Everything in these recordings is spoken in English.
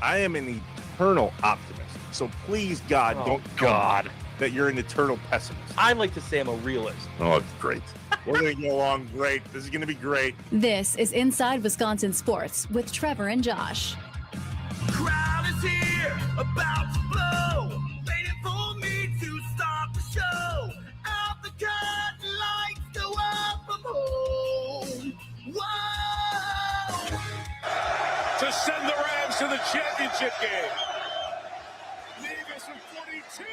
I am an eternal optimist. So please, God, don't tell me that you're an eternal pessimist. I like to say I'm a realist. Oh, it's great. We're going to get along great. This is going to be great. This is Inside Wisconsin Sports with Trevor and Josh. Crowd is here, about to blow, waiting for me to start the show. Out the curtain, lights go up from home. Whoa! To send the Rams to the championship game. Vegas with 42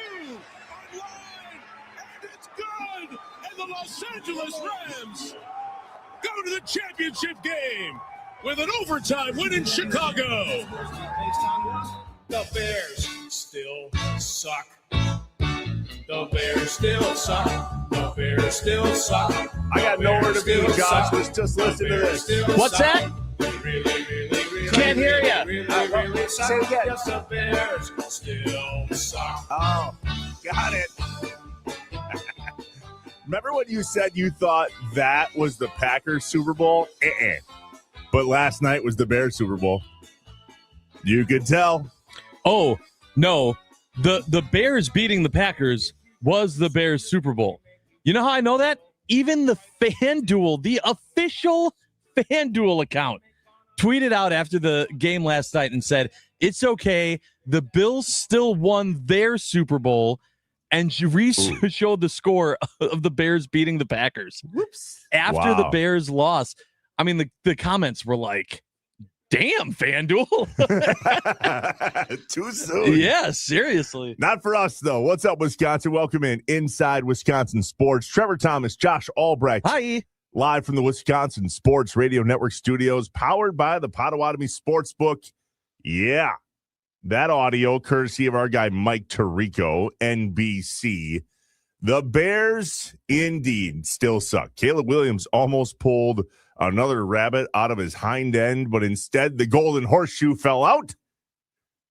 online, and it's good. And the Los Angeles Rams go to the championship game with an overtime win in Chicago. The Bears still suck. The Bears still suck. The Bears still suck. I got nowhere to be, Josh. Let's just listen to this. What's that? Really Can't hear ya. Really suck. Say it again. Yes, the Bears still suck. Oh, got it. Remember when you said you thought that was the Packers Super Bowl? But last night was the Bears Super Bowl. You could tell. Oh, no. The Bears beating the Packers was the Bears Super Bowl. You know how I know that? Even the FanDuel, the official FanDuel account, tweeted out after the game last night and said, it's okay. The Bills still won their Super Bowl, and showed the score of the Bears beating the Packers. Whoops. After the Bears lost. I mean, the comments were like, damn, FanDuel. Too soon. Yeah, seriously. Not for us, though. What's up, Wisconsin? Welcome in Inside Wisconsin Sports. Trevor Thomas, Josh Albrecht. Hi. Live from the Wisconsin Sports Radio Network studios, powered by the Potawatomi Sportsbook. Yeah, that audio courtesy of our guy Mike Tirico, NBC. The Bears, indeed, still suck. Caleb Williams almost pulled another rabbit out of his hind end, but instead the golden horseshoe fell out,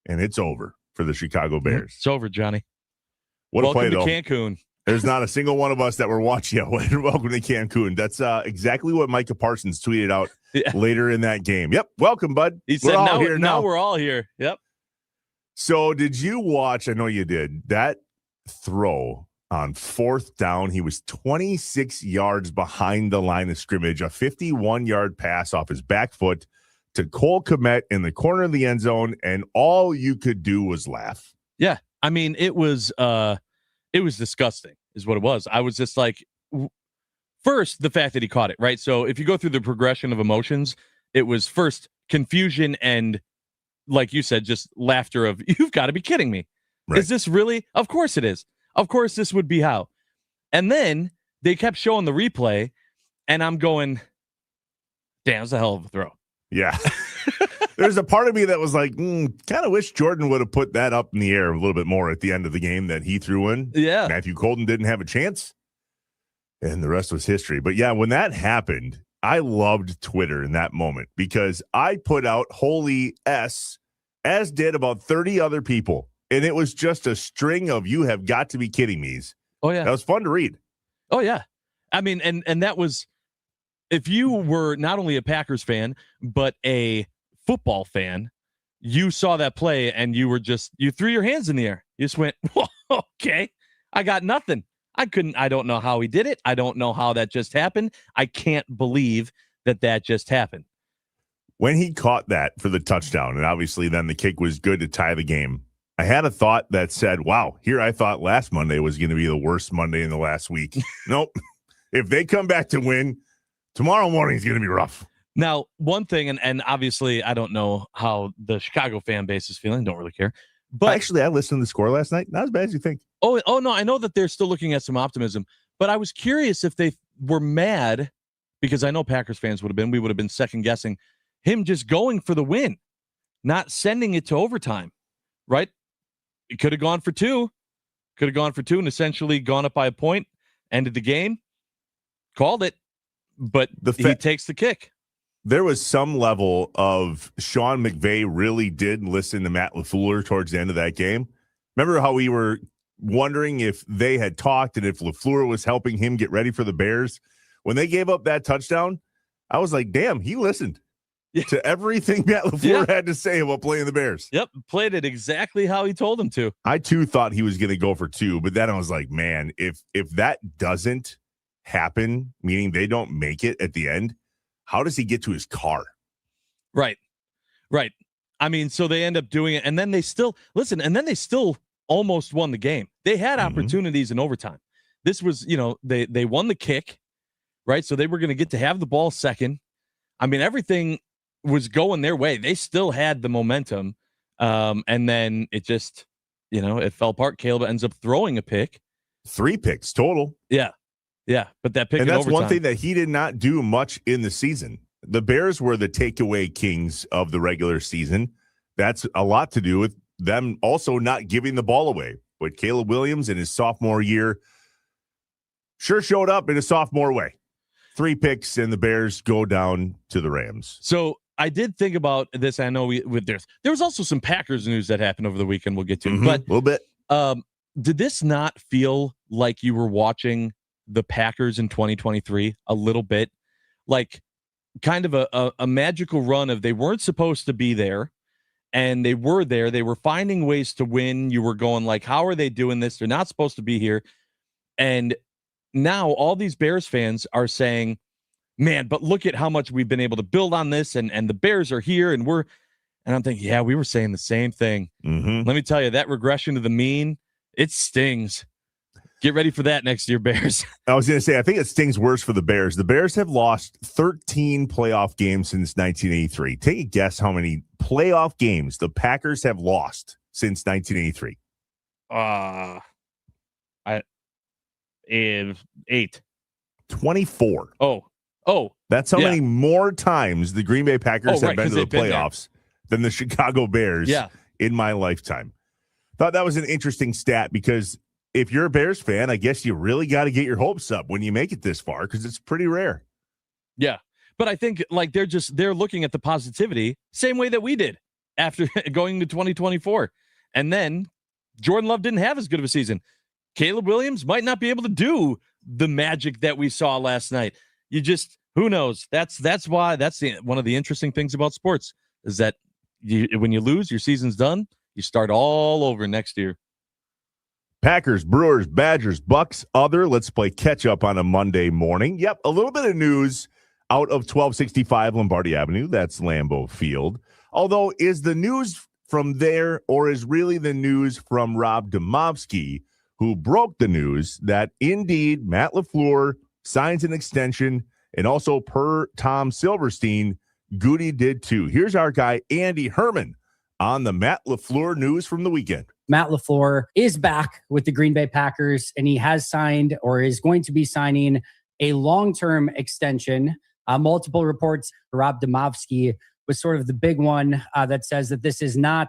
and it's over for the Chicago Bears. It's over, Johnny. What Welcome a play, to though. Cancun. There's not a single one of us that were watching it. Welcome to Cancun. That's exactly what Micah Parsons tweeted out later in that game. Yep, welcome, bud. He said, we're all here now. We're all here. Yep. So did you watch, I know you did, that throw on fourth down? He was 26 yards behind the line of scrimmage, a 51-yard pass off his back foot to Cole Kmet in the corner of the end zone, and all you could do was laugh. Yeah. I mean, it was disgusting is what it was. I was just like, first, the fact that he caught it, right? So if you go through the progression of emotions, it was first confusion and, like you said, just laughter of, you've got to be kidding me. Right. Is this really? Of course it is. Of course this would be how. And then they kept showing the replay, and I'm going, damn, it's a hell of a throw. Yeah. There's a part of me that was like, kind of wish Jordan would have put that up in the air a little bit more at the end of the game that he threw in. Yeah. Matthew Colton didn't have a chance, and the rest was history. But yeah, when that happened, I loved Twitter in that moment because I put out holy S, as did about 30 other people. And it was just a string of you have got to be kidding me's. Oh, yeah. That was fun to read. Oh, yeah. I mean, and that was, if you were not only a Packers fan, but a football fan, you saw that play and you threw your hands in the air. You just went, okay, I got nothing. I don't know how he did it. I don't know how that just happened. I can't believe that just happened. When he caught that for the touchdown, and obviously then the kick was good to tie the game, I had a thought that said, wow, here I thought last Monday was going to be the worst Monday in the last week. Nope. If they come back to win, tomorrow morning is going to be rough. Now, one thing, and obviously I don't know how the Chicago fan base is feeling. Don't really care. But actually, I listened to the score last night. Not as bad as you think. Oh, no, I know that they're still looking at some optimism, but I was curious if they were mad, because I know Packers fans we would have been second guessing him just going for the win, not sending it to overtime, right? It could have gone for two, and essentially gone up by a point, ended the game, called it, but he takes the kick. There was some level of Sean McVay really did listen to Matt LaFleur towards the end of that game. Remember how we were wondering if they had talked and if LaFleur was helping him get ready for the Bears? When they gave up that touchdown, I was like, damn, he listened. to everything Matt LaFleur had to say about playing the Bears. Yep, played it exactly how he told him to. I too thought he was going to go for 2, but then I was like, man, if that doesn't happen, meaning they don't make it at the end, how does he get to his car? Right. I mean, so they end up doing it, and then they still almost won the game. They had opportunities in overtime. This was, they won the kick, right? So they were going to get to have the ball second. I mean, everything was going their way. They still had the momentum. And then it just, it fell apart. Caleb ends up throwing a pick. 3 picks total. Yeah. But that pick, and in that's overtime, one thing that he did not do much in the season. The Bears were the takeaway kings of the regular season. That's a lot to do with them also not giving the ball away. But Caleb Williams in his sophomore year sure showed up in a sophomore way. 3 picks, and the Bears go down to the Rams. So I did think about this. I know there was also some Packers news that happened over the weekend we'll get to. But a little bit. Did this not feel like you were watching the Packers in 2023 a little bit? Like kind of a magical run of they weren't supposed to be there, and they were there. They were finding ways to win. You were going like, how are they doing this? They're not supposed to be here. And now all these Bears fans are saying, man, but look at how much we've been able to build on this, and the Bears are here, and I'm thinking, yeah, we were saying the same thing. Let me tell you, that regression to the mean, it stings. Get ready for that next year, Bears. I was going to say, I think it stings worse for the Bears. The Bears have lost 13 playoff games since 1983. Take a guess how many playoff games the Packers have lost since 1983. 8. 24. Oh. That's how many more times the Green Bay Packers have been to the playoffs than the Chicago Bears in my lifetime. Thought that was an interesting stat because if you're a Bears fan, I guess you really got to get your hopes up when you make it this far because it's pretty rare. Yeah. But I think like they're looking at the positivity same way that we did after going to 2024. And then Jordan Love didn't have as good of a season. Caleb Williams might not be able to do the magic that we saw last night. Who knows? That's why one of the interesting things about sports is that when you lose, your season's done. You start all over next year. Packers, Brewers, Badgers, Bucks, other. Let's play catch up on a Monday morning. Yep, a little bit of news out of 1265 Lombardi Avenue. That's Lambeau Field. Although, is the news from there or is really the news from Rob Demovsky, who broke the news that indeed Matt LaFleur signs an extension, and also per Tom Silverstein, Goody did too. Here's our guy, Andy Herman, on the Matt LaFleur news from the weekend. Matt LaFleur is back with the Green Bay Packers, and he has signed or is going to be signing a long-term extension. Multiple reports, Rob Demovsky was sort of the big one that says that this is not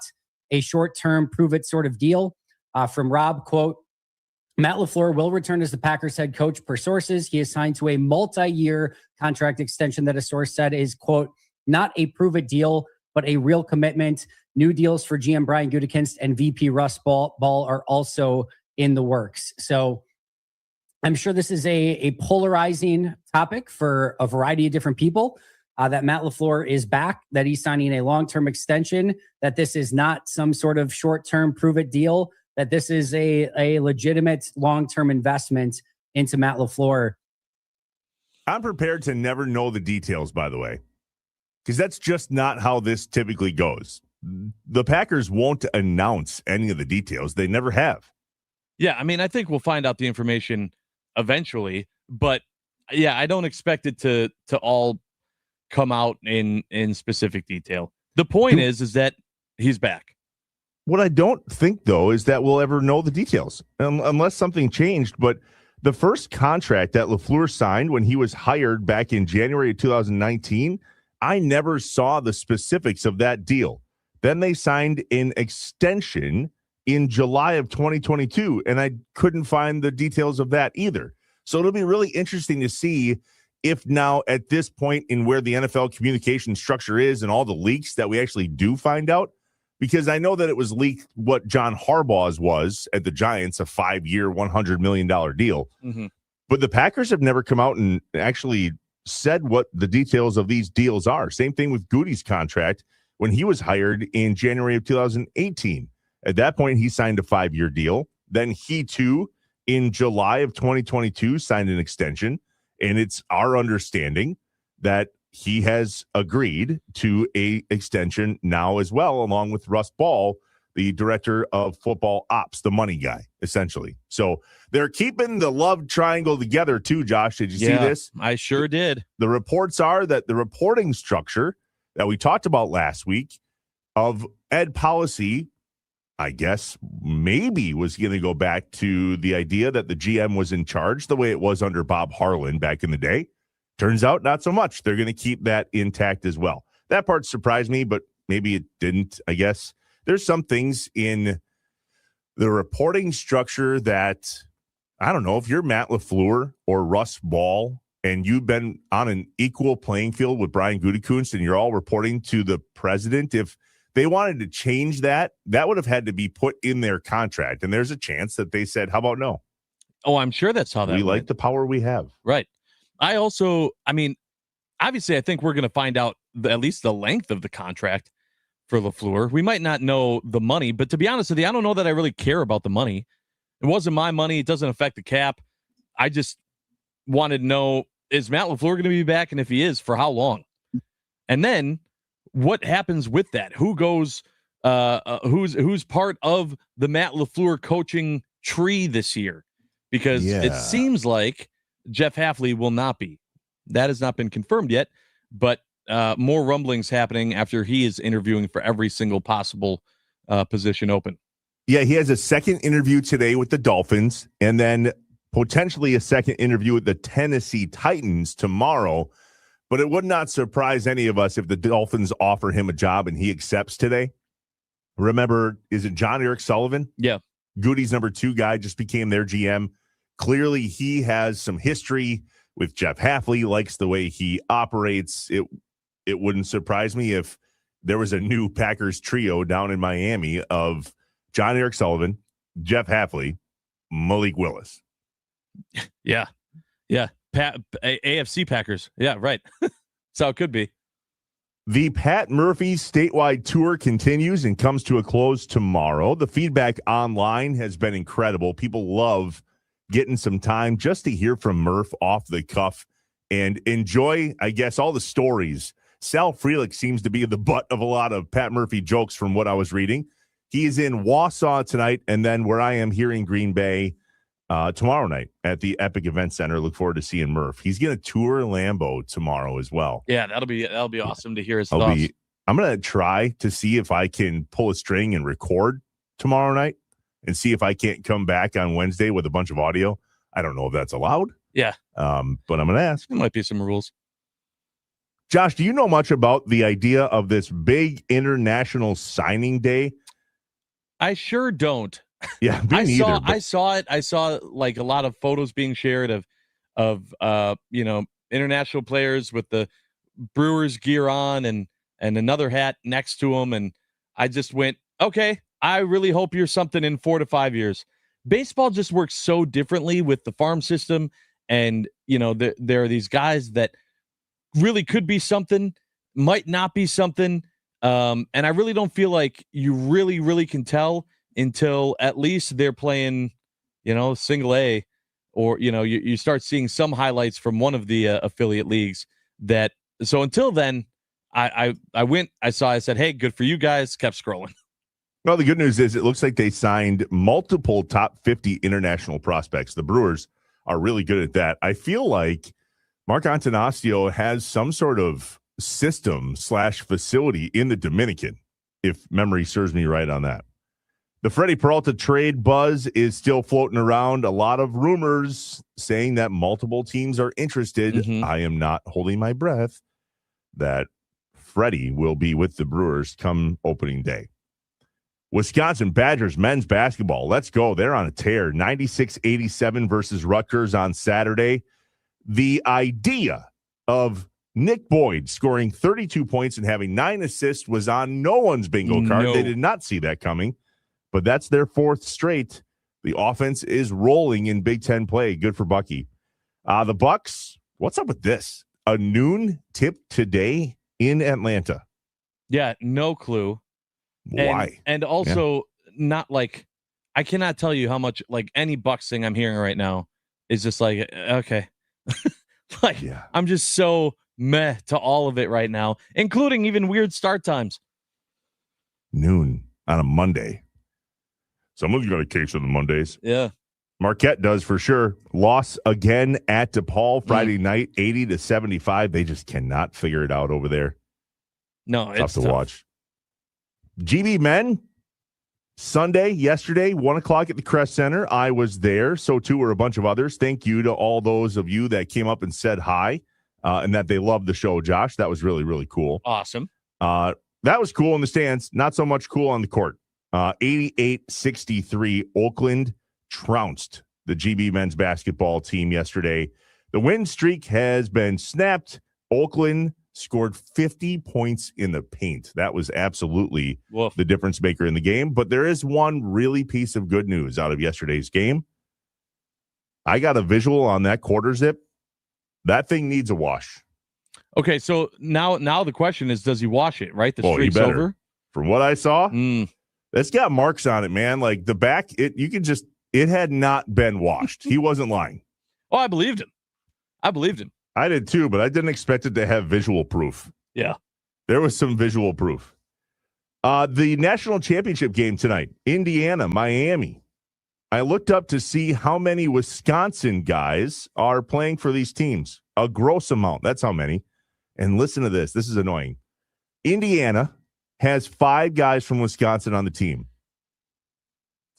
a short-term prove-it sort of deal. From Rob, quote, Matt LaFleur will return as the Packers head coach per sources. He is signed to a multi-year contract extension that a source said is, quote, not a prove-it deal, but a real commitment. New deals for GM Brian Gutekunst and VP Russ Ball are also in the works. So I'm sure this is a polarizing topic for a variety of different people, that Matt LaFleur is back, that he's signing a long-term extension, that this is not some sort of short-term prove-it deal, that this is a legitimate long-term investment into Matt LaFleur. I'm prepared to never know the details, by the way, because that's just not how this typically goes. The Packers won't announce any of the details. They never have. Yeah, I mean, I think we'll find out the information eventually, but yeah, I don't expect it to all come out in specific detail. The point is that he's back. What I don't think, though, is that we'll ever know the details unless something changed. But the first contract that LaFleur signed when he was hired back in January of 2019, I never saw the specifics of that deal. Then they signed an extension in July of 2022, and I couldn't find the details of that either. So it'll be really interesting to see if now at this point in where the NFL communication structure is and all the leaks that we actually do find out, because I know that it was leaked what John Harbaugh's was at the Giants, a 5-year, $100 million deal. Mm-hmm. But the Packers have never come out and actually said what the details of these deals are. Same thing with Goody's contract when he was hired in January of 2018. At that point, he signed a 5-year deal. Then he, too, in July of 2022, signed an extension. And it's our understanding that he has agreed to a extension now as well, along with Russ Ball, the director of football ops, the money guy, essentially. So they're keeping the love triangle together, too, Josh. Did you see this? I sure did. The reports are that the reporting structure that we talked about last week of Ed policy, I guess maybe was going to go back to the idea that the GM was in charge the way it was under Bob Harlan back in the day. Turns out not so much. They're going to keep that intact as well. That part surprised me, but maybe it didn't, I guess. There's some things in the reporting structure that, I don't know, if you're Matt LaFleur or Russ Ball and you've been on an equal playing field with Brian Gutekunst and you're all reporting to the president, if they wanted to change that, that would have had to be put in their contract. And there's a chance that they said, how about no? Oh, I'm sure that's how that we went. like the power we have. Right. Obviously, I think we're going to find out at least the length of the contract for LaFleur. We might not know the money, but to be honest with you, I don't know that I really care about the money. It wasn't my money. It doesn't affect the cap. I just wanted to know, is Matt LaFleur going to be back? And if he is, for how long? And then what happens with that? Who goes, who's part of the Matt LaFleur coaching tree this year? Because it seems like Jeff Hafley will not be. That has not been confirmed yet, but more rumblings happening after he is interviewing for every single possible position open. Yeah, he has a second interview today with the Dolphins and then potentially a second interview with the Tennessee Titans tomorrow. But it would not surprise any of us if the Dolphins offer him a job and he accepts today. Remember, is it John Eric Sullivan? Yeah. Goody's number 2 guy just became their GM. Clearly, he has some history with Jeff Hafley, likes the way he operates. It wouldn't surprise me if there was a new Packers trio down in Miami of John Eric Sullivan, Jeff Hafley, Malik Willis. Yeah. AFC Packers. Yeah, right. That's how it could be. The Pat Murphy statewide tour continues and comes to a close tomorrow. The feedback online has been incredible. People love getting some time just to hear from Murph off the cuff and enjoy, I guess, all the stories. Sal Frelick seems to be the butt of a lot of Pat Murphy jokes from what I was reading. He is in Wausau tonight, and then where I am here in Green Bay tomorrow night at the Epic Event Center. Look forward to seeing Murph. He's going to tour Lambeau tomorrow as well. Yeah, that'll be awesome to hear his thoughts. I'm going to try to see if I can pull a string and record tomorrow night and see if I can't come back on Wednesday with a bunch of audio. I don't know if that's allowed. Yeah. But I'm going to ask. There might be some rules. Josh, do you know much about the idea of this big international signing day? I sure don't. Yeah, I saw it. I saw like a lot of photos being shared of international players with the Brewers gear on and another hat next to them, and I just went, okay, I really hope you're something in 4 to 5 years. Baseball just works so differently with the farm system, and there are these guys that really could be something, might not be something, and I really don't feel like you really can tell until at least they're playing, single A, or, you start seeing some highlights from one of the affiliate leagues so until then, I said, hey, good for you guys, kept scrolling. Well, the good news is it looks like they signed multiple top 50 international prospects. The Brewers are really good at that. I feel like Mark Antanasio has some sort of system/facility in the Dominican, if memory serves me right on that. The Freddie Peralta trade buzz is still floating around. A lot of rumors saying that multiple teams are interested. Mm-hmm. I am not holding my breath that Freddie will be with the Brewers come opening day. Wisconsin Badgers men's basketball. Let's go. They're on a tear. 96-87 versus Rutgers on Saturday. The idea of Nick Boyd scoring 32 points and having 9 assists was on no one's bingo card. No. They did not see that coming. But that's their 4th straight. The offense is rolling in Big Ten play. Good for Bucky. The Bucks, what's up with this? a noon tip today in Atlanta. Yeah, no clue. Why? And also not like, I cannot tell you how much, like, any Bucks thing I'm hearing right now is just like, okay. Like, I'm just so meh to all of it right now, including even weird start times. Noon on a Monday. Someone's got a case on the Mondays. Yeah. Marquette does for sure. Loss again at DePaul Friday night, 80-75. They just cannot figure it out over there. No, it's tough to watch. GB men, Sunday, yesterday, 1 o'clock at the Crest Center. I was there. So too were a bunch of others. Thank you to all those of you that came up and said hi and that they loved the show, Josh. That was really, really cool. Awesome. That was cool in the stands. Not so much cool on the court. 88-63, Oakland trounced the GB men's basketball team yesterday. The win streak has been snapped. Oakland scored 50 points in the paint. That was absolutely the difference maker in the game. But there is one really piece of good news out of yesterday's game. I got a visual on that quarter zip. That thing needs a wash. Okay, so now the question is, does he wash it, right? The streak's over? From what I saw, it's got marks on it, man. Like the back, it had not been washed. He wasn't lying. Oh, I believed him. I did too, but I didn't expect it to have visual proof. Yeah. There was some visual proof. The national championship game tonight, Indiana, Miami. I looked up to see how many Wisconsin guys are playing for these teams. A gross amount. That's how many. And listen to this. This is annoying. Indiana has 5 guys from Wisconsin on the team.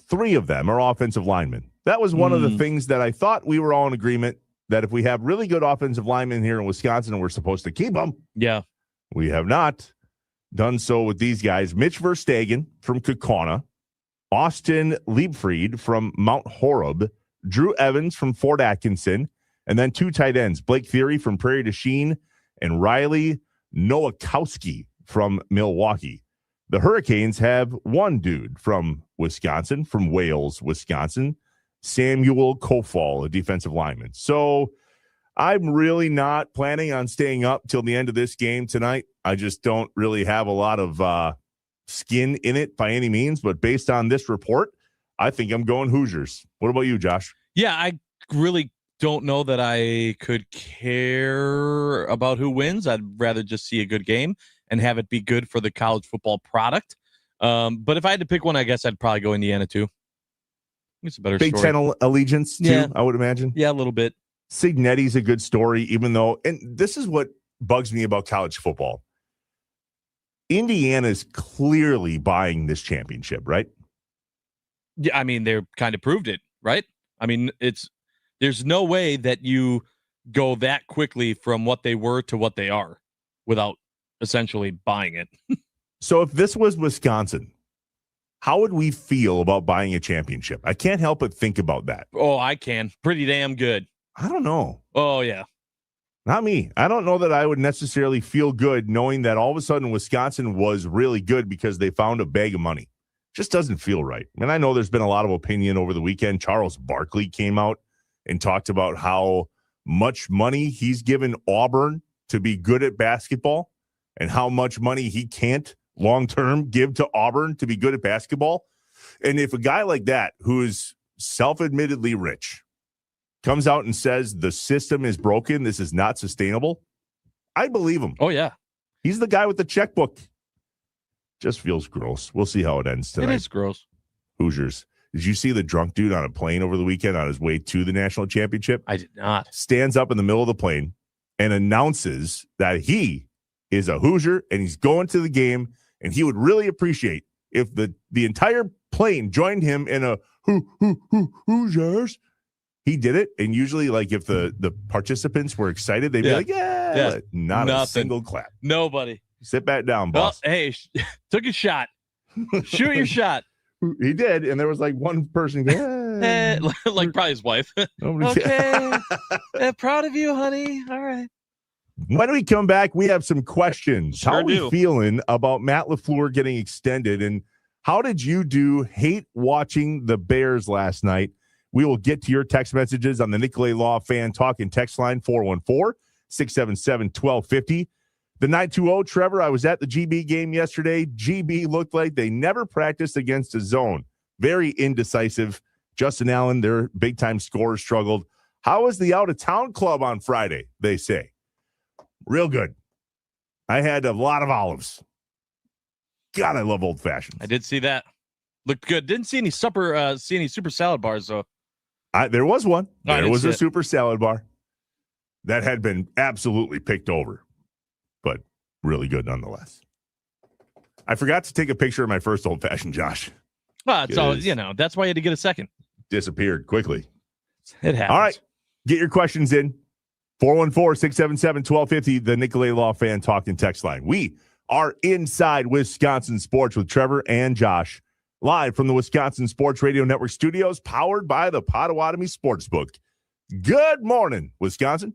3 of them are offensive linemen. That was one of the things that I thought we were all in agreement that if we have really good offensive linemen here in Wisconsin and we're supposed to keep them, we have not done so with these guys. Mitch Verstegen from Kaukauna, Austin Liebfried from Mount Horeb, Drew Evans from Fort Atkinson, and then 2 tight ends, Blake Theory from Prairie du Chien and Riley Nowakowski from Milwaukee. The Hurricanes have 1 dude from Wisconsin, from Wales, Wisconsin, Samuel Kofal, a defensive lineman. So I'm really not planning on staying up till the end of this game tonight. I just don't really have a lot of skin in it by any means. But based on this report, I think I'm going Hoosiers. What about you, Josh? Yeah, I really don't know that I could care about who wins. I'd rather just see a good game and have it be good for the college football product. But if I had to pick one, I guess I'd probably go Indiana too. It's a better Big story. Ten allegiance too, I would imagine. Yeah, a little bit. Signetti's a good story, even though, and this is what bugs me about college football. Indiana's clearly buying this championship, right? Yeah, I mean, they're kind of proved it, right? I mean, there's no way that you go that quickly from what they were to what they are without essentially buying it. So if this was Wisconsin, how would we feel about buying a championship? I can't help but think about that. Oh, I can. Pretty damn good. I don't know. Oh, yeah. Not me. I don't know that I would necessarily feel good knowing that all of a sudden Wisconsin was really good because they found a bag of money. Just doesn't feel right. I mean, I know there's been a lot of opinion over the weekend. Charles Barkley came out and talked about how much money he's given Auburn to be good at basketball and how much money he can't long-term give to Auburn to be good at basketball. And if a guy like that, who is self-admittedly rich, comes out and says the system is broken, this is not sustainable, I believe him. Oh, yeah. He's the guy with the checkbook. Just feels gross. We'll see how it ends tonight. It is gross. Hoosiers. Did you see the drunk dude on a plane over the weekend on his way to the national championship? I did not. Stands up in the middle of the plane and announces that he is a Hoosier and he's going to the game, and he would really appreciate if the entire plane joined him in a Hoosiers. He did it, and usually, like, if the participants were excited, they'd be like, yeah. Not Nothing. a single clap. Nobody. Sit back down, Well, boss. hey, took a shot. Shoot your shot. He did, and there was like one person going, like probably his wife. okay. Proud of you, honey. All right. When we come back, we have some questions. Sure how are we do. feeling about Matt LaFleur getting extended, and how did you hate watching the Bears last night? We will get to your text messages on the Nicolay Law Fan Talk and text line 414 677 1250. The 920, Trevor, I was at the GB game yesterday. GB looked like they never practiced against a zone. Very indecisive. Justin Allen, their big-time scorer, struggled. How was the out-of-town club on Friday, they say? Real good. I had a lot of olives. God, I love old fashions. I did see that. Looked good. Didn't see any super salad bars though. There was one. No, There was a super salad bar that had been absolutely picked over, but really good nonetheless. I forgot to take a picture of my first old fashioned, Josh. Well, it's all, that's why you had to get a second. Disappeared quickly. It happens. All right. Get your questions in. 414-677-1250, the Nicolay Law Fan Talk and Text line. We are inside Wisconsin Sports with Trevor and Josh, live from the Wisconsin Sports Radio Network studios, powered by the Potawatomi Sportsbook. Good morning, Wisconsin.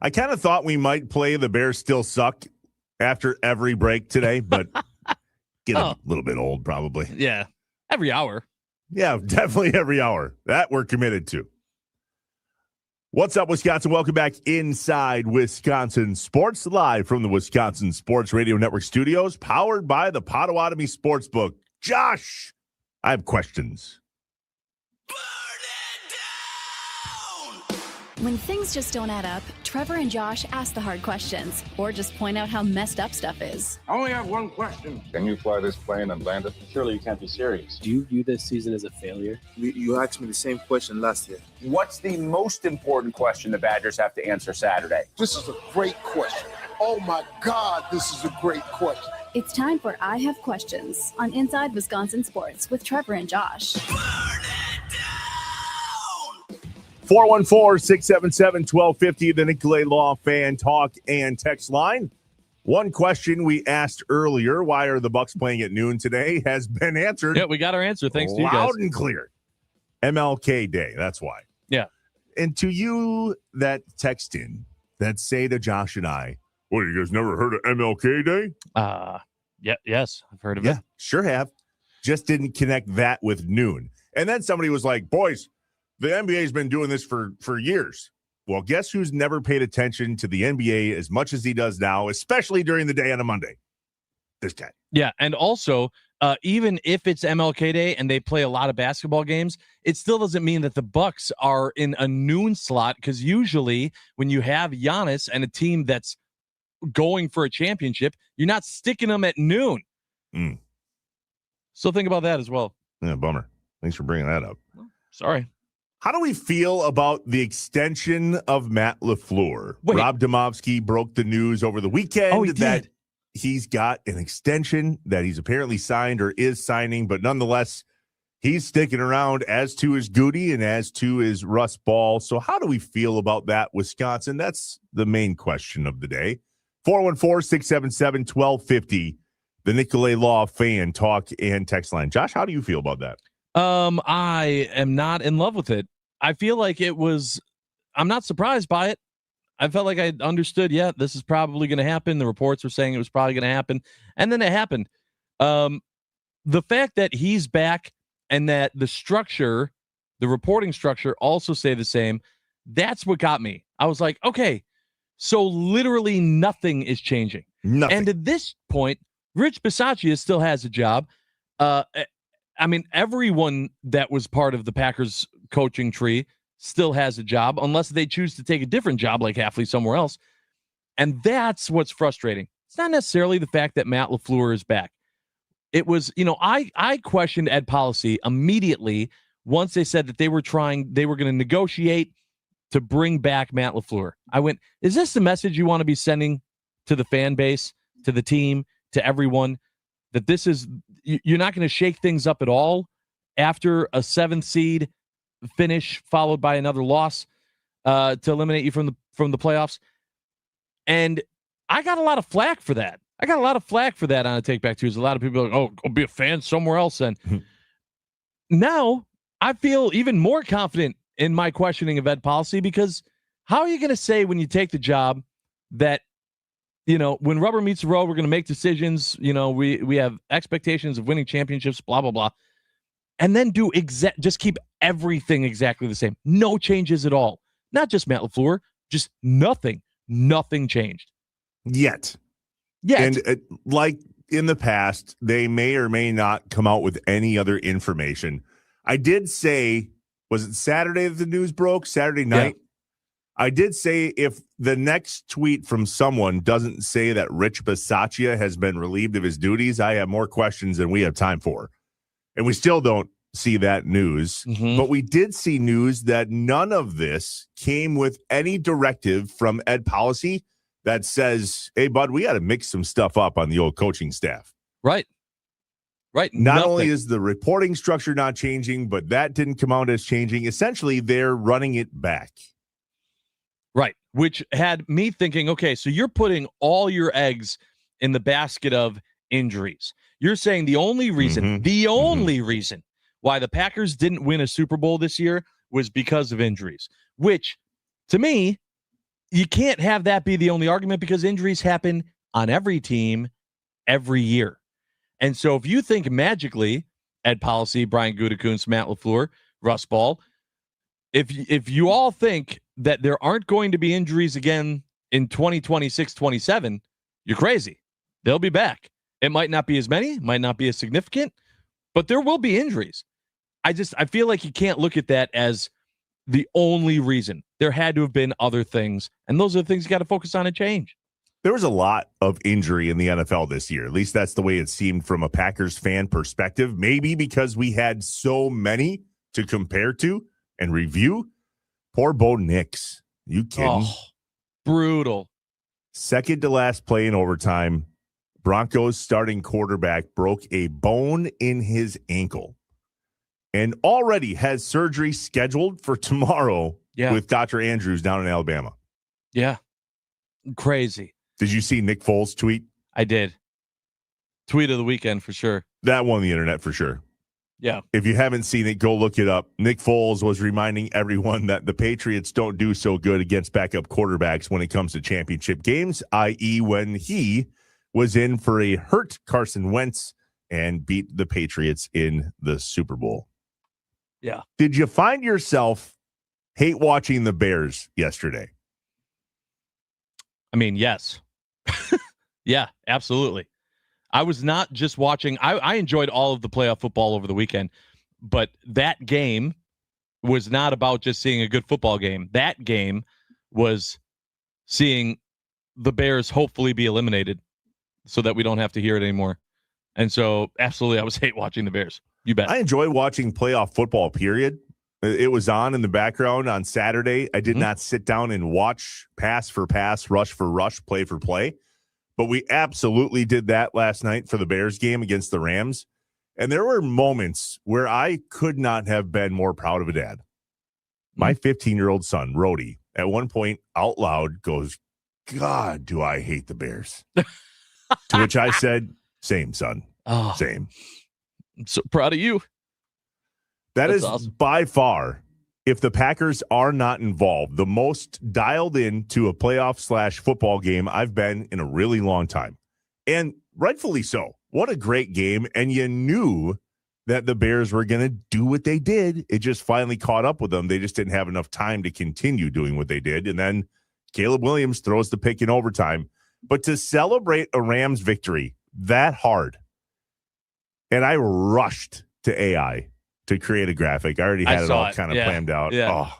I kind of thought we might play the Bears still suck after every break today, but get a little bit old probably. Yeah. Every hour. Yeah, definitely every hour. That we're committed to. What's up, Wisconsin? Welcome back inside Wisconsin Sports, live from the Wisconsin Sports Radio Network studios, powered by the Potawatomi Sportsbook. Josh, I have questions. When things just don't add up, Trevor and Josh ask the hard questions or just point out how messed up stuff is. I only have one question. Can you fly this plane and land it? Surely you can't be serious. Do you view this season as a failure? You asked me the same question last year. What's the most important question the Badgers have to answer Saturday? This is a great question. Oh my God, this is a great question. It's time for I Have Questions on Inside Wisconsin Sports with Trevor and Josh. 414-677-1250, the Nicolay Law Fan Talk and Text Line. One question we asked earlier, why are the Bucks playing at noon today, has been answered. Yeah, we got our answer. Thanks to you guys. Loud and clear. MLK Day, that's why. Yeah. And to you that text in, that say to Josh and I, what, you guys never heard of MLK Day? Yes, I've heard of it. Yeah, sure have. Just didn't connect that with noon. And then somebody was like, boys, the NBA has been doing this for years. Well, guess who's never paid attention to the NBA as much as he does now, especially during the day on a Monday? This guy. Yeah, and also, even if it's MLK Day and they play a lot of basketball games, it still doesn't mean that the Bucks are in a noon slot, because usually when you have Giannis and a team that's going for a championship, you're not sticking them at noon. So think about that as well. Yeah, bummer. Thanks for bringing that up. Sorry. How do we feel about the extension of Matt LaFleur? Wait. Rob Domofsky broke the news over the weekend that did. He's got an extension that he's apparently signed or is signing, but nonetheless, he's sticking around, as to his Goody and as to his Russ Ball. So how do we feel about that, Wisconsin? That's the main question of the day. 414-677-1250, the Nicolay Law Fan Talk and Text Line. Josh, how do you feel about that? I am not in love with it. I feel like I'm not surprised by it. I felt like I understood, this is probably going to happen. The reports were saying it was probably going to happen. And then it happened. The fact that he's back and that the reporting structure also say the same, that's what got me. I was like, okay, so literally nothing is changing. Nothing. And at this point, Rich Bisaccia still has a job. I mean, everyone that was part of the Packers coaching tree still has a job, unless they choose to take a different job like Hafley somewhere else. And that's what's frustrating. It's not necessarily the fact that Matt LaFleur is back. It was, I questioned Ed Policy immediately once they said that they were going to negotiate to bring back Matt LaFleur. I went, is this the message you want to be sending to the fan base, to the team, to everyone? That this is, you're not going to shake things up at all after a 7th seed finish followed by another loss to eliminate you from the playoffs. And I got a lot of flack for that. On a Take Back Tuesday. A lot of people are like, oh, go be a fan somewhere else. And now I feel even more confident in my questioning of Ed Policy, because how are you going to say when you take the job that, when rubber meets the road, we're going to make decisions. We have expectations of winning championships, blah, blah, blah. And then just keep everything exactly the same. No changes at all. Not just Matt LaFleur, just nothing. Nothing changed. Yet. And like in the past, they may or may not come out with any other information. I did say, was it Saturday that the news broke? Saturday night? Yeah. I did say if the next tweet from someone doesn't say that Rich Bisaccia has been relieved of his duties, I have more questions than we have time for. And we still don't see that news. Mm-hmm. But we did see news that none of this came with any directive from Ed Policy that says, hey, bud, we got to mix some stuff up on the old coaching staff. Right. Not only is the reporting structure not changing, but that didn't come out as changing. Essentially, they're running it back. Right, which had me thinking, okay, so you're putting all your eggs in the basket of injuries. You're saying the only reason why the Packers didn't win a Super Bowl this year was because of injuries, which to me you can't have that be the only argument because injuries happen on every team every year. And so if you think magically, Ed Policy, Brian Gutekunst, Matt LaFleur, Russ Ball, if you all think that there aren't going to be injuries again in 2026, 27, you're crazy. They'll be back. It might not be as many, might not be as significant, but there will be injuries. I feel like you can't look at that as the only reason. There had to have been other things, and those are the things you got to focus on and change. There was a lot of injury in the NFL this year. At least that's the way it seemed from a Packers fan perspective. Maybe because we had so many to compare to and review. Poor Bo Nix. You kidding? Oh, brutal. Second to last play in overtime, Broncos starting quarterback broke a bone in his ankle and already has surgery scheduled for tomorrow with Dr. Andrews down in Alabama. Yeah. Crazy. Did you see Nick Foles' tweet? I did. Tweet of the weekend for sure. That won the internet for sure. Yeah. If you haven't seen it, go look it up. Nick Foles was reminding everyone that the Patriots don't do so good against backup quarterbacks when it comes to championship games, i.e. when he was in for a hurt Carson Wentz and beat the Patriots in the Super Bowl. Yeah. Did you find yourself hate watching the Bears yesterday? I mean, yes. Yeah, absolutely. I was not just watching. I enjoyed all of the playoff football over the weekend, but that game was not about just seeing a good football game. That game was seeing the Bears hopefully be eliminated so that we don't have to hear it anymore. And so, absolutely, I was hate watching the Bears. You bet. I enjoy watching playoff football, period. It was on in the background on Saturday. I did not sit down and watch pass for pass, rush for rush, play for play. But we absolutely did that last night for the Bears game against the Rams. And there were moments where I could not have been more proud of a dad. My 15-year-old son, Rhodey, at one point out loud goes, "God, do I hate the Bears." To which I said, "Same, son. Oh, same." I'm so proud of you. That's is awesome. By far, if the Packers are not involved, the most dialed in to a playoff/football game I've been in a really long time. And rightfully so. What a great game. And you knew that the Bears were going to do what they did. It just finally caught up with them. They just didn't have enough time to continue doing what they did. And then Caleb Williams throws the pick in overtime. But to celebrate a Rams victory that hard, and I rushed to AI to create a graphic. I already had it all kind of planned out. Yeah. Oh,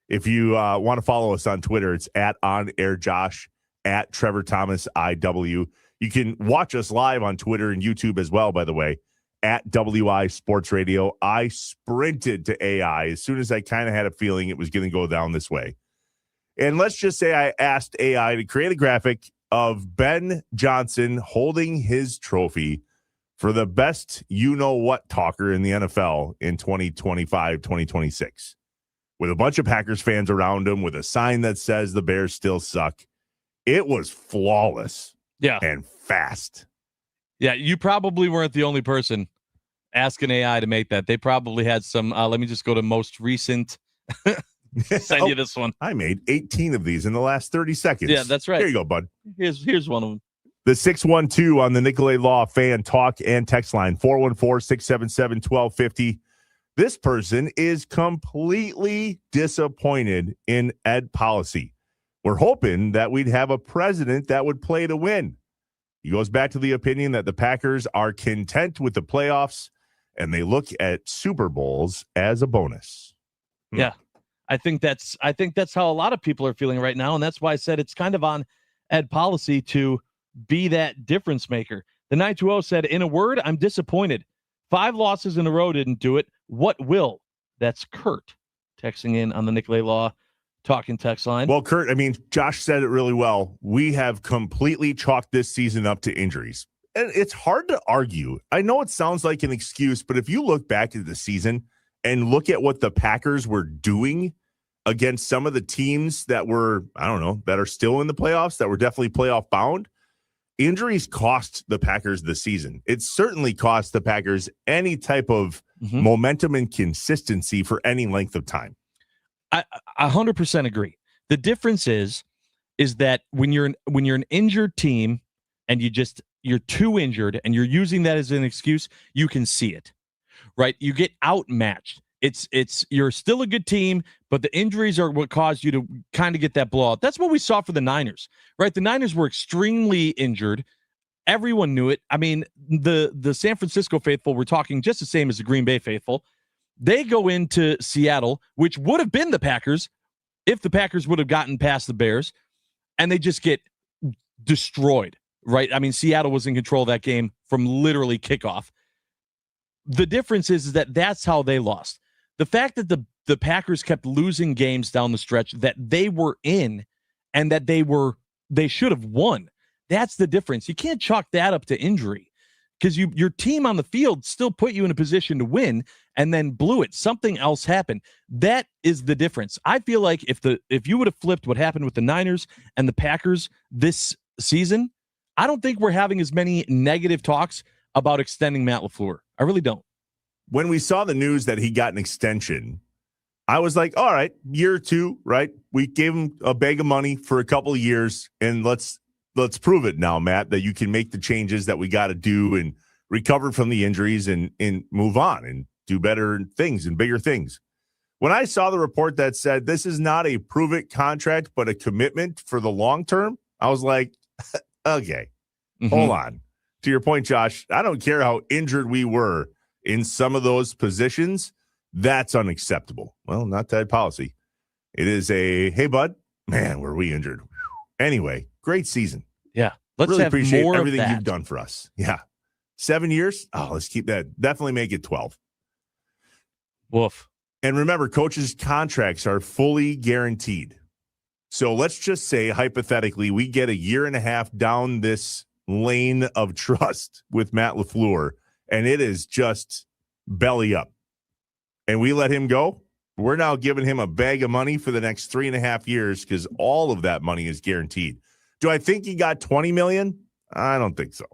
if you want to follow us on Twitter, it's at OnAirJosh, at Trevor Thomas IW. You can watch us live on Twitter and YouTube as well, by the way, at WI Sports Radio. I sprinted to AI as soon as I kind of had a feeling it was going to go down this way. And let's just say I asked AI to create a graphic of Ben Johnson holding his trophy for the best you-know-what talker in the NFL in 2025, 2026. With a bunch of Packers fans around him, with a sign that says the Bears still suck. It was flawless. Yeah. And fast. Yeah, you probably weren't the only person asking AI to make that. They probably had some, let me just go to most recent. Send you this one. I made 18 of these in the last 30 seconds. Yeah, that's right. Here you go, bud. Here's one of them. The 612 on the Nicolay Law fan talk and text line, 414-677-1250. This person is completely disappointed in Ed Policy. We're hoping that we'd have a president that would play to win. He goes back to the opinion that the Packers are content with the playoffs and they look at Super Bowls as a bonus. Yeah. I think that's how a lot of people are feeling right now. And that's why I said it's kind of on Ed Policy to be that difference maker. The 920 said, in a word, I'm disappointed. 5 losses in a row didn't do it. What will? That's Kurt texting in on the Nicolay Law talking text line. Well, Kurt, I mean, Josh said it really well. We have completely chalked this season up to injuries. And it's hard to argue. I know it sounds like an excuse, but if you look back at the season and look at what the Packers were doing against some of the teams that were, I don't know, that are still in the playoffs, that were definitely playoff bound, injuries cost the Packers the season. It certainly cost the Packers any type of momentum and consistency for any length of time. I 100% agree. The difference is is that when you're an injured team and you're too injured and you're using that as an excuse, you can see it, right? You get outmatched. It's you're still a good team, but the injuries are what caused you to kind of get that blowout. That's what we saw for the Niners, right? The Niners were extremely injured. Everyone knew it. I mean, the San Francisco faithful were talking just the same as the Green Bay faithful. They go into Seattle, which would have been the Packers if the Packers would have gotten past the Bears, and they just get destroyed, right? I mean, Seattle was in control of that game from literally kickoff. The difference is that that's how they lost. The fact that the Packers kept losing games down the stretch that they were in and that they should have won. That's the difference. You can't chalk that up to injury because your team on the field still put you in a position to win and then blew it. Something else happened. That is the difference. I feel like if you would have flipped what happened with the Niners and the Packers this season, I don't think we're having as many negative talks about extending Matt LaFleur. I really don't. When we saw the news that he got an extension, I was like, all right, year 2, right? We gave him a bag of money for a couple of years, and let's prove it now, Matt, that you can make the changes that we got to do and recover from the injuries and move on and do better things and bigger things. When I saw the report that said this is not a prove-it contract, but a commitment for the long term, I was like, okay, hold on. To your point, Josh, I don't care how injured we were in some of those positions. That's unacceptable. Well, not that policy. It is hey, bud, man, were we injured? Anyway, great season. Yeah. Let's really have appreciate more everything of that. you've done for us. Yeah. 7 years. Oh, let's keep that. Definitely make it 12. Woof. And remember, coaches' contracts are fully guaranteed. So let's just say, hypothetically, we get a year and a half down this lane of trust with Matt LaFleur, and it is just belly up. And we let him go. We're now giving him a bag of money for the next 3.5 years because all of that money is guaranteed. Do I think he got $20 million? I don't think so.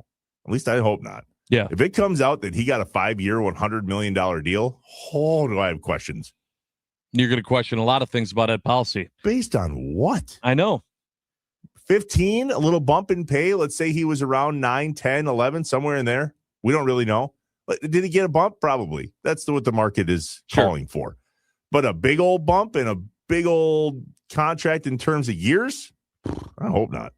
At least I hope not. Yeah. If it comes out that he got a 5-year, $100 million deal, do I have questions? You're going to question a lot of things about that policy. Based on what? I know. 15, a little bump in pay. Let's say he was around 9, 10, 11, somewhere in there. We don't really know. But did he get a bump? Probably. That's what the market is calling for. But a big old bump and a big old contract in terms of years? I hope not.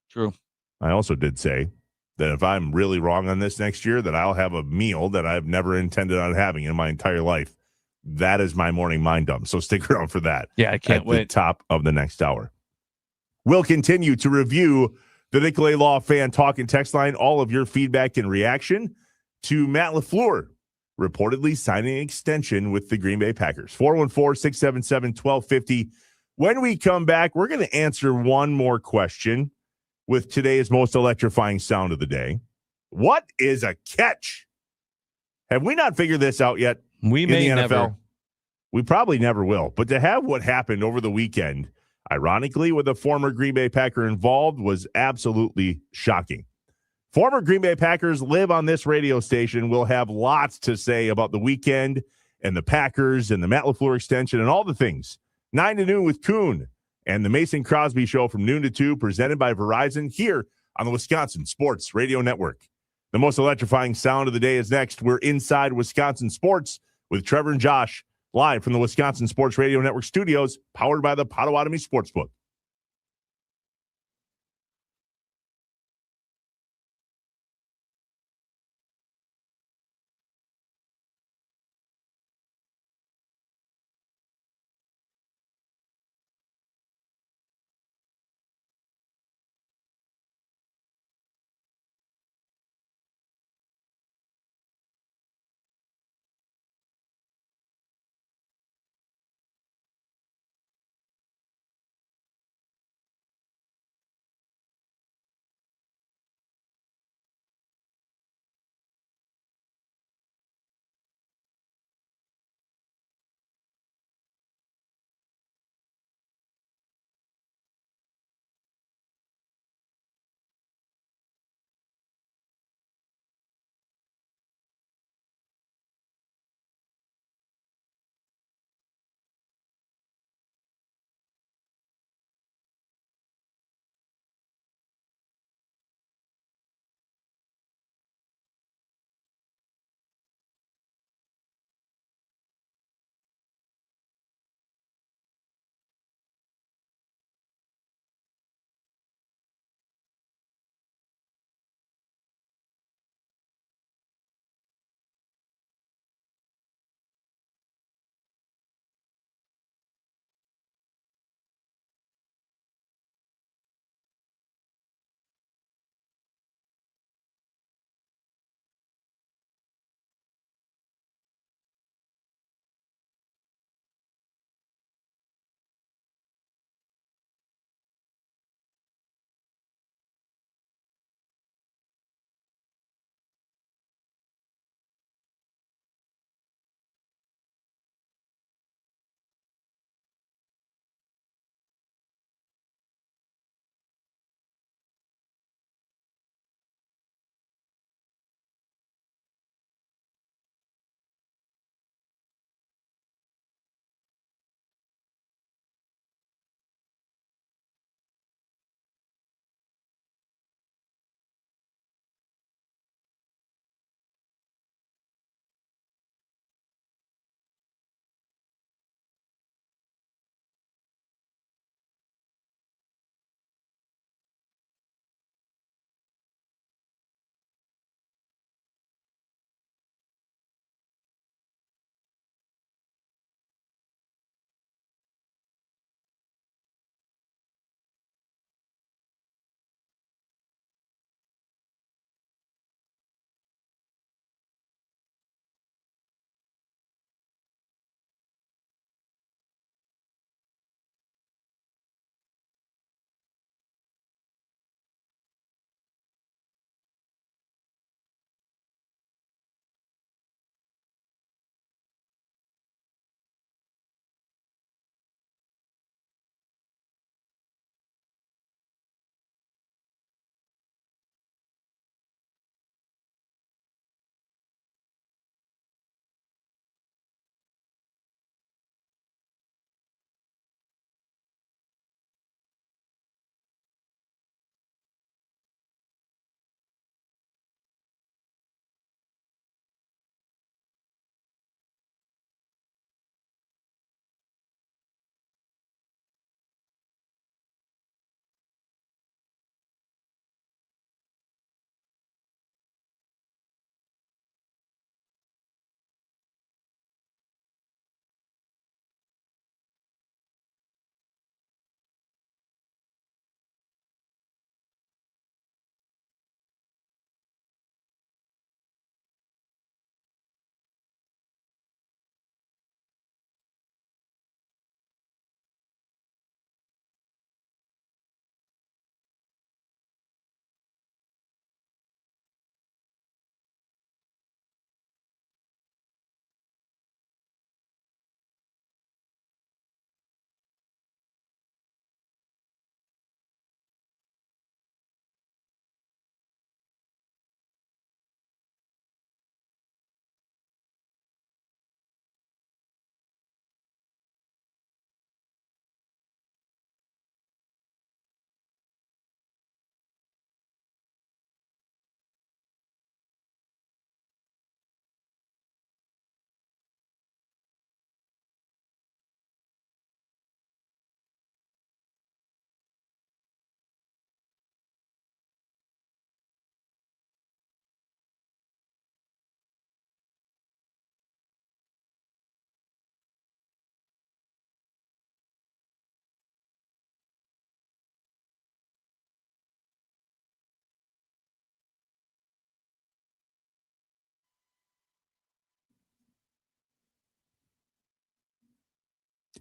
True. I also did say that if I'm really wrong on this next year, that I'll have a meal that I've never intended on having in my entire life. That is my morning mind dump. So stick around for that. Yeah, I can't wait. At the top of the next hour. We'll continue to review the Nicolay Law Fan Talk and Text Line, all of your feedback and reaction to Matt LaFleur reportedly signing an extension with the Green Bay Packers. 414-677-1250. When we come back, we're going to answer one more question with today's most electrifying sound of the day. What is a catch? Have we not figured this out yet? We may in the NFL? never. We probably never will. But to have what happened over the weekend, ironically, with a former Green Bay Packer involved, was absolutely shocking. Former Green Bay Packers live on this radio station. Will have lots to say about the weekend and the Packers and the Matt LaFleur extension and all the things. 9 to noon with Kuhn and the Mason Crosby Show from noon to 2, presented by Verizon here on the Wisconsin Sports Radio Network. The most electrifying sound of the day is next. We're inside Wisconsin Sports with Trevor and Josh, live from the Wisconsin Sports Radio Network studios, powered by the Potawatomi Sportsbook.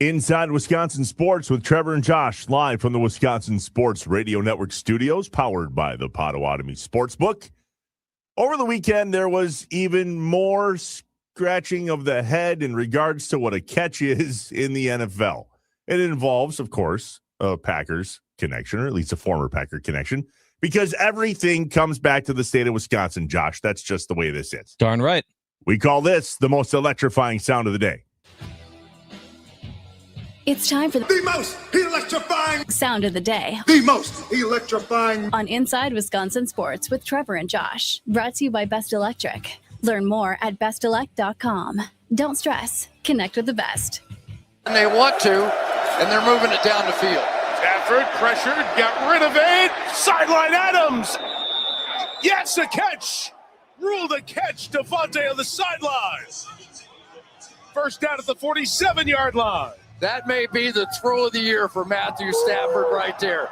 Inside Wisconsin Sports with Trevor and Josh, live from the Wisconsin Sports Radio Network studios, powered by the Potawatomi Sportsbook. Over the weekend, there was even more scratching of the head in regards to what a catch is in the NFL. It involves, of course, a Packers connection, or at least a former Packer connection, because everything comes back to the state of Wisconsin, Josh. That's just the way this is. Darn right. We call this the most electrifying sound of the day. It's time for The most electrifying sound of the day The most electrifying on Inside Wisconsin Sports with Trevor and Josh. Brought to you by Best Electric. Learn more at bestelect.com. Don't stress. Connect with the best. And they want to, and they're moving it down the field. Stafford pressured, got rid of it. Sideline Adams. Yes, a catch. Ruled a catch. Devontae on the sideline. First down at the 47-yard line. That may be the throw of the year for Matthew Stafford right there.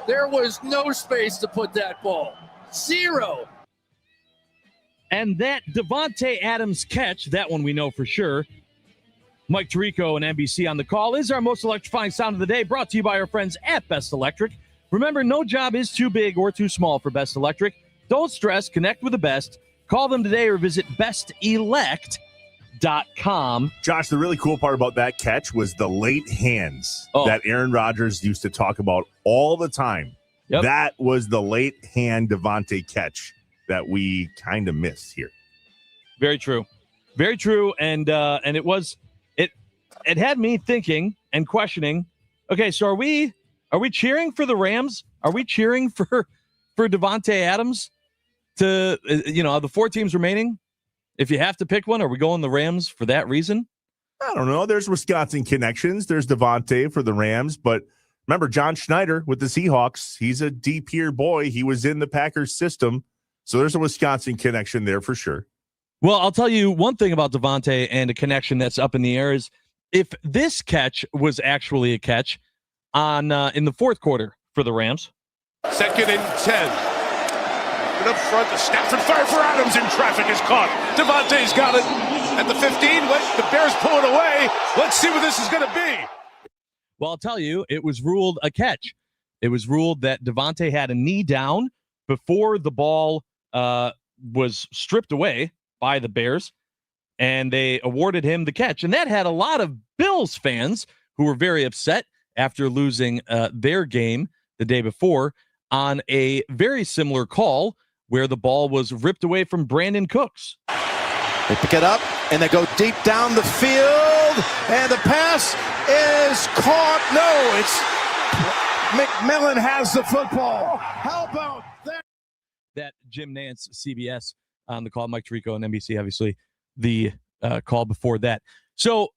There was no space to put that ball. Zero. And that Devontae Adams catch, that one we know for sure. Mike Tirico and NBC on the call is our most electrifying sound of the day, brought to you by our friends at Best Electric. Remember, no job is too big or too small for Best Electric. Don't stress. Connect with the best. Call them today or visit bestelect.com. Josh, the really cool part about that catch was the late hands that Aaron Rodgers used to talk about all the time. Yep. That was the late hand Devontae catch that we kind of missed here. Very true. Very true. And it had me thinking and questioning, okay, so are we cheering for the Rams? Are we cheering for Devontae Adams to, the four teams remaining? If you have to pick one, are we going the Rams for that reason? I don't know. There's Wisconsin connections. There's Devontae for the Rams. But remember, John Schneider with the Seahawks, he's a D-tier boy. He was in the Packers system. So there's a Wisconsin connection there for sure. Well, I'll tell you one thing about Devontae and a connection that's up in the air is if this catch was actually a catch on in the fourth quarter for the Rams. 2nd and 10. And up front, the Stafford fire for Adams in traffic is caught. Devontae's got it at the 15. The Bears pull it away. Let's see what this is going to be. Well, I'll tell you, it was ruled a catch. It was ruled that Devontae had a knee down before the ball was stripped away by the Bears, and they awarded him the catch. And that had a lot of Bills fans who were very upset after losing their game the day before on a very similar call where the ball was ripped away from Brandon Cooks. They pick it up, and they go deep down the field, and the pass is caught. No, it's McMillan has the football. How about that? That Jim Nance, CBS, on the call, Mike Tirico and NBC, obviously, the call before that. So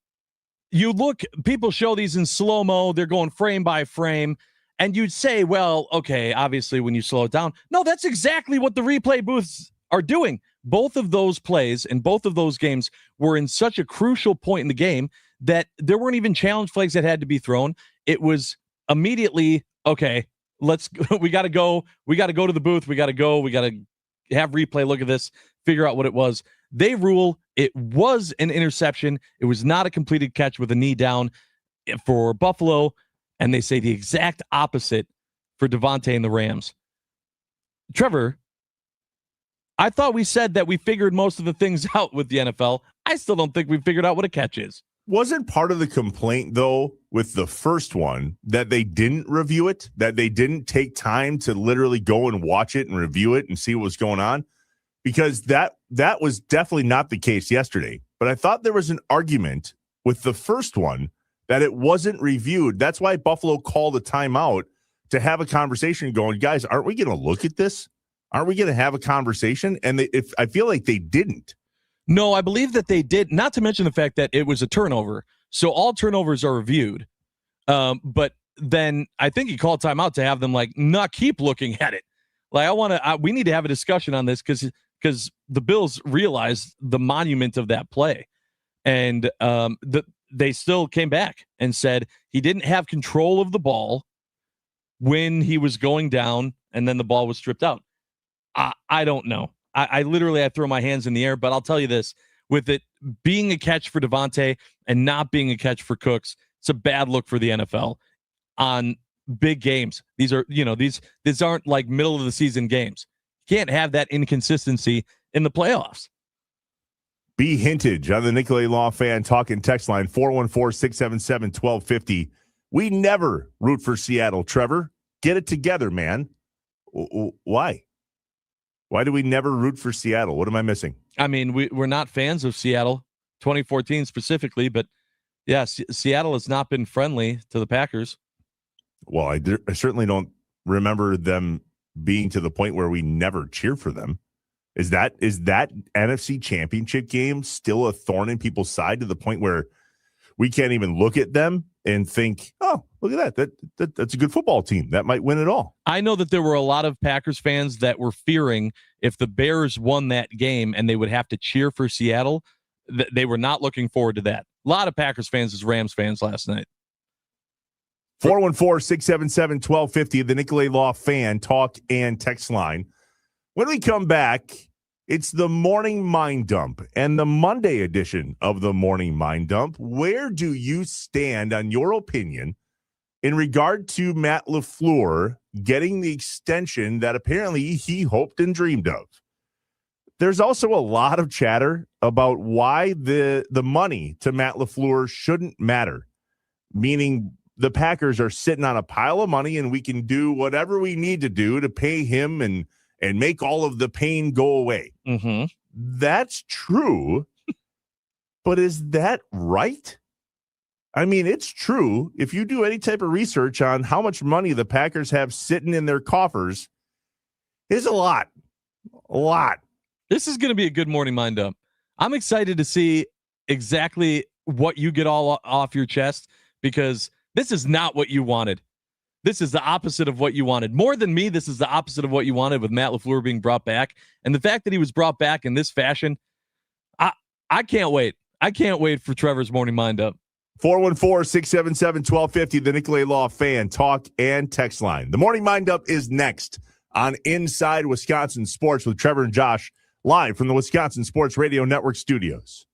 you look, people show these in slow-mo. They're going frame by frame. And you'd say, well, okay, obviously when you slow it down. No, that's exactly what the replay booths are doing. Both of those plays and both of those games were in such a crucial point in the game that there weren't even challenge flags that had to be thrown. It was immediately, okay, we got to go. We got to go to the booth. We got to go. We got to have replay. Look at this, figure out what it was. They rule it was an interception. It was not a completed catch with a knee down for Buffalo. And they say the exact opposite for Devontae and the Rams. Trevor, I thought we said that we figured most of the things out with the NFL. I still don't think we figured out what a catch is. Wasn't part of the complaint, though, with the first one that they didn't review it, that they didn't take time to literally go and watch it and review it and see what was going on? Because that was definitely not the case yesterday. But I thought there was an argument with the first one that it wasn't reviewed. That's why Buffalo called a timeout to have a conversation going, guys, aren't we going to look at this? Aren't we going to have a conversation? And I feel like they didn't. No, I believe that they did, not to mention the fact that it was a turnover. So all turnovers are reviewed. But then I think he called timeout to have them not keep looking at it. We need to have a discussion on this because the Bills realized the monument of that play. And they still came back and said he didn't have control of the ball when he was going down and then the ball was stripped out. I don't know. I literally throw my hands in the air, but I'll tell you this, with it being a catch for Devontae and not being a catch for Cooks, It's a bad look for the NFL on big games. These are, these aren't like middle of the season games. You can't have that inconsistency in the playoffs. B. Hintage on the Nicolay Law Fan Talking text line 414-677-1250. We never root for Seattle, Trevor. Get it together, man. Why? Why do we never root for Seattle? What am I missing? I mean, we're not fans of Seattle, 2014 specifically, but yeah, Seattle has not been friendly to the Packers. Well, I certainly don't remember them being to the point where we never cheer for them. Is that NFC Championship game still a thorn in people's side to the point where we can't even look at them and think, oh, look at that's a good football team that might win it all? I know that there were a lot of Packers fans that were fearing if the Bears won that game and they would have to cheer for Seattle, they were not looking forward to that. A lot of Packers fans as Rams fans last night. 414-677-1250, the Nicolay Law Fan Talk and text line. When we come back, it's the Morning Mind Dump and the Monday edition of the Morning Mind Dump. Where do you stand on your opinion in regard to Matt LaFleur getting the extension that apparently he hoped and dreamed of? There's also a lot of chatter about why the money to Matt LaFleur shouldn't matter, meaning the Packers are sitting on a pile of money and we can do whatever we need to do to pay him and make all of the pain go away. Mm-hmm. That's true, but is that right? I mean, it's true. If you do any type of research on how much money the Packers have sitting in their coffers, it's a lot. A lot. This is going to be a good Morning Mind Dump. I'm excited to see exactly what you get all off your chest, because this is not what you wanted. This is the opposite of what you wanted. More than me, this is the opposite of what you wanted with Matt LaFleur being brought back. And the fact that he was brought back in this fashion, I can't wait. I can't wait for Trevor's Morning Mind Up. 414-677-1250, the Nicolay Law Fan Talk and text line. The Morning Mind Up is next on Inside Wisconsin Sports with Trevor and Josh, live from the Wisconsin Sports Radio Network studios.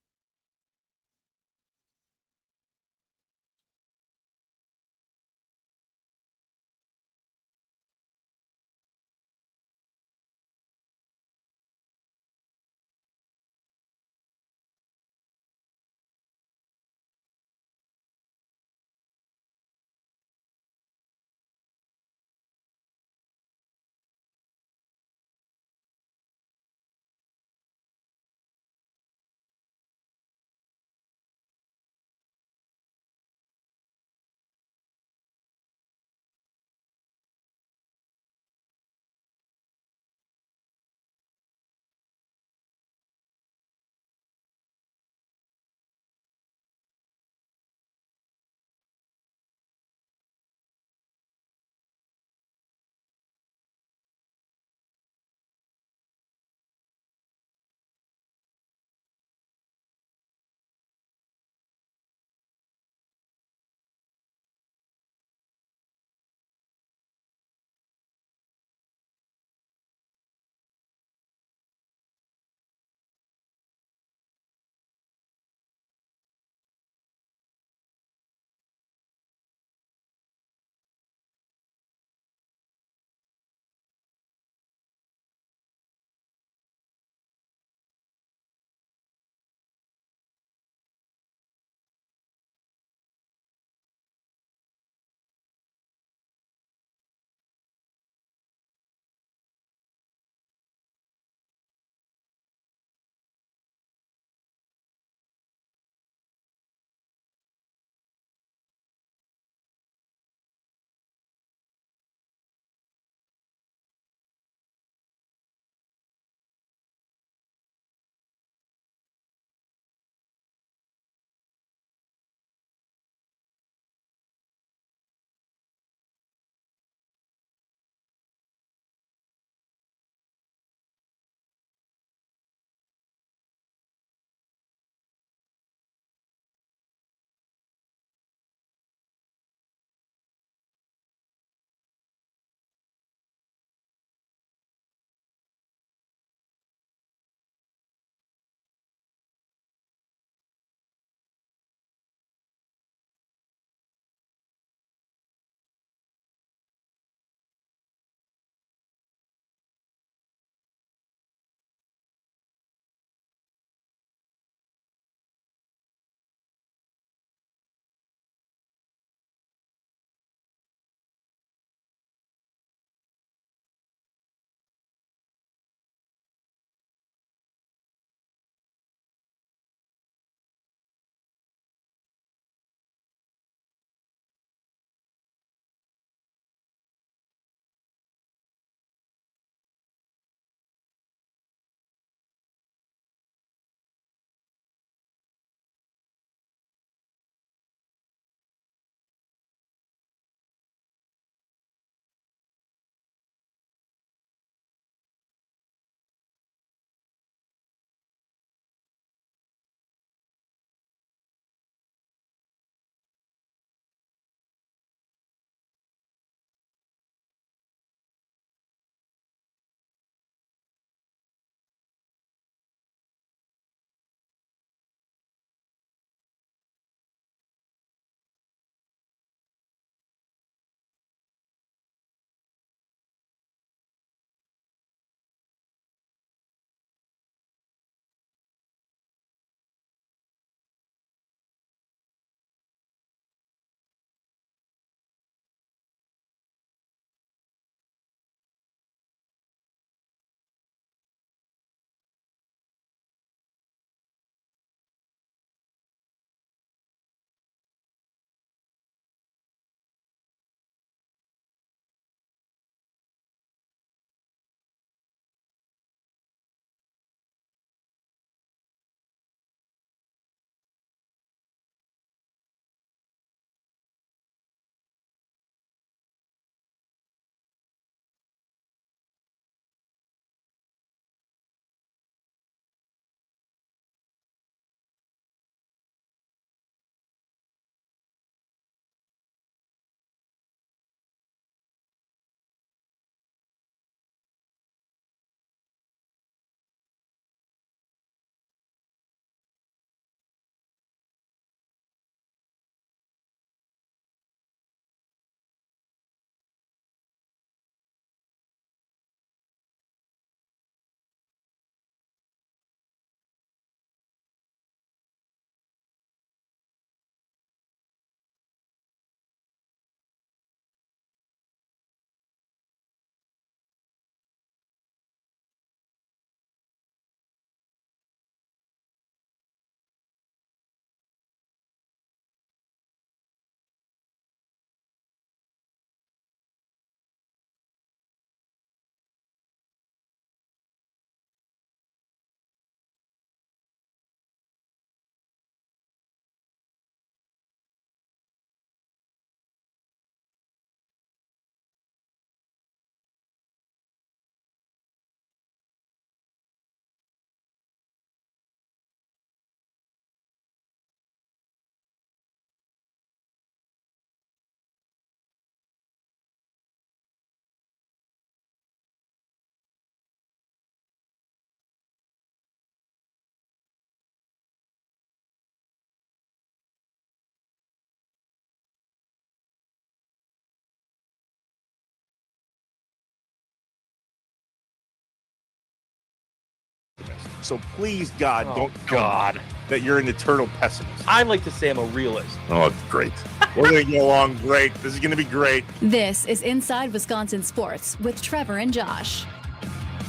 So please, God, Oh, don't tell me God. that you're an eternal pessimist. I like to say I'm a realist. Oh, it's great. We're going to get along great. This is going to be great. This is Inside Wisconsin Sports with Trevor and Josh.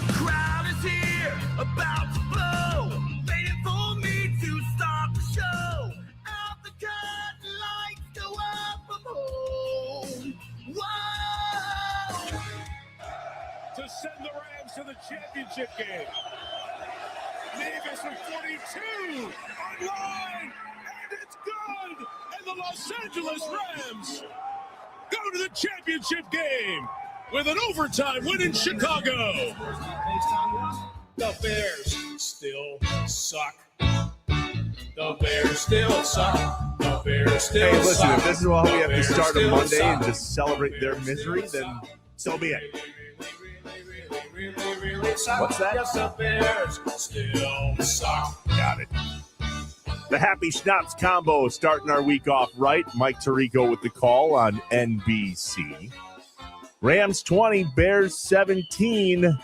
Crowd is here, about to blow, waiting for me to start the show. Out the curtain, lights go up from home. Whoa! To send the Rams to the championship game. Davis with 42 on line, and it's good. And the Los Angeles Rams go to the championship game with an overtime win in Chicago. The Bears still suck. The Bears still suck. The Bears still Hey, listen, suck. if this is how we have to The start Bears a Monday still and suck. just celebrate their misery, then so be it. What's that? Yes, the Bears still suck. Got it. The Happy Schnapps combo starting our week off right. Mike Tirico with the call on NBC. Rams 20, Bears 17.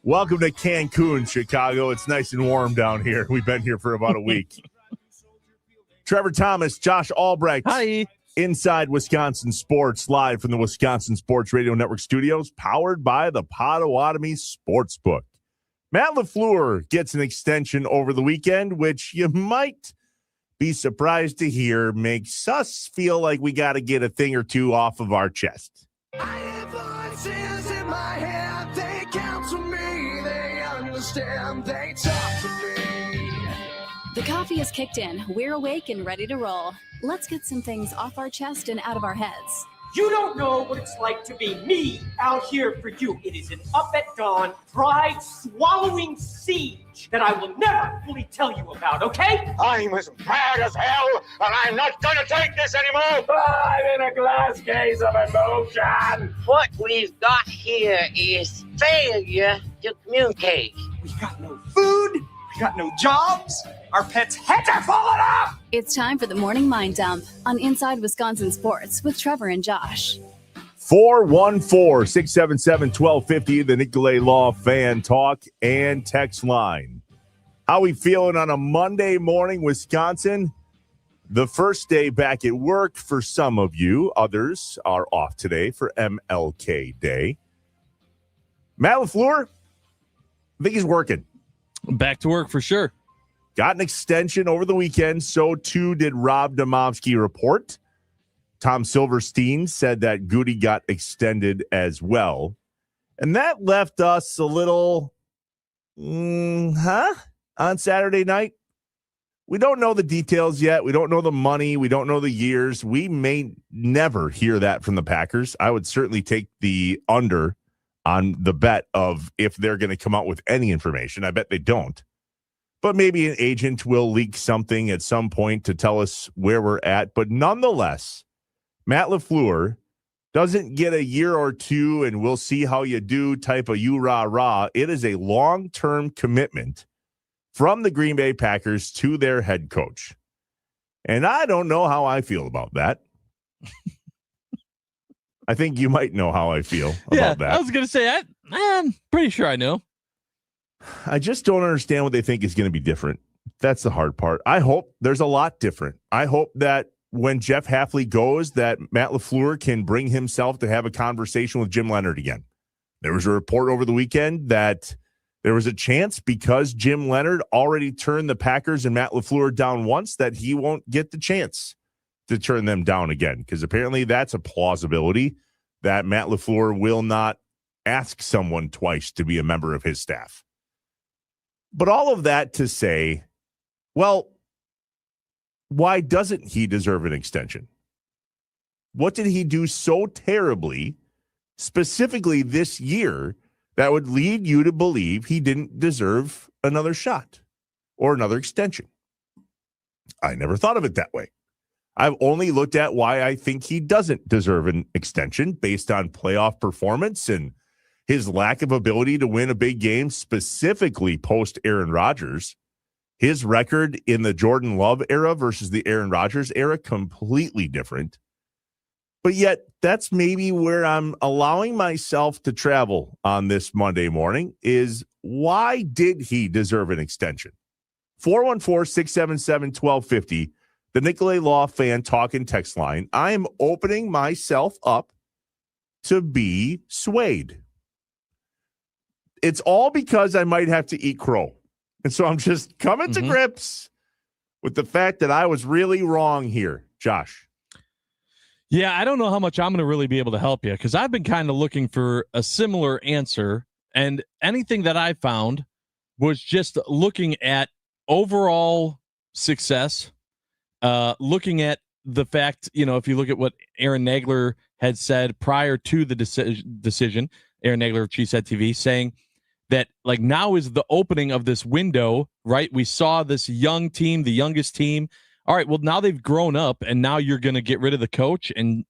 Welcome to Cancun, Chicago. It's nice and warm down here. We've been here for about a week. Trevor Thomas, Josh Albrecht. Hi. Inside Wisconsin Sports, live from the Wisconsin Sports Radio Network studios, powered by the Potawatomi Sportsbook. Matt LaFleur gets an extension over the weekend, which you might be surprised to hear makes us feel like we got to get a thing or two off of our chest. I have voices in my head, they counsel me, they understand, they talk to me. The coffee is kicked in. We're awake and ready to roll. Let's get some things off our chest and out of our heads. You don't know what it's like to be me out here for you. It is an up at dawn, pride-swallowing siege that I will never fully tell you about, okay? I'm as mad as hell, and I'm not gonna take this anymore! I'm in a glass case of emotion. What we've got here is failure to communicate. We got no food, we got no jobs, our pets' heads are falling off! It's time for the morning mind dump on Inside Wisconsin Sports with Trevor and Josh. 414-677-1250, the Nicolay Law Fan Talk and Text Line. How we feeling on a Monday morning, Wisconsin? The first day back at work for some of you. Others are off today for MLK Day. Matt LaFleur, I think he's working. Back to work for sure. Got an extension over the weekend. So too did Rob Domofsky report. Tom Silverstein said that Goody got extended as well. And that left us a little, on Saturday night. We don't know the details yet. We don't know the money. We don't know the years. We may never hear that from the Packers. I would certainly take the under on the bet of if they're going to come out with any information. I bet they don't. But maybe an agent will leak something at some point to tell us where we're at. But nonetheless, Matt LaFleur doesn't get a year or two and we'll see how you do type of you rah rah. It is a long-term commitment from the Green Bay Packers to their head coach. And I don't know how I feel about that. I think you might know how I feel about that. I was going to say, I'm pretty sure I know. I just don't understand what they think is going to be different. That's the hard part. I hope there's a lot different. I hope that when Jeff Hafley goes, that Matt LaFleur can bring himself to have a conversation with Jim Leonard again. There was a report over the weekend that there was a chance because Jim Leonard already turned the Packers and Matt LaFleur down once that he won't get the chance to turn them down again, because apparently that's a plausibility that Matt LaFleur will not ask someone twice to be a member of his staff. But all of that to say, well, why doesn't he deserve an extension? What did he do so terribly, specifically this year, that would lead you to believe he didn't deserve another shot or another extension? I never thought of it that way. I've only looked at why I think he doesn't deserve an extension based on playoff performance and his lack of ability to win a big game, specifically post Aaron Rodgers. His record in the Jordan Love era versus the Aaron Rodgers era, completely different. But yet, that's maybe where I'm allowing myself to travel on this Monday morning is why did he deserve an extension? 414-677-1250, the Nicolay Law Fan Talk and Text line. I am opening myself up to be swayed. It's all because I might have to eat crow. And so I'm just coming to grips with the fact that I was really wrong here, Josh. Yeah, I don't know how much I'm going to really be able to help you because I've been kind of looking for a similar answer. And anything that I found was just looking at overall success, looking at the fact, if you look at what Aaron Nagler had said prior to the decision, Aaron Nagler of Cheesehead TV, saying that like now is the opening of this window, right? We saw this young team, the youngest team. All right, well, now they've grown up, and now you're going to get rid of the coach and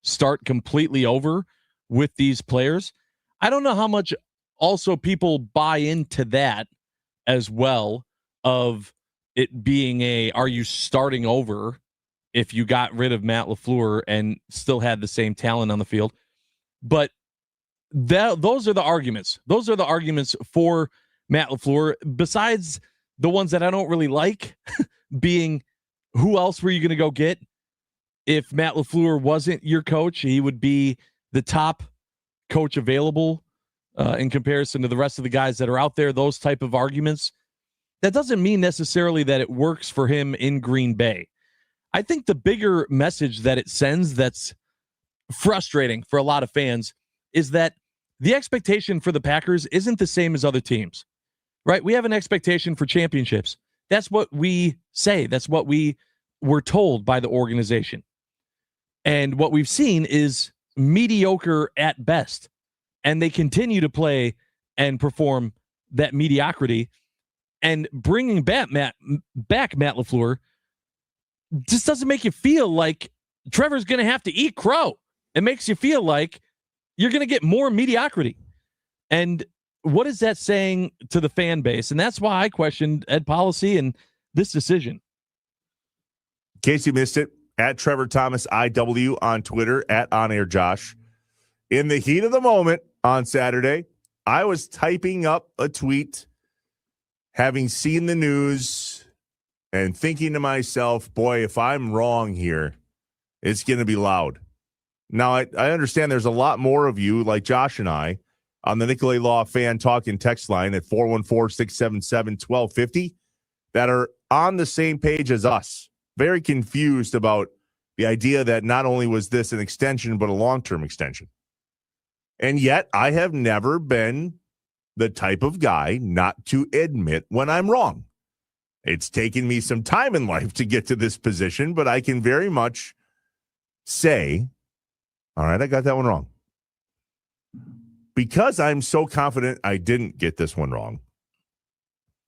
start completely over with these players. I don't know how much also people buy into that as well, of it being are you starting over if you got rid of Matt LaFleur and still had the same talent on the field. But those are the arguments. Those are the arguments for Matt LaFleur, besides the ones that I don't really like, being who else were you going to go get? If Matt LaFleur wasn't your coach, he would be the top coach available in comparison to the rest of the guys that are out there, those type of arguments. That doesn't mean necessarily that it works for him in Green Bay. I think the bigger message that it sends that's frustrating for a lot of fans is that the expectation for the Packers isn't the same as other teams, right? We have an expectation for championships. That's what we say. That's what we were told by the organization. And what we've seen is mediocre at best. And they continue to play and perform that mediocrity. And bringing back Matt LaFleur just doesn't make you feel like Trevor's going to have to eat crow. It makes you feel like you're going to get more mediocrity. And what is that saying to the fan base? And that's why I questioned Ed Policy and this decision. In case you missed it, at Trevor Thomas IW on Twitter, at On Air Josh. In the heat of the moment on Saturday, I was typing up a tweet, having seen the news and thinking to myself, boy, if I'm wrong here, it's going to be loud. Now, I understand there's a lot more of you, like Josh and I, on the Nicolay Law Fan Talk and Text line at 414-677-1250 that are on the same page as us. Very confused about the idea that not only was this an extension, but a long-term extension. And yet, I have never been the type of guy not to admit when I'm wrong. It's taken me some time in life to get to this position, but I can very much say, all right, I got that one wrong. Because I'm so confident I didn't get this one wrong,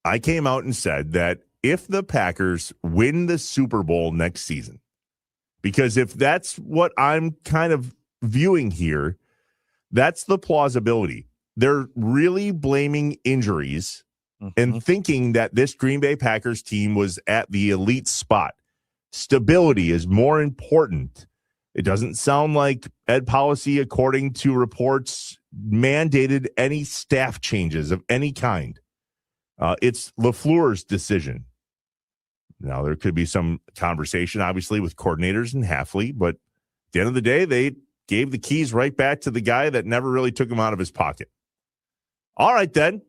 I came out and said that if the Packers win the Super Bowl next season, because if that's what I'm kind of viewing here, that's the plausibility. They're really blaming injuries and thinking that this Green Bay Packers team was at the elite spot. Stability is more important. It doesn't sound like Ed Policy, according to reports, mandated any staff changes of any kind. It's LaFleur's decision. Now, there could be some conversation, obviously, with coordinators and Hafley, but at the end of the day, they gave the keys right back to the guy that never really took them out of his pocket. All right, then.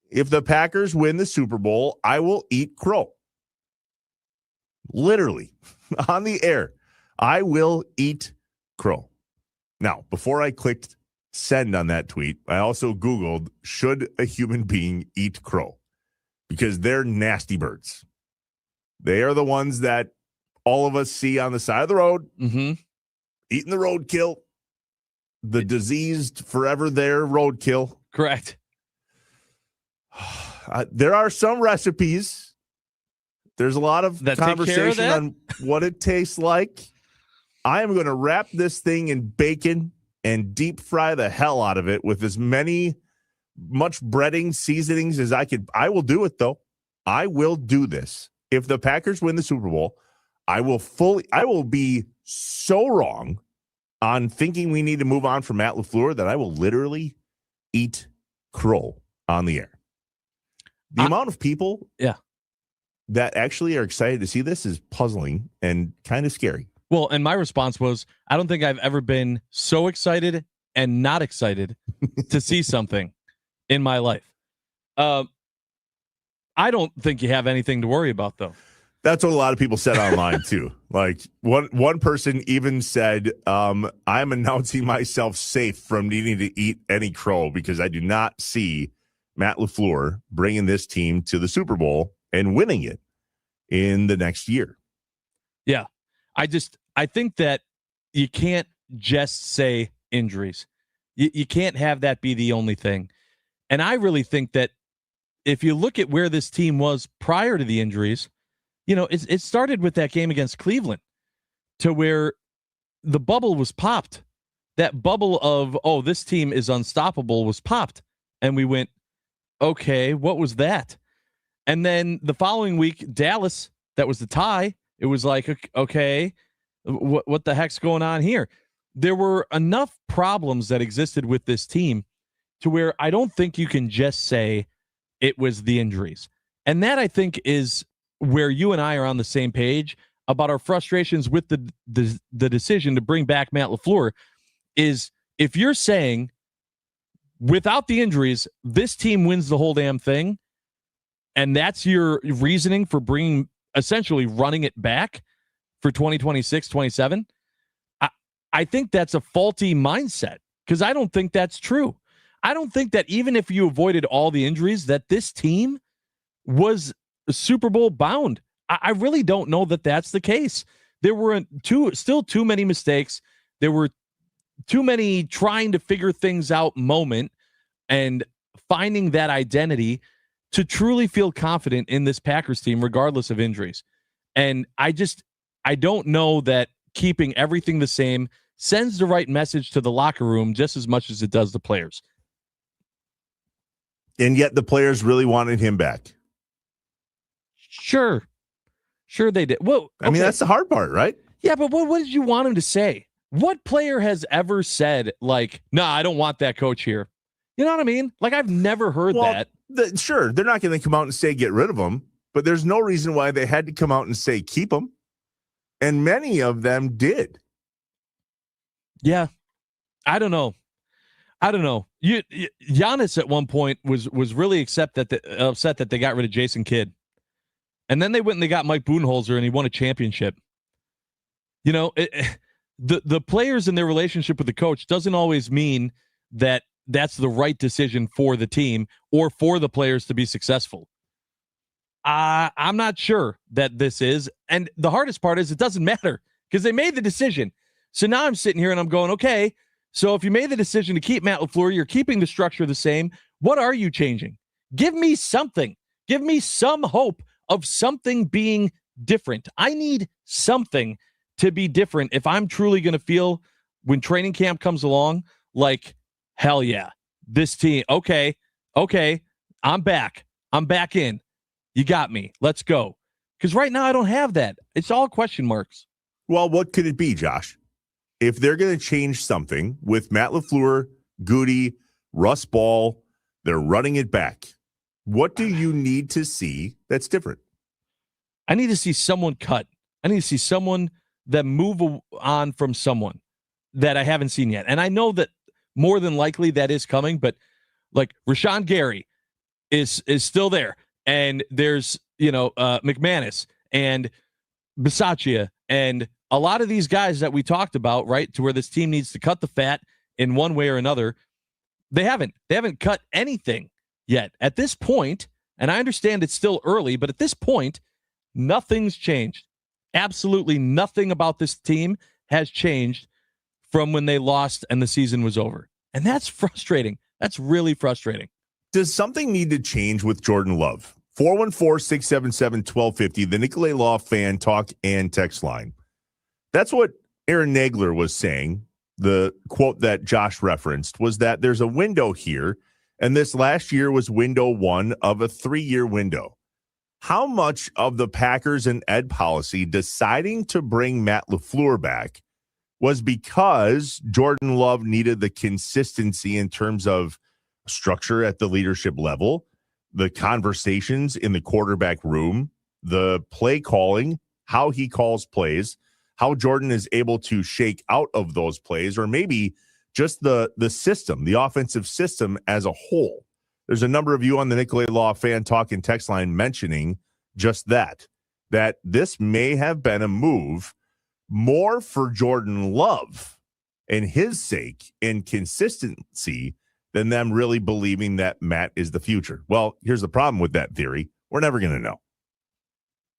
If the Packers win the Super Bowl, I will eat crow. Literally, on the air, I will eat crow. Now, before I clicked send on that tweet, I also Googled, should a human being eat crow? Because they're nasty birds. They are the ones that all of us see on the side of the road, eating the roadkill, the diseased, forever there roadkill. Correct. There are some recipes. There's a lot of conversation on what it tastes like. I am going to wrap this thing in bacon and deep fry the hell out of it with as much breading, seasonings as I could. I will do it, though. I will do this. If the Packers win the Super Bowl, I will be so wrong on thinking we need to move on from Matt LaFleur that I will literally eat crow on the air. The amount of people that actually are excited to see this is puzzling and kind of scary. Well, and my response was, I don't think I've ever been so excited and not excited to see something in my life. I don't think you have anything to worry about, though. That's what a lot of people said online, too. Like, one person even said, I'm announcing myself safe from needing to eat any crow because I do not see Matt LaFleur bringing this team to the Super Bowl and winning it in the next year. Yeah. I think that you can't just say injuries. You can't have that be the only thing. And I really think that if you look at where this team was prior to the injuries, it started with that game against Cleveland to where the bubble was popped. That bubble of, this team is unstoppable was popped. And we went, okay, what was that? And then the following week, Dallas, that was the tie. It was like, okay, what the heck's going on here? There were enough problems that existed with this team to where I don't think you can just say it was the injuries. And that, I think, is where you and I are on the same page about our frustrations with the decision to bring back Matt LaFleur. Is if you're saying without the injuries, this team wins the whole damn thing, and that's your reasoning for essentially running it back for 2026, 27, I think that's a faulty mindset because I don't think that's true. I don't think that even if you avoided all the injuries, that this team was Super Bowl bound. I really don't know that that's the case. There were still too many mistakes. There were too many trying to figure things out moment and finding that identity to truly feel confident in this Packers team, regardless of injuries. And I don't know that keeping everything the same sends the right message to the locker room just as much as it does the players. And yet the players really wanted him back. Sure they did. Well, okay. I mean, that's the hard part, right? Yeah, but what did you want him to say? What player has ever said, like, no, I don't want that coach here? You know what I mean? Like, I've never heard that. Sure, they're not going to come out and say get rid of him, but there's no reason why they had to come out and say keep him. And many of them did. Yeah. I don't know. Giannis at one point was really upset that they got rid of Jason Kidd. And then they went and they got Mike Budenholzer and he won a championship. The players and their relationship with the coach doesn't always mean that that's the right decision for the team or for the players to be successful. I'm not sure that this is. And the hardest part is it doesn't matter because they made the decision. So now I'm sitting here and I'm going, okay, so if you made the decision to keep Matt LaFleur, you're keeping the structure the same. What are you changing? Give me something. Give me some hope of something being different. I need something to be different if I'm truly going to feel when training camp comes along like, hell yeah, this team, okay, I'm back in. You got me. Let's go. Because right now I don't have that. It's all question marks. Well, what could it be, Josh? If they're going to change something with Matt LaFleur, Goody, Russ Ball, they're running it back. What do you need to see that's different? I need to see someone cut. I need to see someone that move on from someone that I haven't seen yet. And I know that more than likely that is coming, but like Rashawn Gary is still there. And there's, McManus and Bisaccia and a lot of these guys that we talked about, right, to where this team needs to cut the fat in one way or another. They haven't cut anything yet. At this point, and I understand it's still early, but at this point, nothing's changed. Absolutely nothing about this team has changed from when they lost and the season was over. And that's frustrating. That's really frustrating. Does something need to change with Jordan Love? 414-677-1250, the Nicolay Law fan talk and text line. That's what Aaron Nagler was saying. The quote that Josh referenced was that there's a window here, and this last year was window one of a 3-year window. How much of the Packers and Ed policy deciding to bring Matt LaFleur back was because Jordan Love needed the consistency in terms of structure at the leadership level, the conversations in the quarterback room, the play calling, how he calls plays, how Jordan is able to shake out of those plays, or maybe just the system, the offensive system as a whole. There's a number of you on the Nicolay Law Fan Talk and text line mentioning just that this may have been a move more for Jordan Love and his sake and consistency than them really believing that Matt is the future. Well, here's the problem with that theory. We're never going to know.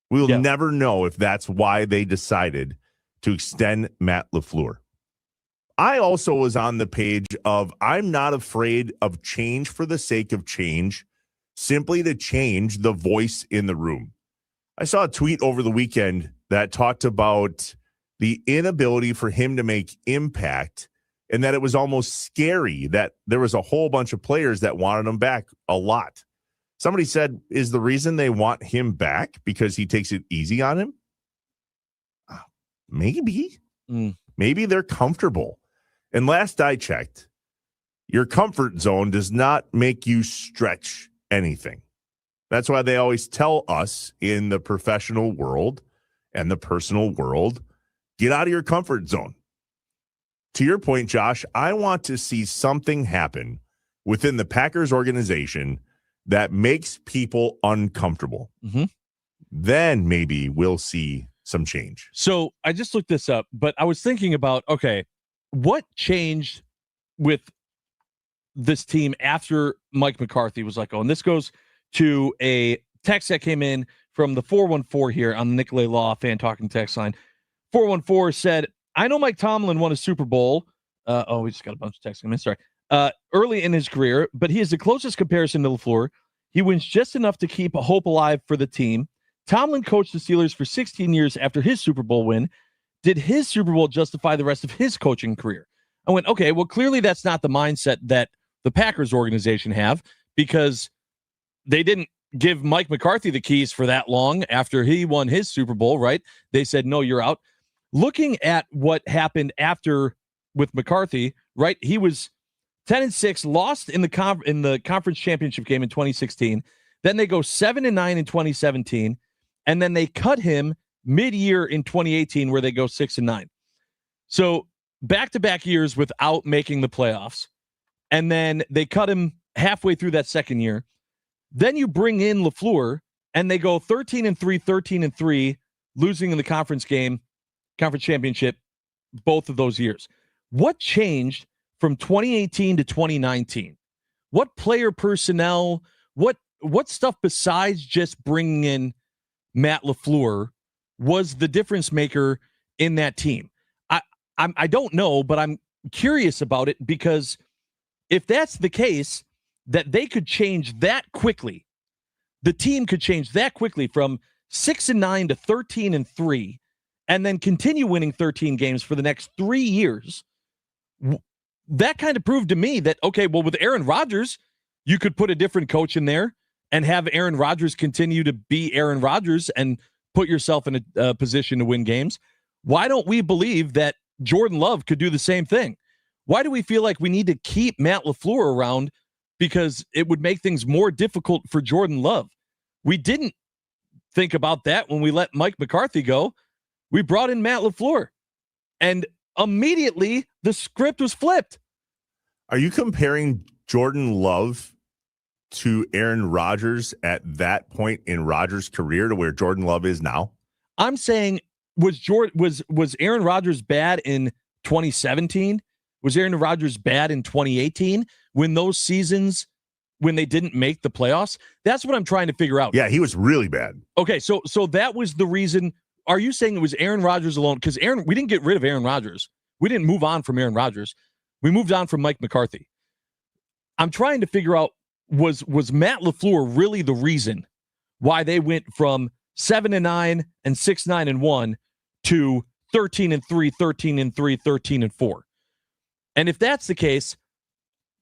We will never know if that's why they decided to extend Matt LaFleur. I also was on the page of I'm not afraid of change for the sake of change, simply to change the voice in the room. I saw a tweet over the weekend that talked about the inability for him to make impact, and that it was almost scary that there was a whole bunch of players that wanted him back a lot. Somebody said, is the reason they want him back because he takes it easy on him? Maybe. Maybe they're comfortable. And last I checked, your comfort zone does not make you stretch anything. That's why they always tell us in the professional world and the personal world, get out of your comfort zone. To your point, Josh, I want to see something happen within the Packers organization that makes people uncomfortable. Then maybe we'll see some change. So I just looked this up, but I was thinking about, okay, what changed with this team after Mike McCarthy was let go? And this goes to a text that came in from the 414 here on the Nicolay Law Fan Talking text line. 414 said, I know Mike Tomlin won a Super Bowl. We just got a bunch of texts coming in. Sorry. Early in his career, but he is the closest comparison to LaFleur. He wins just enough to keep a hope alive for the team. Tomlin coached the Steelers for 16 years after his Super Bowl win. Did his Super Bowl justify the rest of his coaching career? I went, okay, well, clearly that's not the mindset that the Packers organization have, because they didn't give Mike McCarthy the keys for that long after he won his Super Bowl, right? They said, no, you're out. Looking at what happened after with McCarthy, right? He was 10-6, lost in the conference championship game in 2016. Then they go 7-9 in 2017, and then they cut him mid-year in 2018, where they go 6-9. So back-to-back years without making the playoffs, and then they cut him halfway through that second year. Then you bring in LaFleur, and they go 13-3, 13-3, losing in the conference championship, both of those years. What changed from 2018 to 2019? What player personnel, what stuff besides just bringing in Matt LaFleur was the difference maker in that team? I don't know, but I'm curious about it, because if that's the case, that they could change that quickly, the team could change that quickly from 6-9 to 13-3, and then continue winning 13 games for the next 3 years. That kind of proved to me that, okay, well, with Aaron Rodgers, you could put a different coach in there and have Aaron Rodgers continue to be Aaron Rodgers and put yourself in a position to win games. Why don't we believe that Jordan Love could do the same thing? Why do we feel like we need to keep Matt LaFleur around because it would make things more difficult for Jordan Love? We didn't think about that when we let Mike McCarthy go. We brought in Matt LaFleur, and immediately the script was flipped. Are you comparing Jordan Love to Aaron Rodgers at that point in Rodgers' career to where Jordan Love is now? I'm saying, was Aaron Rodgers bad in 2017? Was Aaron Rodgers bad in 2018 when those seasons, when they didn't make the playoffs? That's what I'm trying to figure out. Yeah, he was really bad. Okay, so that was the reason. Are you saying it was Aaron Rodgers alone? Because we didn't get rid of Aaron Rodgers. We didn't move on from Aaron Rodgers. We moved on from Mike McCarthy. I'm trying to figure out, was Matt LaFleur really the reason why they went from 7-9 and 6-9-1 to 13-3, 13-3, 13-4? And if that's the case,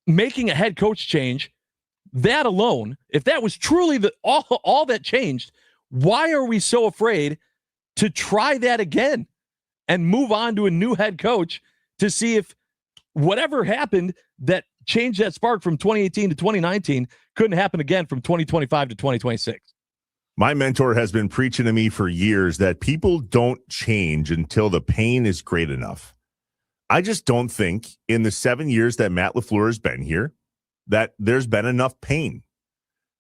making a head coach change, that alone, if that was truly all that changed, why are we so afraid to try that again? and move on to a new head coach to see if whatever happened that changed that spark from 2018 to 2019 couldn't happen again from 2025 to 2026. My mentor has been preaching to me for years that people don't change until the pain is great enough. I just don't think in the 7 years that Matt LaFleur has been here that there's been enough pain.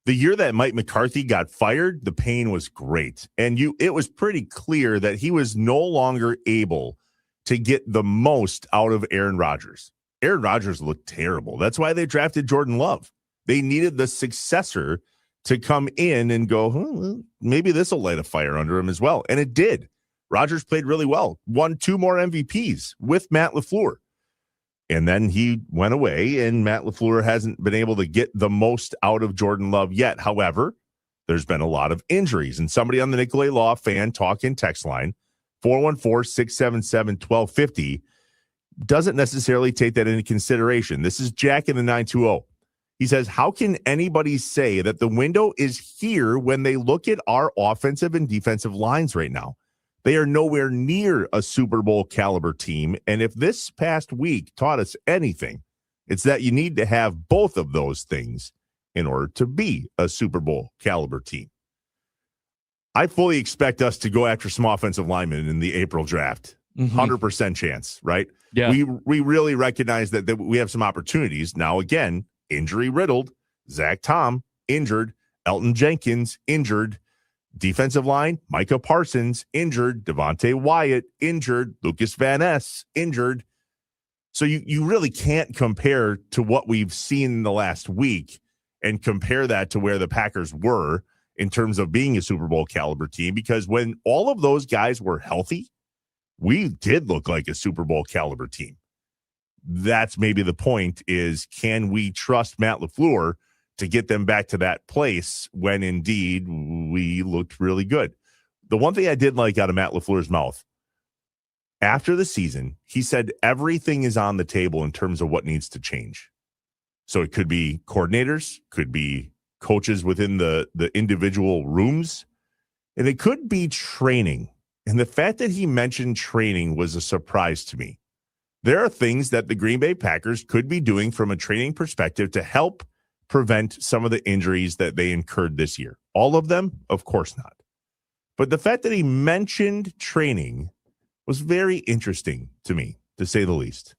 The year that Mike McCarthy got fired, the pain was great. And it was pretty clear that he was no longer able to get the most out of Aaron Rodgers. Aaron Rodgers looked terrible. That's why they drafted Jordan Love. They needed the successor to come in and go, maybe this will light a fire under him as well. And it did. Rodgers played really well, won 2 more MVPs with Matt LaFleur. And then he went away, and Matt LaFleur hasn't been able to get the most out of Jordan Love yet. However, there's been a lot of injuries. And somebody on the Nicolay Law fan talk in text line, 414-677-1250, doesn't necessarily take that into consideration. This is Jack in the 920. He says, how can anybody say that the window is here when they look at our offensive and defensive lines right now? They are nowhere near a Super Bowl caliber team. And if this past week taught us anything, it's that you need to have both of those things in order to be a Super Bowl caliber team. I fully expect us to go after some offensive linemen in the April draft. 100% chance, right? Yeah. We really recognize that we have some opportunities. Now, again, injury riddled. Zach Tom, injured. Elton Jenkins, injured. Defensive line, Micah Parsons, injured. Devontae Wyatt, injured. Lucas Van Ness, injured. So you really can't compare to what we've seen in the last week and compare that to where the Packers were in terms of being a Super Bowl caliber team, because when all of those guys were healthy, we did look like a Super Bowl caliber team. That's maybe the point, is can we trust Matt LaFleur to get them back to that place when indeed we looked really good? The one thing I did like out of Matt LaFleur's mouth after the season, he said everything is on the table in terms of what needs to change. So it could be coordinators, could be coaches within the individual rooms, and it could be training. And the fact that he mentioned training was a surprise to me. There are things that the Green Bay Packers could be doing from a training perspective to help prevent some of the injuries that they incurred this year. All of them? Of course not. But the fact that he mentioned training was very interesting to me, to say the least.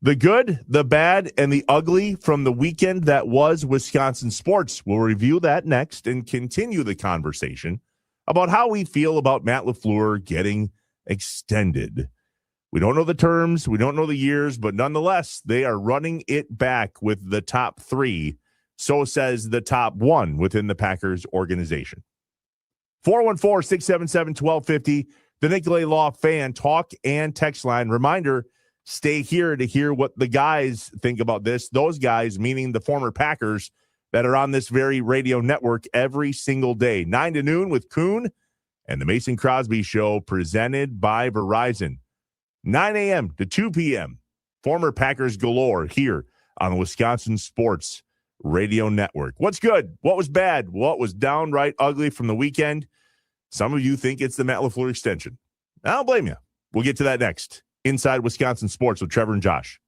The good, the bad, and the ugly from the weekend that was Wisconsin sports. We'll review that next and continue the conversation about how we feel about Matt LaFleur getting extended. We don't know the terms, we don't know the years, but nonetheless, they are running it back with the top 3. So says the top 1 within the Packers organization. 414-677-1250, the Nicolay Law fan talk and text line. Reminder, stay here to hear what the guys think about this. Those guys, meaning the former Packers that are on this very radio network every single day, 9 to noon with Kuhn and the Mason Crosby Show, presented by Verizon. 9 a.m. to 2 p.m. Former Packers galore here on the Wisconsin Sports Radio Network. What's good? What was bad? What was downright ugly from the weekend? Some of you think it's the Matt LaFleur extension. I don't blame you. We'll get to that next. Inside Wisconsin Sports with Trevor and Josh.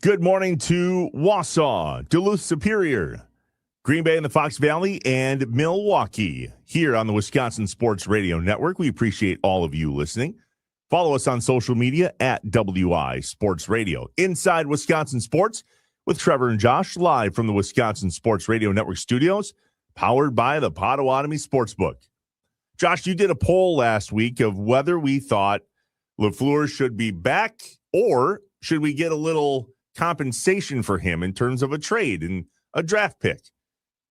Good morning to Wausau, Duluth Superior, Green Bay and the Fox Valley, and Milwaukee here on the Wisconsin Sports Radio Network. We appreciate all of you listening. Follow us on social media at WI Sports Radio. Inside Wisconsin Sports with Trevor and Josh, live from the Wisconsin Sports Radio Network studios, powered by the Potawatomi Sportsbook. Josh, you did a poll last week of whether we thought LaFleur should be back or should we get a little compensation for him in terms of a trade and a draft pick.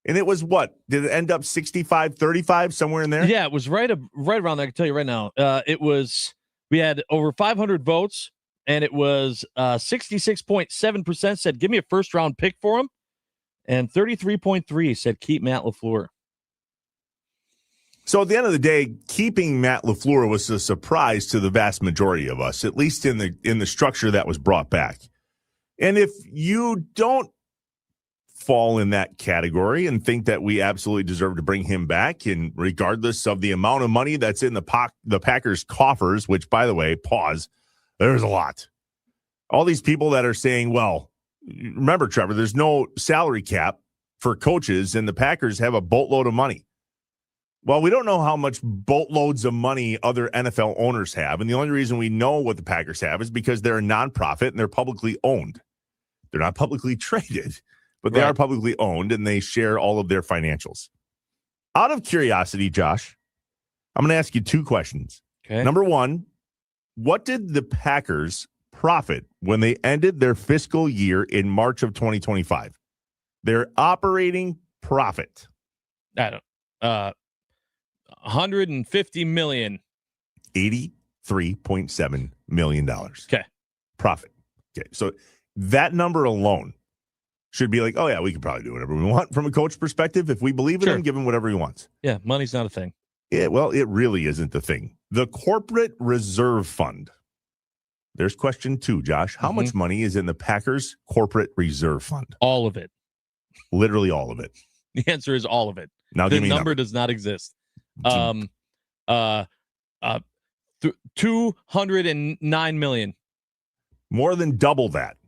And it was what? Did it end up 65-35 somewhere in there? Yeah, it was right around there. I can tell you right now. We had over 500 votes, and it was 66.7% said give me a first round pick for him, and 33.3 said keep Matt LaFleur. So at the end of the day, keeping Matt LaFleur was a surprise to the vast majority of us, at least in the structure that was brought back. And if you don't fall in that category and think that we absolutely deserve to bring him back, and regardless of the amount of money that's in the Packers' coffers, which, by the way, there's a lot. All these people that are saying, well, remember, Trevor, there's no salary cap for coaches, and the Packers have a boatload of money. Well, we don't know how much boatloads of money other NFL owners have, and the only reason we know what the Packers have is because they're a nonprofit and they're publicly owned. They're not publicly traded, but they are publicly owned, and they share all of their financials. Out of curiosity, Josh, I'm going to ask you two questions. Okay. Number one, what did the Packers profit when they ended their fiscal year in March of 2025? Their operating profit. I don't. $150 million. $83.7 million. Okay. Profit. Okay. So that number alone should be like, oh, yeah, we can probably do whatever we want from a coach perspective. If we believe in him, give him whatever he wants. Yeah, money's not a thing. Yeah, well, it really isn't the thing. The corporate reserve fund. There's question two, Josh. How much money is in the Packers corporate reserve fund? All of it. Literally all of it. The answer is all of it. Now, the give me number does not exist. $209 million. More than double that.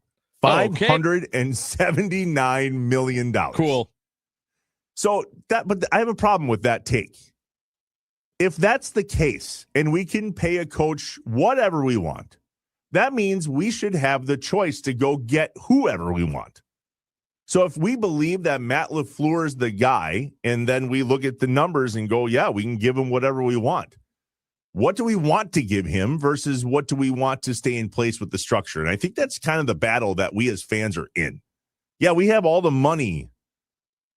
$579 million. Cool. So but I have a problem with that take. If that's the case, and we can pay a coach whatever we want, that means we should have the choice to go get whoever we want. So if we believe that Matt LaFleur is the guy, and then we look at the numbers and go, yeah, we can give him whatever we want. What do we want to give him versus what do we want to stay in place with the structure? And I think that's kind of the battle that we as fans are in. Yeah, we have all the money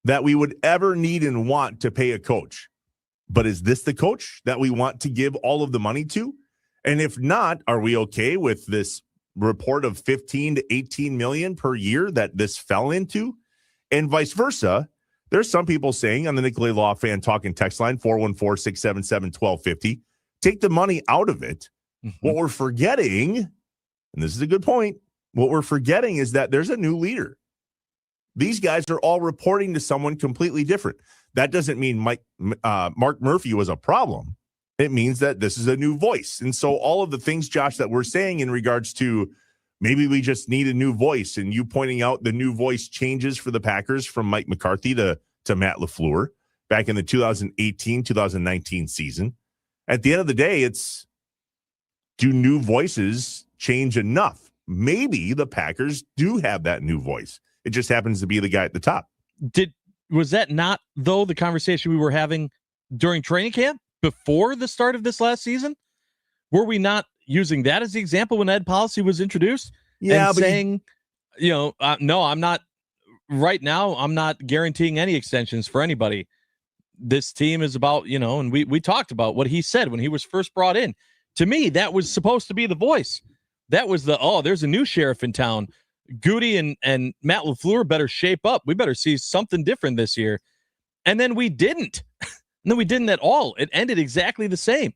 that we would ever need and want to pay a coach. But is this the coach that we want to give all of the money to? And if not, are we okay with this report of 15 to 18 million per year that this fell into? And vice versa. There's some people saying on the Nicolay Law Fan Talking text line, 414-677-1250, take the money out of it. What we're forgetting, and this is a good point, what we're forgetting is that there's a new leader. These guys are all reporting to someone completely different. That doesn't mean Mark Murphy was a problem. It means that this is a new voice. And so all of the things, Josh, that we're saying in regards to maybe we just need a new voice, and you pointing out the new voice changes for the Packers from Mike McCarthy to Matt LaFleur back in the 2018-2019 season. At the end of the day, it's, do new voices change enough? Maybe the Packers do have that new voice. It just happens to be the guy at the top. Was that not, though, the conversation we were having during training camp before the start of this last season? Were we not using that as the example when Ed Policy was introduced? Yeah, and saying, no, I'm not, right now, I'm not guaranteeing any extensions for anybody. This team is about, and we talked about what he said when he was first brought in. To me, that was supposed to be the voice. That was there's a new sheriff in town. Goody and Matt LaFleur better shape up. We better see something different this year. And then we didn't. No, we didn't at all. It ended exactly the same.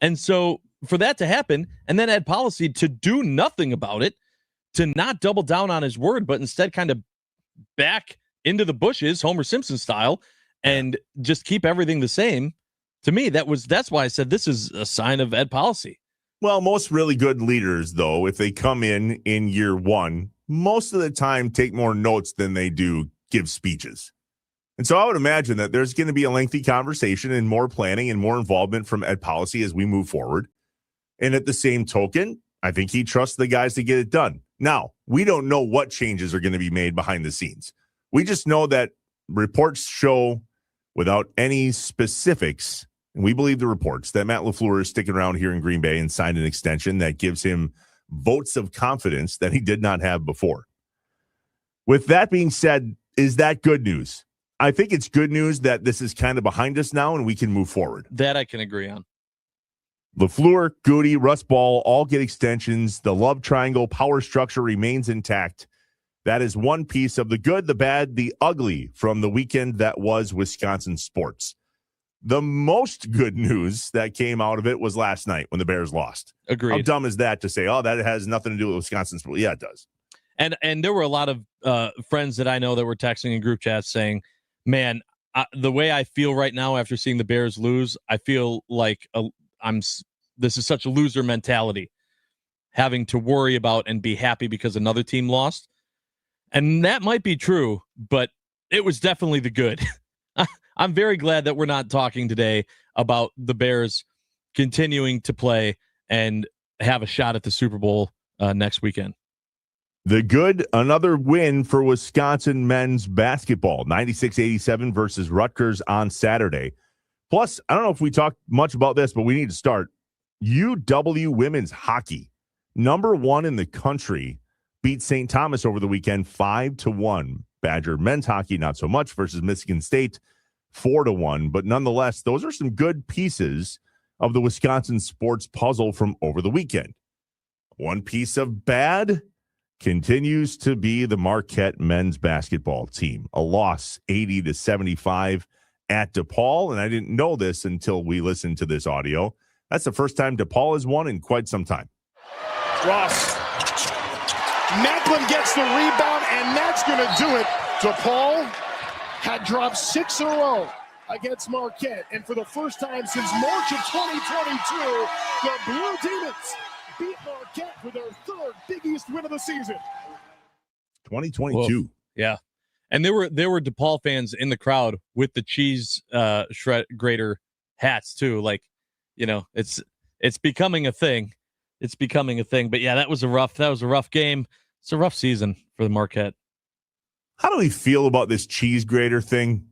And so for that to happen, and then Ed Policy to do nothing about it, to not double down on his word, but instead kind of back into the bushes, Homer Simpson style, and just keep everything the same. To me, that's why I said this is a sign of Ed Policy. Well, most really good leaders, though, if they come in year one, most of the time take more notes than they do give speeches. And so I would imagine that there's going to be a lengthy conversation and more planning and more involvement from Ed Policy as we move forward. And at the same token, I think he trusts the guys to get it done. Now, we don't know what changes are going to be made behind the scenes. We just know that reports show, without any specifics, and we believe the reports, that Matt LaFleur is sticking around here in Green Bay and signed an extension that gives him votes of confidence that he did not have before. With that being said, is that good news? I think it's good news that this is kind of behind us now and we can move forward. That I can agree on. LaFleur, Goody, Russ Ball all get extensions. The love triangle power structure remains intact. That is one piece of the good, the bad, the ugly from the weekend that was Wisconsin sports. The most good news that came out of it was last night when the Bears lost. Agreed. How dumb is that to say, oh, that has nothing to do with Wisconsin sports? Yeah, it does. And there were a lot of friends that I know that were texting in group chats saying, man, the way I feel right now after seeing the Bears lose, I feel like this is such a loser mentality, having to worry about and be happy because another team lost. And that might be true, but it was definitely the good. I'm very glad that we're not talking today about the Bears continuing to play and have a shot at the Super Bowl next weekend. The good, another win for Wisconsin men's basketball, 96-87 versus Rutgers on Saturday. Plus, I don't know if we talked much about this, but we need to start. UW women's hockey, number 1 in the country, beat St. Thomas over the weekend 5-1. Badger men's hockey, not so much, versus Michigan State 4-1. But nonetheless, those are some good pieces of the Wisconsin sports puzzle from over the weekend. One piece of bad continues to be the Marquette men's basketball team. A loss 80-75 at DePaul. And I didn't know this until we listened to this audio. That's the first time DePaul has won in quite some time. Ross. Macklin gets the rebound, and that's going to do it. DePaul had dropped 6 in a row against Marquette. And for the first time since March of 2022, the Blue Demons beat Marquette for their third Big East win of the season. 2022. Whoa. Yeah. And there were DePaul fans in the crowd with the cheese shred grater hats too. Like, you know, it's becoming a thing. It's becoming a thing. But yeah, that was a rough game. It's a rough season for the Marquette. How do we feel about this cheese grater thing?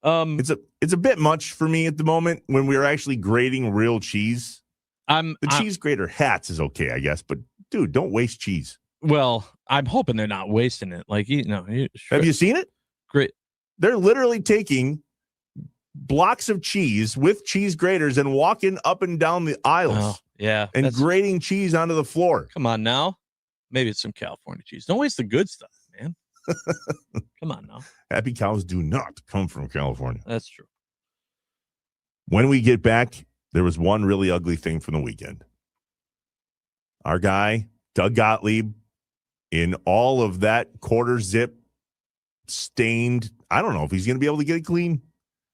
It's a bit much for me at the moment when we're actually grating real cheese. Cheese grater hats is okay, I guess, but dude, don't waste cheese. Well, I'm hoping they're not wasting it. Like, have you seen it? Great. They're literally taking blocks of cheese with cheese graters and walking up and down the aisles. Oh, yeah. And grating cheese onto the floor. Come on now. Maybe it's some California cheese. Don't waste the good stuff, man. Come on now. Happy cows do not come from California. That's true. When we get back, there was one really ugly thing from the weekend. Our guy, Doug Gottlieb, in all of that quarter zip stained, I don't know if he's going to be able to get it clean.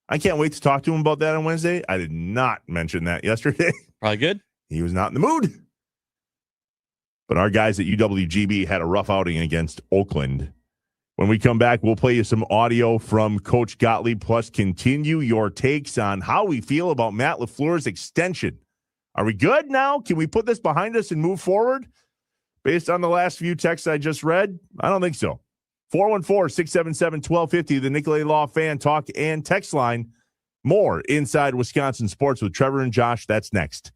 I can't wait to talk to him about that on Wednesday. I did not mention that yesterday. Probably good. He was not in the mood. But our guys at UWGB had a rough outing against Oakland. When we come back, we'll play you some audio from Coach Gottlieb, plus continue your takes on how we feel about Matt LaFleur's extension. Are we good now? Can we put this behind us and move forward? Based on the last few texts I just read, I don't think so. 414-677-1250, the Nicolay Law Fan Talk and Text Line. More Inside Wisconsin Sports with Trevor and Josh. That's next.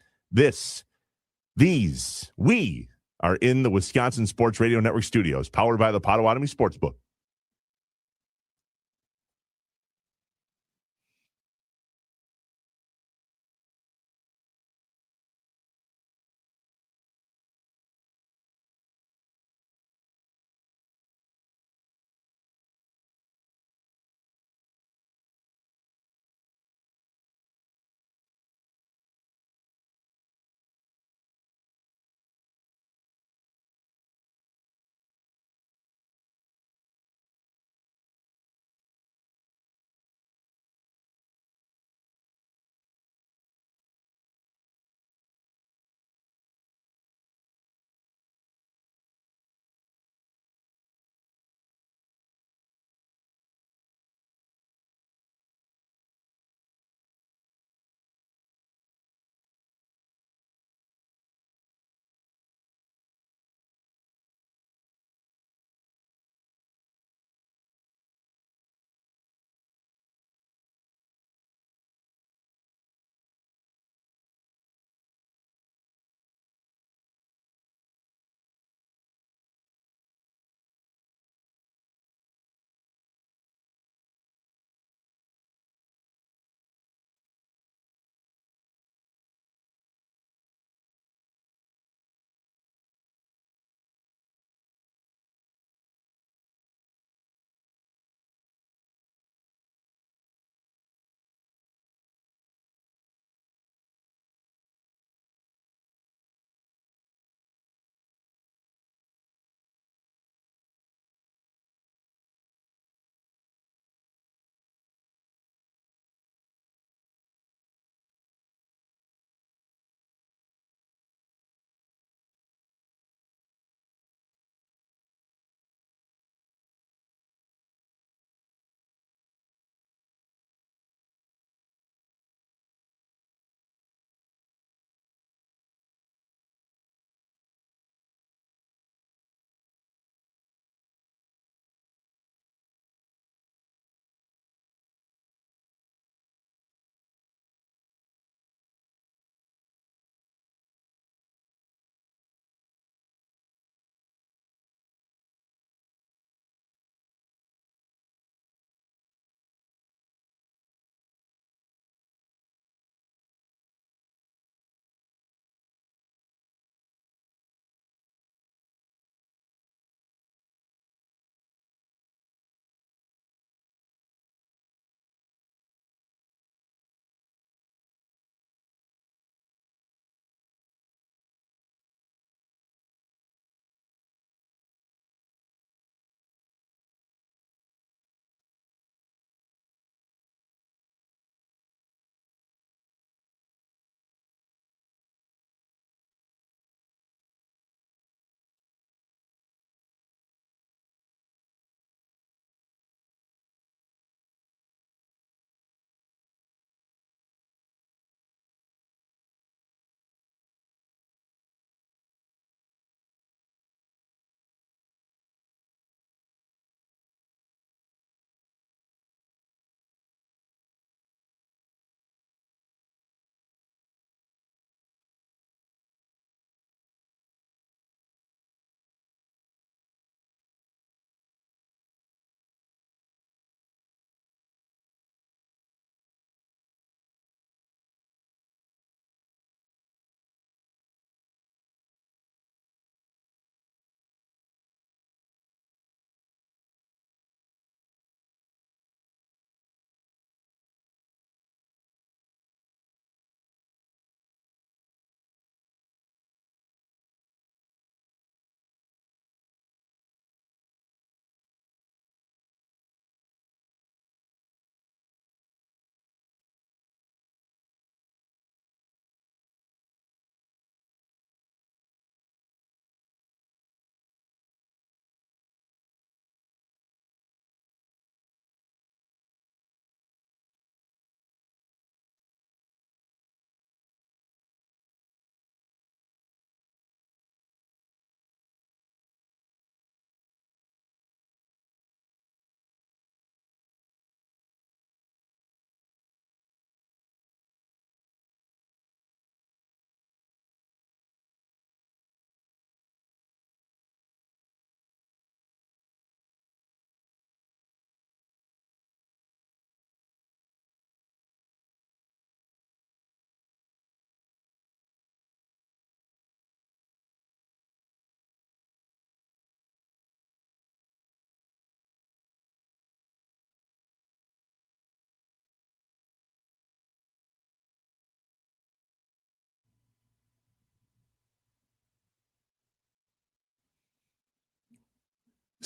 We are in the Wisconsin Sports Radio Network studios, powered by the Potawatomi Sportsbook.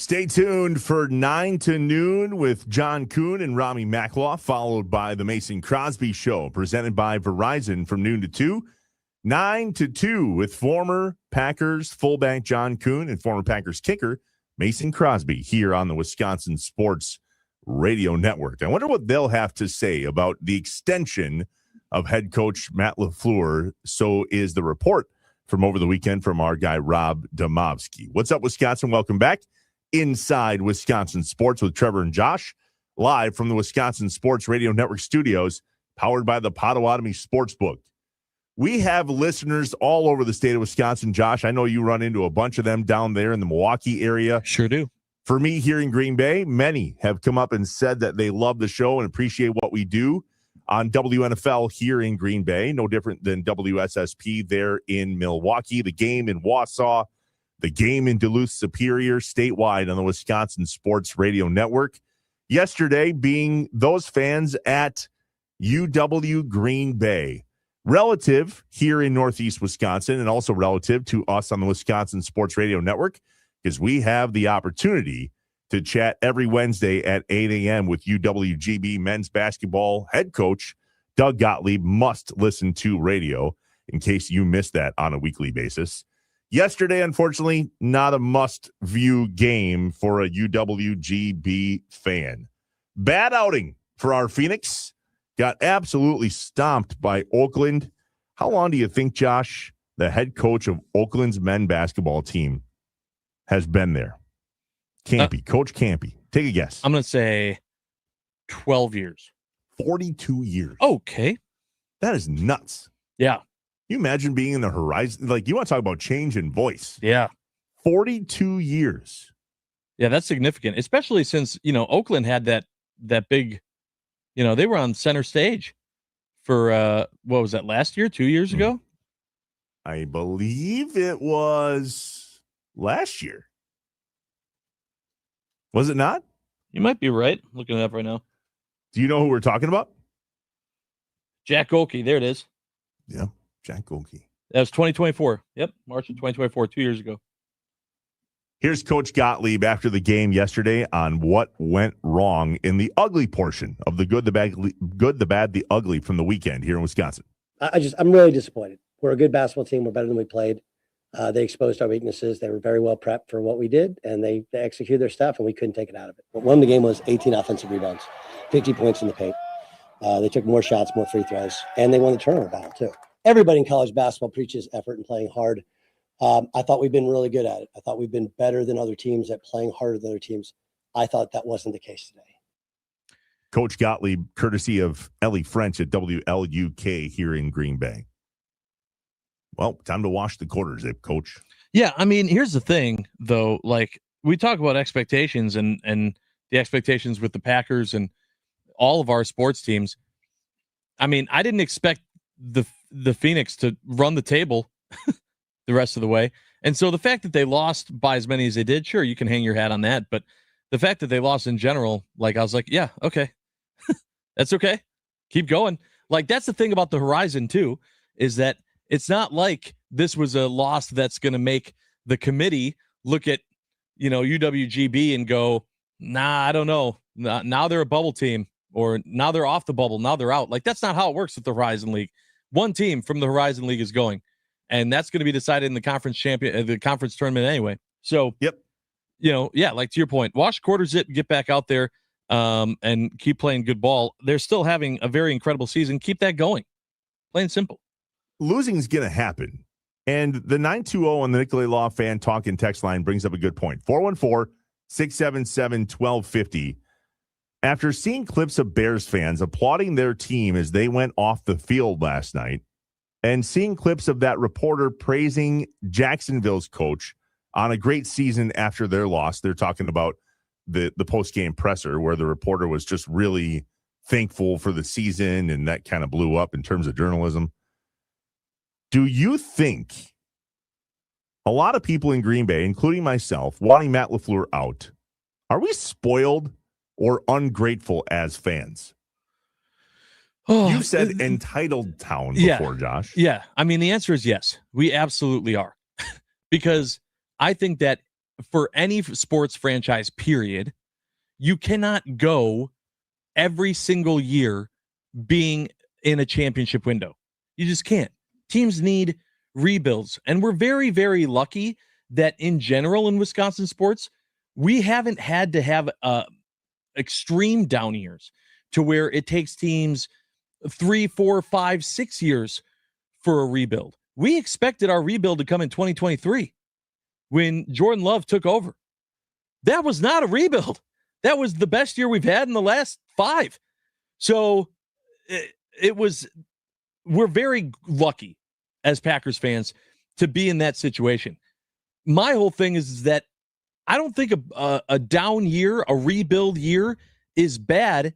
Stay tuned for 9 to noon with John Kuhn and Rami Makloff, followed by the Mason Crosby Show, presented by Verizon from noon to 2. 9 to 2 with former Packers fullback John Kuhn and former Packers kicker Mason Crosby here on the Wisconsin Sports Radio Network. I wonder what they'll have to say about the extension of head coach Matt LaFleur. So is the report from over the weekend from our guy Rob Domofsky. What's up, Wisconsin? Welcome back. Inside Wisconsin Sports with Trevor and Josh, live from the Wisconsin Sports Radio Network studios, powered by the Potawatomi Sportsbook. We have listeners all over the state of Wisconsin. Josh, I know you run into a bunch of them down there in the Milwaukee area. Sure do. For me here in Green Bay, many have come up and said that they love the show and appreciate what we do on WNFL here in Green Bay. No different than WSSP there in Milwaukee, the game in Wausau, the game in Duluth Superior, statewide on the Wisconsin Sports Radio Network. Yesterday being those fans at UW Green Bay, relative here in Northeast Wisconsin, and also relative to us on the Wisconsin Sports Radio Network, because we have the opportunity to chat every Wednesday at 8 a.m. with UWGB men's basketball head coach Doug Gottlieb. Must listen to radio in case you missed that on a weekly basis. Yesterday, unfortunately, not a must-view game for a UWGB fan. Bad outing for our Phoenix. Got absolutely stomped by Oakland. How long do you think, Josh, the head coach of Oakland's men's basketball team has been there? Campy, Coach Campy. Take a guess. I'm going to say 12 years. 42 years. Okay. That is nuts. Yeah. You imagine being in the horizon? Like, you want to talk about change in voice. Yeah. 42 years. Yeah, that's significant, especially since, Oakland had that big, they were on center stage for, what was that, last year, 2 years ago? I believe it was last year. Was it not? You might be right. Looking it up right now. Do you know who we're talking about? Jack Golke. There it is. Yeah, Jack Golke. That was 2024. Yep, March of 2024, 2 years ago. Here's Coach Gottlieb after the game yesterday on what went wrong in the ugly portion of the good, the bad, the ugly from the weekend here in Wisconsin. I'm really disappointed. We're a good basketball team. We're better than we played. They exposed our weaknesses. They were very well prepped for what we did, and they executed their stuff, and we couldn't take it out of it. What won the game was 18 offensive rebounds, 50 points in the paint. They took more shots, more free throws, and they won the turnover battle too. Everybody in college basketball preaches effort and playing hard. I thought we've been really good at it. I thought we've been better than other teams at playing harder than other teams. I thought that wasn't the case today. Coach Gottlieb, courtesy of Ellie French at WLUK here in Green Bay. Well, time to wash the quarter zip, Coach. Yeah, I mean, here's the thing, though. Like, we talk about expectations and the expectations with the Packers and all of our sports teams. I mean, I didn't expect the Phoenix to run the table the rest of the way. And so the fact that they lost by as many as they did, sure, you can hang your hat on that. But the fact that they lost in general, like, I was like, yeah, okay. That's okay. Keep going. Like, that's the thing about the horizon, too, is that it's not like this was a loss that's going to make the committee look at, UWGB and go, nah, I don't know. Now they're a bubble team, or now they're off the bubble. Now they're out. Like, that's not how it works with the Horizon League. One team from the Horizon League is going, and that's going to be decided in the conference the conference tournament anyway. So, yep. Like to your point, wash quarter zip, get back out there, and keep playing good ball. They're still having a very incredible season. Keep that going. Plain and simple. Losing is going to happen. And the 920 on the Nicolay Law Fan Talk and Text line brings up a good point. 414-677-1250. After seeing clips of Bears fans applauding their team as they went off the field last night, and seeing clips of that reporter praising Jacksonville's coach on a great season after their loss, they're talking about the post-game presser where the reporter was just really thankful for the season, and that kind of blew up in terms of journalism. Do you think a lot of people in Green Bay, including myself, wanting Matt LaFleur out, are we spoiled or ungrateful as fans? You've said entitled town before, Josh. Yeah. I mean, the answer is yes. We absolutely are. Because I think that for any sports franchise, period, you cannot go every single year being in a championship window. You just can't. Teams need rebuilds. And we're very, very lucky that in general in Wisconsin sports, we haven't had to have extreme down years to where it takes teams 3, 4, 5, 6 years for a rebuild. We expected our rebuild to come in 2023 when Jordan Love took over. That was not a rebuild. That was the best year we've had in the last 5. So we're very lucky as Packers fans to be in that situation. My whole thing is that I don't think a down year, a rebuild year is bad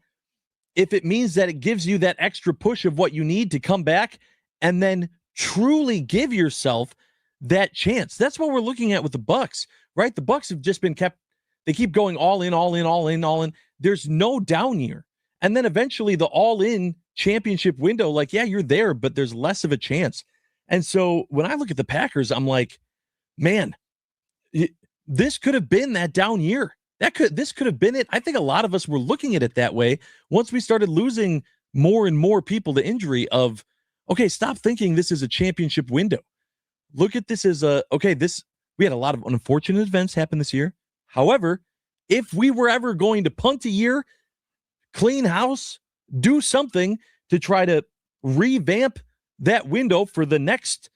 if it means that it gives you that extra push of what you need to come back and then truly give yourself that chance. That's what we're looking at with the Bucs, right? The Bucs have just been they keep going all in, all in, all in, all in. There's no down year. And then eventually the all-in championship window, like, yeah, you're there, but there's less of a chance. And so when I look at the Packers, I'm like, man, this could have been that down year. This could have been it. I think a lot of us were looking at it that way once we started losing more and more people to injury of, okay, stop thinking this is a championship window. Look at this as we had a lot of unfortunate events happen this year. However, if we were ever going to punt a year, clean house, do something to try to revamp that window for the next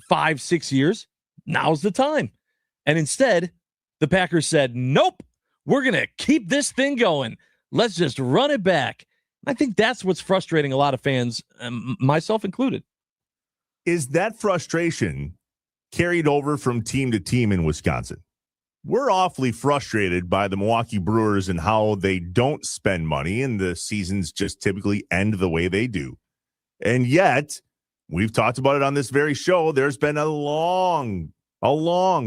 5, 6 years, now's the time. And instead, the Packers said, nope, we're going to keep this thing going. Let's just run it back. I think that's what's frustrating a lot of fans, myself included. Is that frustration carried over from team to team in Wisconsin? We're awfully frustrated by the Milwaukee Brewers and how they don't spend money and the seasons just typically end the way they do. And yet, we've talked about it on this very show, there's been a long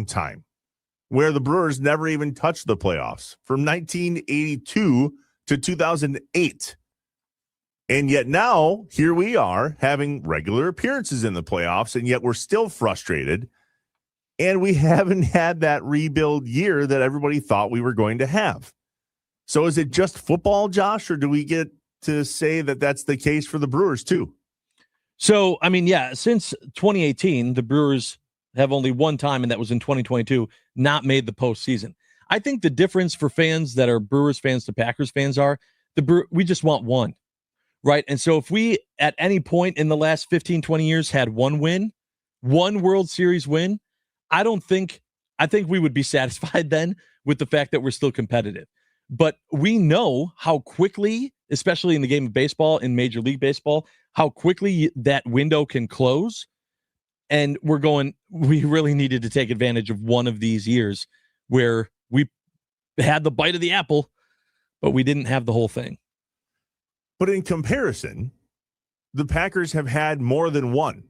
time where the Brewers never even touched the playoffs from 1982 to 2008. And yet now, here we are having regular appearances in the playoffs, and yet we're still frustrated. And we haven't had that rebuild year that everybody thought we were going to have. So is it just football, Josh, or do we get to say that that's the case for the Brewers too? So, I mean, yeah, since 2018, the Brewers have only one time, and that was in 2022, not made the postseason. I think the difference for fans that are Brewers fans to Packers fans are we just want one, right? And so if we, at any point in the last 15, 20 years had one win, one World Series win, I think we would be satisfied then with the fact that we're still competitive. But we know how quickly, especially in the game of baseball, in Major League Baseball, how quickly that window can close. And we really needed to take advantage of one of these years where we had the bite of the apple, but we didn't have the whole thing. But in comparison, the Packers have had more than one.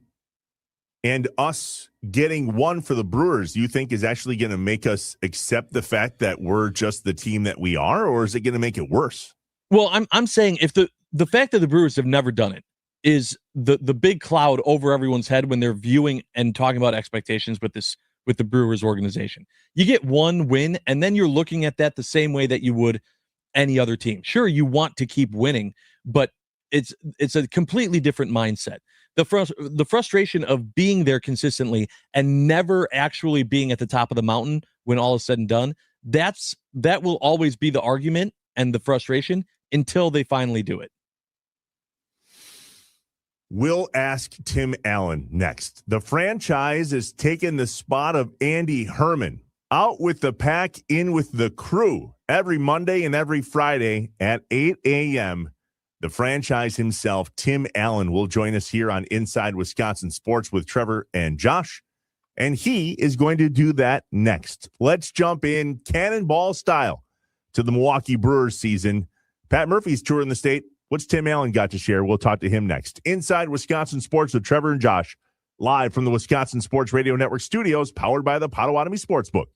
And us getting one for the Brewers, you think is actually going to make us accept the fact that we're just the team that we are, or is it going to make it worse? Well, I'm saying if the fact that the Brewers have never done it is the big cloud over everyone's head when they're viewing and talking about expectations with the Brewers organization. You get one win, and then you're looking at that the same way that you would any other team. Sure, you want to keep winning, but it's a completely different mindset. The frustration of being there consistently and never actually being at the top of the mountain when all is said and done, that will always be the argument and the frustration until they finally do it. We'll ask Tim Allen next. The franchise has taken the spot of Andy Herman. Out with the pack, in with the crew. Every Monday and every Friday at 8 a.m., the franchise himself, Tim Allen, will join us here on Inside Wisconsin Sports with Trevor and Josh. And he is going to do that next. Let's jump in cannonball style to the Milwaukee Brewers season. Pat Murphy's touring the state. What's Tim Allen got to share? We'll talk to him next. Inside Wisconsin Sports with Trevor and Josh, live from the Wisconsin Sports Radio Network studios, powered by the Potawatomi Sportsbook.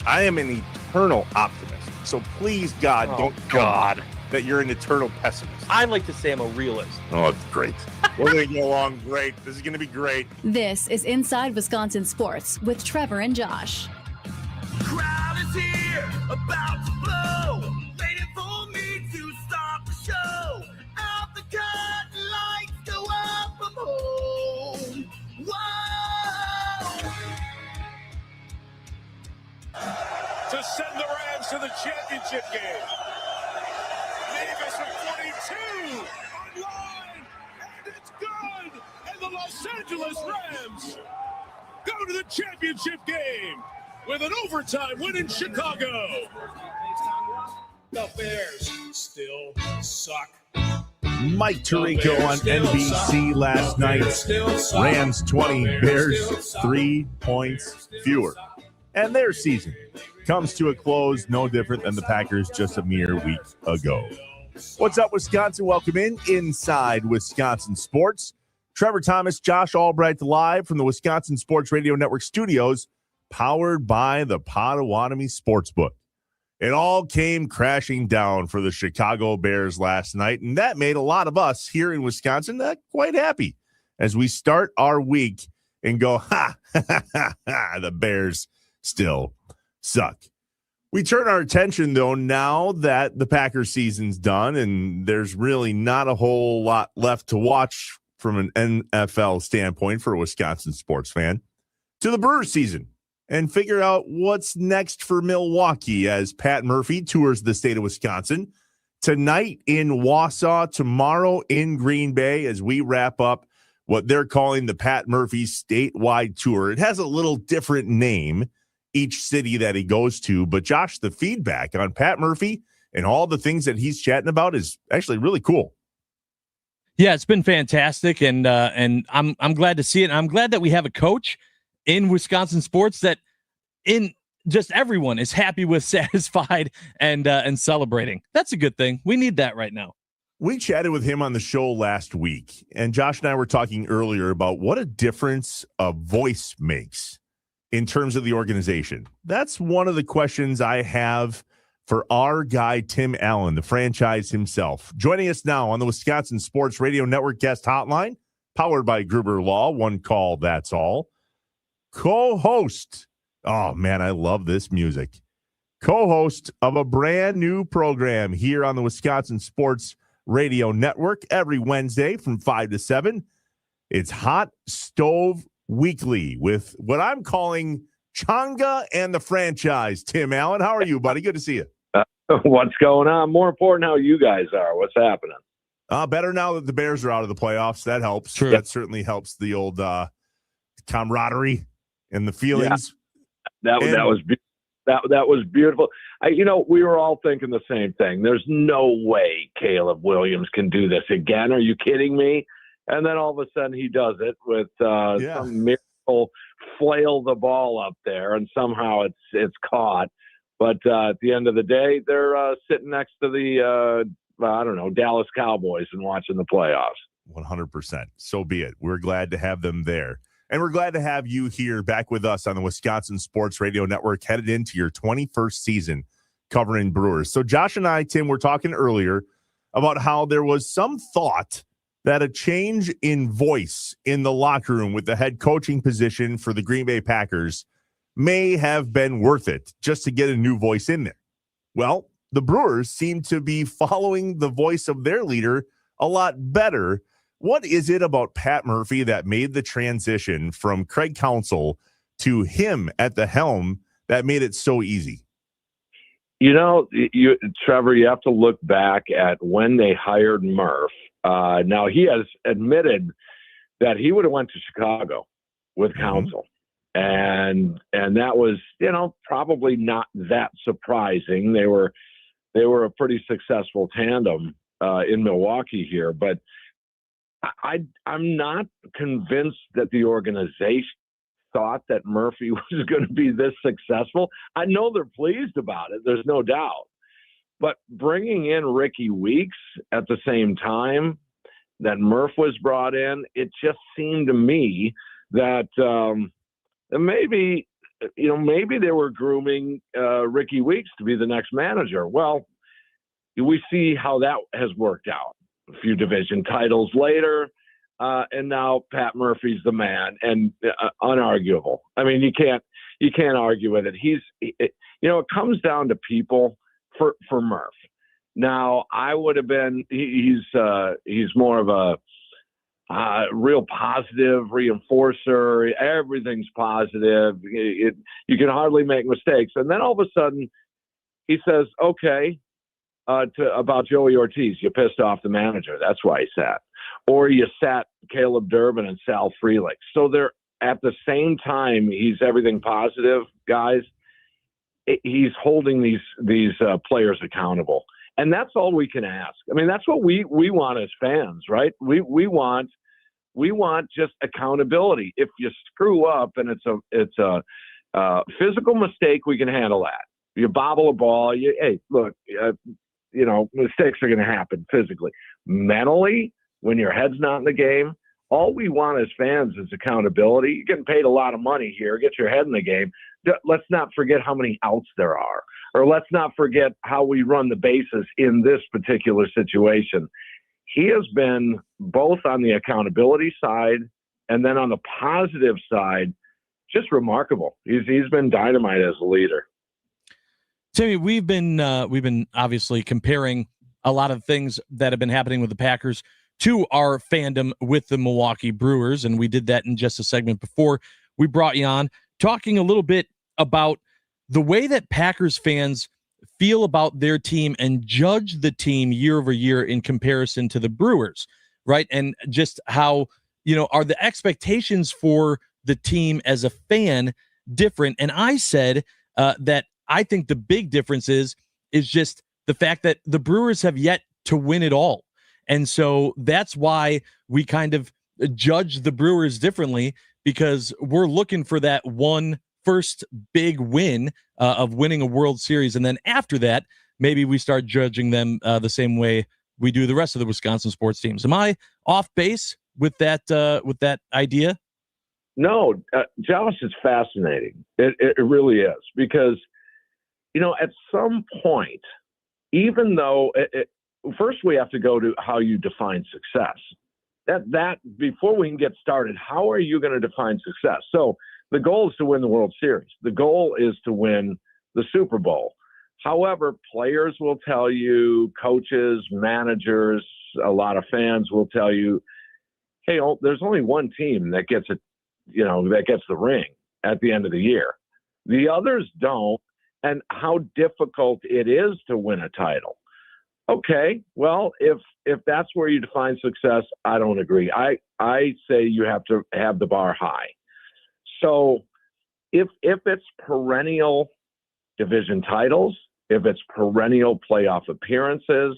I am an eternal optimist. So please, God, don't tell me that you're an eternal pessimist. I like to say I'm a realist. Oh, it's great. We're going to get along great. This is going to be great. This is Inside Wisconsin Sports with Trevor and Josh. Crowd is here, about to blow, waiting for me to start the show. Out the curtain, lights go up, I'm home. Whoa! To send the Rams to the championship game. Davis with 42 on line, and it's good. And the Los Angeles Rams go to the championship game with an overtime win in Chicago. The Bears still suck. Mike Tirico on NBC last night. Rams 20, Bears 3 points fewer. And their season comes to a close no different than the Packers just a mere week ago. What's up, Wisconsin? Welcome in Inside Wisconsin Sports. Trevor Thomas, Josh Albright live from the Wisconsin Sports Radio Network studios, powered by the Potawatomi Sportsbook. It all came crashing down for the Chicago Bears last night, and that made a lot of us here in Wisconsin quite happy as we start our week and go, the Bears still suck. We turn our attention, though, now that the Packers season's done and there's really not a whole lot left to watch from an NFL standpoint for a Wisconsin sports fan, to the Brewers season and figure out what's next for Milwaukee as Pat Murphy tours the state of Wisconsin tonight in Wausau, tomorrow in Green Bay as we wrap up what they're calling the Pat Murphy statewide tour. It has a little different name each city that he goes to, but Josh, the feedback on Pat Murphy and all the things that he's chatting about is actually really cool. Yeah, it's been fantastic, and I'm glad to see it. And I'm glad that we have a coach in Wisconsin sports that just everyone is happy with, satisfied, and celebrating. That's a good thing. We need that right now. We chatted with him on the show last week, and Josh and I were talking earlier about what a difference a voice makes in terms of the organization. That's one of the questions I have for our guy, Tim Allen, the franchise himself. Joining us now on the Wisconsin Sports Radio Network guest hotline, powered by Gruber Law, one call, that's all. Co-host, oh man, I love this music. Co-host of a brand new program here on the Wisconsin Sports Radio Network every Wednesday from 5 to 7. It's Hot Stove Weekly with what I'm calling Changa and the franchise. Tim Allen, how are you, buddy? Good to see you. What's going on? More important, how you guys are. What's happening? Better now that the Bears are out of the playoffs. That helps. True. That certainly helps the old camaraderie and the feelings. Yeah. That was beautiful. We were all thinking the same thing. There's no way Caleb Williams can do this again. Are you kidding me? And then all of a sudden he does it with some miracle flail the ball up there, and somehow it's caught. But at the end of the day, they're sitting next to the Dallas Cowboys and watching the playoffs. 100%. So be it. We're glad to have them there. And we're glad to have you here back with us on the Wisconsin Sports Radio Network, headed into your 21st season covering Brewers. So Josh and I, Tim, were talking earlier about how there was some thought that a change in voice in the locker room with the head coaching position for the Green Bay Packers may have been worth it just to get a new voice in there. Well, the Brewers seem to be following the voice of their leader a lot better. What is it about Pat Murphy that made the transition from Craig Counsell to him at the helm that made it so easy? Trevor, you have to look back at when they hired Murph. Now, he has admitted that he would have went to Chicago with Counsell. And that was, probably not that surprising. They were a pretty successul tandem in Milwaukee here, but I'm not convinced that the organization thought that Murphy was going to be this successful. I know they're pleased about it. There's no doubt. But bringing in Ricky Weeks at the same time that Murph was brought in, it just seemed to me that maybe maybe they were grooming Ricky Weeks to be the next manager. Well, we see how that has worked out. A few division titles later, and now Pat Murphy's the man, and unarguable. I mean, you can't argue with it. It comes down to people for Murph. Now, I would have been. He's more of a real positive reinforcer. Everything's positive. You can hardly make mistakes. And then all of a sudden, he says, "Okay." About Joey Ortiz, you pissed off the manager. That's why he sat. Or you sat Caleb Durbin and Sal Frelick. So they're at the same time, he's everything positive, guys. He's holding these players accountable. And that's all we can ask. I mean, that's what we want as fans, right? We want just accountability. If you screw up and it's a physical mistake, we can handle that. You bobble a ball, hey, look, mistakes are going to happen physically. Mentally, when your head's not in the game, all we want as fans is accountability. You're getting paid a lot of money here. Get your head in the game. Let's not forget how many outs there are, or let's not forget how we run the bases in this particular situation. He has been both on the accountability side and then on the positive side, just remarkable. He's been dynamite as a leader. Timmy, we've been obviously comparing a lot of things that have been happening with the Packers to our fandom with the Milwaukee Brewers, and we did that in just a segment before we brought you on, talking a little bit about the way that Packers fans feel about their team and judge the team year over year in comparison to the Brewers, right? And just how, are the expectations for the team as a fan different? And I said that I think the big difference is just the fact that the Brewers have yet to win it all. And so that's why we kind of judge the Brewers differently, because we're looking for that one first big win of winning a World Series. And then after that, maybe we start judging them the same way we do the rest of the Wisconsin sports teams. Am I off base with that idea? No, Josh, is fascinating. It really is, because at some point, even though first we have to go to how you define success. That before we can get started, how are you going to define success? So the goal is to win the World Series. The goal is to win the Super Bowl. However, players will tell you, coaches, managers, a lot of fans will tell you, hey, there's only one team that gets it, that gets the ring at the end of the year. The others don't. And how difficult it is to win a title. Okay, well, if that's where you define success, I don't agree. I say you have to have the bar high. So if it's perennial division titles, if it's perennial playoff appearances,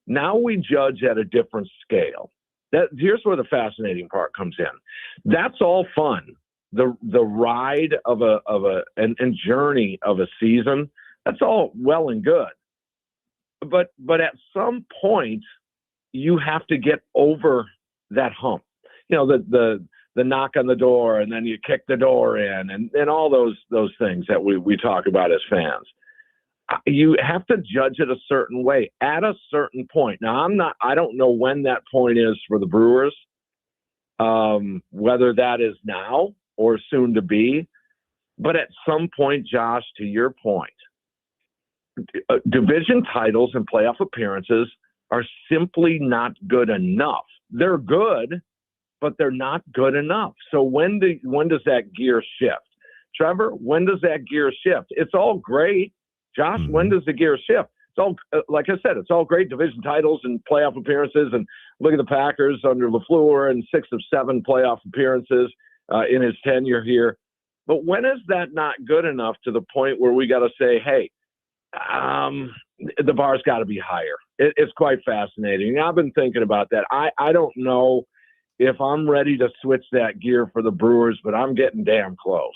now we judge at a different scale. Here's where the fascinating part comes in. That's all fun. The ride of and journey of a season, that's all well and good. But at some point, you have to get over that hump. The knock on the door, and then you kick the door in, and all those things that we talk about as fans. You have to judge it a certain way at a certain point. Now, I don't know when that point is for the Brewers, whether that is now or soon to be. But at some point, Josh, to your point, division titles and playoff appearances are simply not good enough. They're good, but they're not good enough. So when does that gear shift? Trevor, when does that gear shift? It's all great. Josh, when does the gear shift? It's all, like I said, it's all great division titles and playoff appearances. And look at the Packers under LaFleur and 6 of 7 playoff appearances in his tenure here. But when is that not good enough to the point where we got to say, hey, the bar's got to be higher? It's quite fascinating. I've been thinking about that. I don't know if I'm ready to switch that gear for the Brewers, but I'm getting damn close.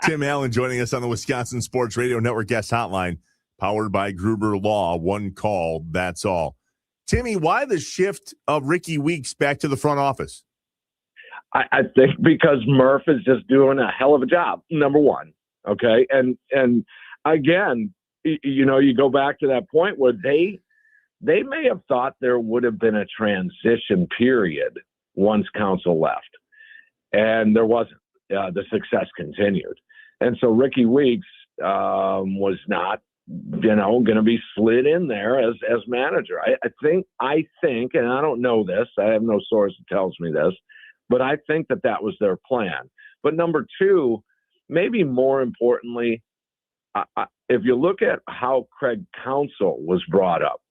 Tim Allen joining us on the Wisconsin Sports Radio Network guest hotline, powered by Gruber Law. One call, that's all. Timmy, why the shift of Ricky Weeks back to the front office? I think because Murph is just doing a hell of a job, number one. Okay. And again, you go back to that point where they may have thought there would have been a transition period once Council left, and there wasn't. The success continued. And so Ricky Weeks was not, going to be slid in there as manager. I think, and I don't know this, I have no source that tells me this, but I think that was their plan. But number two, maybe more importantly, if you look at how Craig Counsell was brought up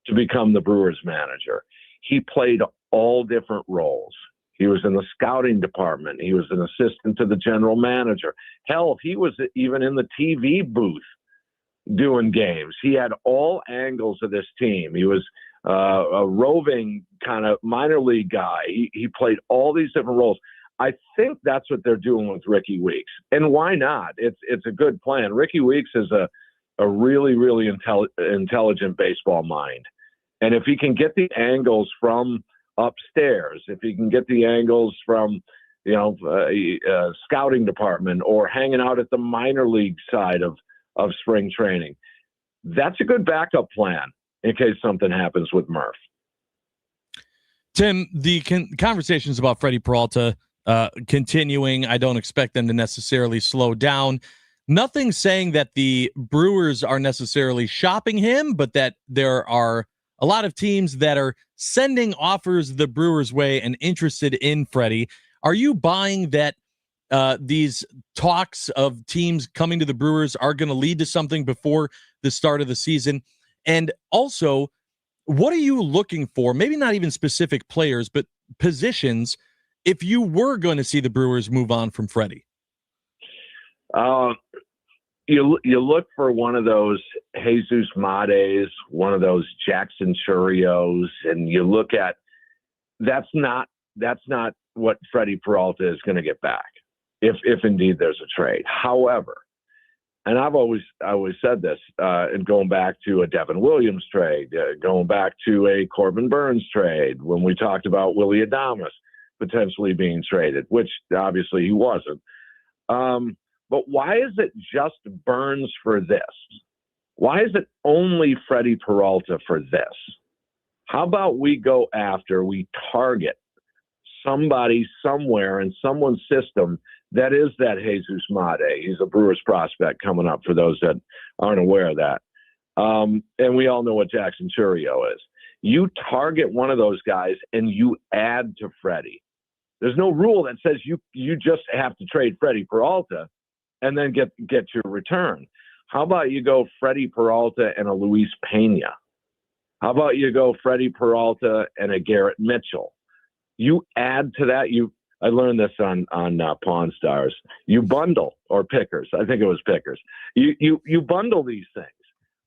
to become the Brewers manager, he played all different roles. He was in the scouting department. He was an assistant to the general manager. Hell, he was even in the TV booth doing games. He had all angles of this team. He was a roving kind of minor league guy. He played all these different roles. I think that's what they're doing with Ricky Weeks. And why not? It's a good plan. Ricky Weeks is a really, really intelligent baseball mind. And if he can get the angles from upstairs, if he can get the angles from, scouting department or hanging out at the minor league side of spring training, that's a good backup plan in case something happens with Murph. Tim, the conversations about Freddie Peralta continuing. I don't expect them to necessarily slow down. Nothing saying that the Brewers are necessarily shopping him, but that there are a lot of teams that are sending offers the Brewers' way and interested in Freddie. Are you buying that these talks of teams coming to the Brewers are going to lead to something before the start of the season? And also, what are you looking for? Maybe not even specific players, but positions if you were going to see the Brewers move on from Freddie? You look for one of those Jesus Mades, one of those Jackson Churios, and you look at that's not what Freddie Peralta is going to get back if indeed there's a trade. However, and I've always said this, and going back to a Devin Williams trade, going back to a Corbin Burns trade, when we talked about Willie Adames potentially being traded, which obviously he wasn't. But why is it just Burns for this? Why is it only Freddie Peralta for this? How about we target somebody somewhere in someone's system that is that Jesus Made. He's a Brewers prospect coming up for those that aren't aware of that. And we all know what Jackson Churio is. You target one of those guys and you add to Freddie. There's no rule that says you just have to trade Freddie Peralta and then get your return. How about you go Freddie Peralta and a Luis Pena? How about you go Freddie Peralta and a Garrett Mitchell? You add to that. I learned this on Pawn Stars. You bundle, or Pickers. I think it was Pickers. You bundle these things.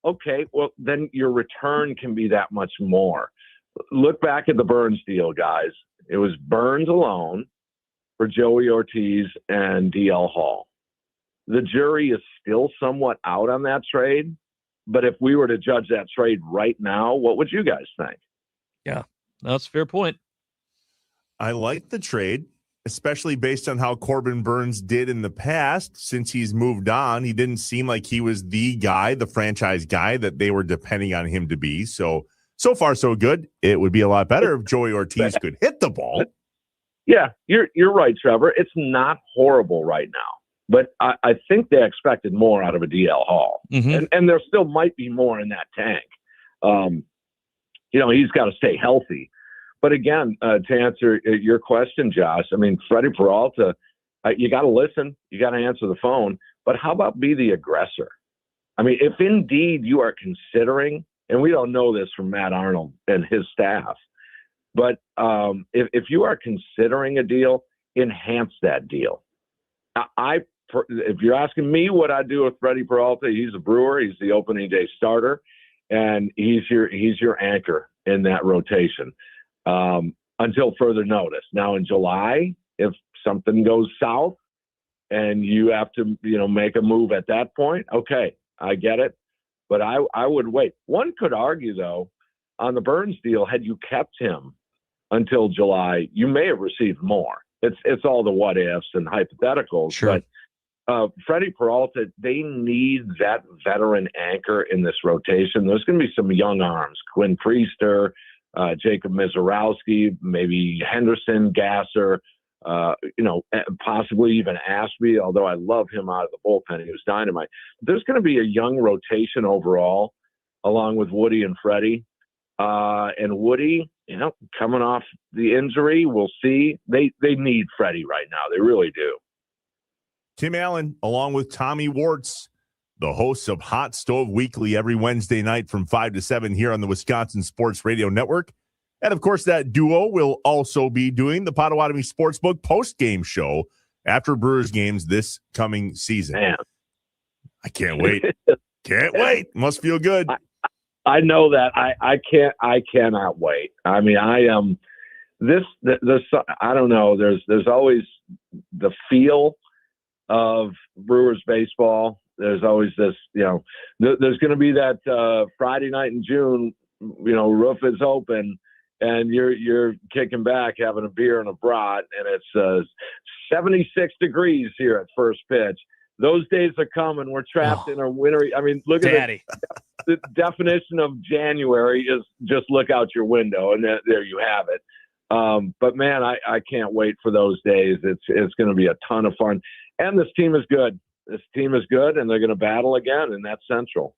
Okay, well then your return can be that much more. Look back at the Burns deal, guys. It was Burns alone for Joey Ortiz and DL Hall. The jury is still somewhat out on that trade, but if we were to judge that trade right now, what would you guys think? Yeah, that's a fair point. I like the trade, especially based on how Corbin Burns did in the past. Since he's moved on, he didn't seem like he was the guy, the franchise guy that they were depending on him to be. So far, so good. It would be a lot better if Joey Ortiz could hit the ball. Yeah, you're right, Trevor. It's not horrible right now. But I think they expected more out of a DL Hall. Mm-hmm. And there still might be more in that tank. He's got to stay healthy. But again, to answer your question, Josh, I mean, Freddie Peralta, you got to listen. You got to answer the phone. But how about be the aggressor? I mean, if indeed you are considering, and we don't know this from Matt Arnold and his staff, but if you are considering a deal, enhance that deal. If you're asking me what I do with Freddie Peralta, he's a Brewer. He's the opening day starter, and he's your anchor in that rotation until further notice. Now in July, if something goes south and you have to make a move at that point, okay, I get it, but I would wait. One could argue though, on the Burns deal, had you kept him until July, you may have received more. it's all the what ifs and hypotheticals. Sure. But Freddie Peralta, they need that veteran anchor in this rotation. There's going to be some young arms: Quinn Priester, Jacob Mizorowski, maybe Henderson, Gasser. Possibly even Ashby, although I love him out of the bullpen. He was dynamite. There's going to be a young rotation overall, along with Woody and Freddie. And Woody, coming off the injury, we'll see. They need Freddie right now. They really do. Tim Allen, along with Tommy Wartz, the hosts of Hot Stove Weekly every Wednesday night from 5 to 7 here on the Wisconsin Sports Radio Network. And, of course, that duo will also be doing the Potawatomi Sportsbook post-game show after Brewers games this coming season. Man. I can't wait. Can't wait. Must feel good. I know that. I cannot wait. I mean, I am this I don't know. There's always the feel of Brewers baseball. There's always this, there's going to be that Friday night in June, roof is open and you're kicking back, having a beer and a brat, and it's 76 degrees here at first pitch. Those days are coming. We're trapped in a wintry. I mean, look at the definition of January is just look out your window, and there you have it. But man, I can't wait for those days. It's going to be a ton of fun, and this team is good. This team is good, and they're going to battle again, and that's Central.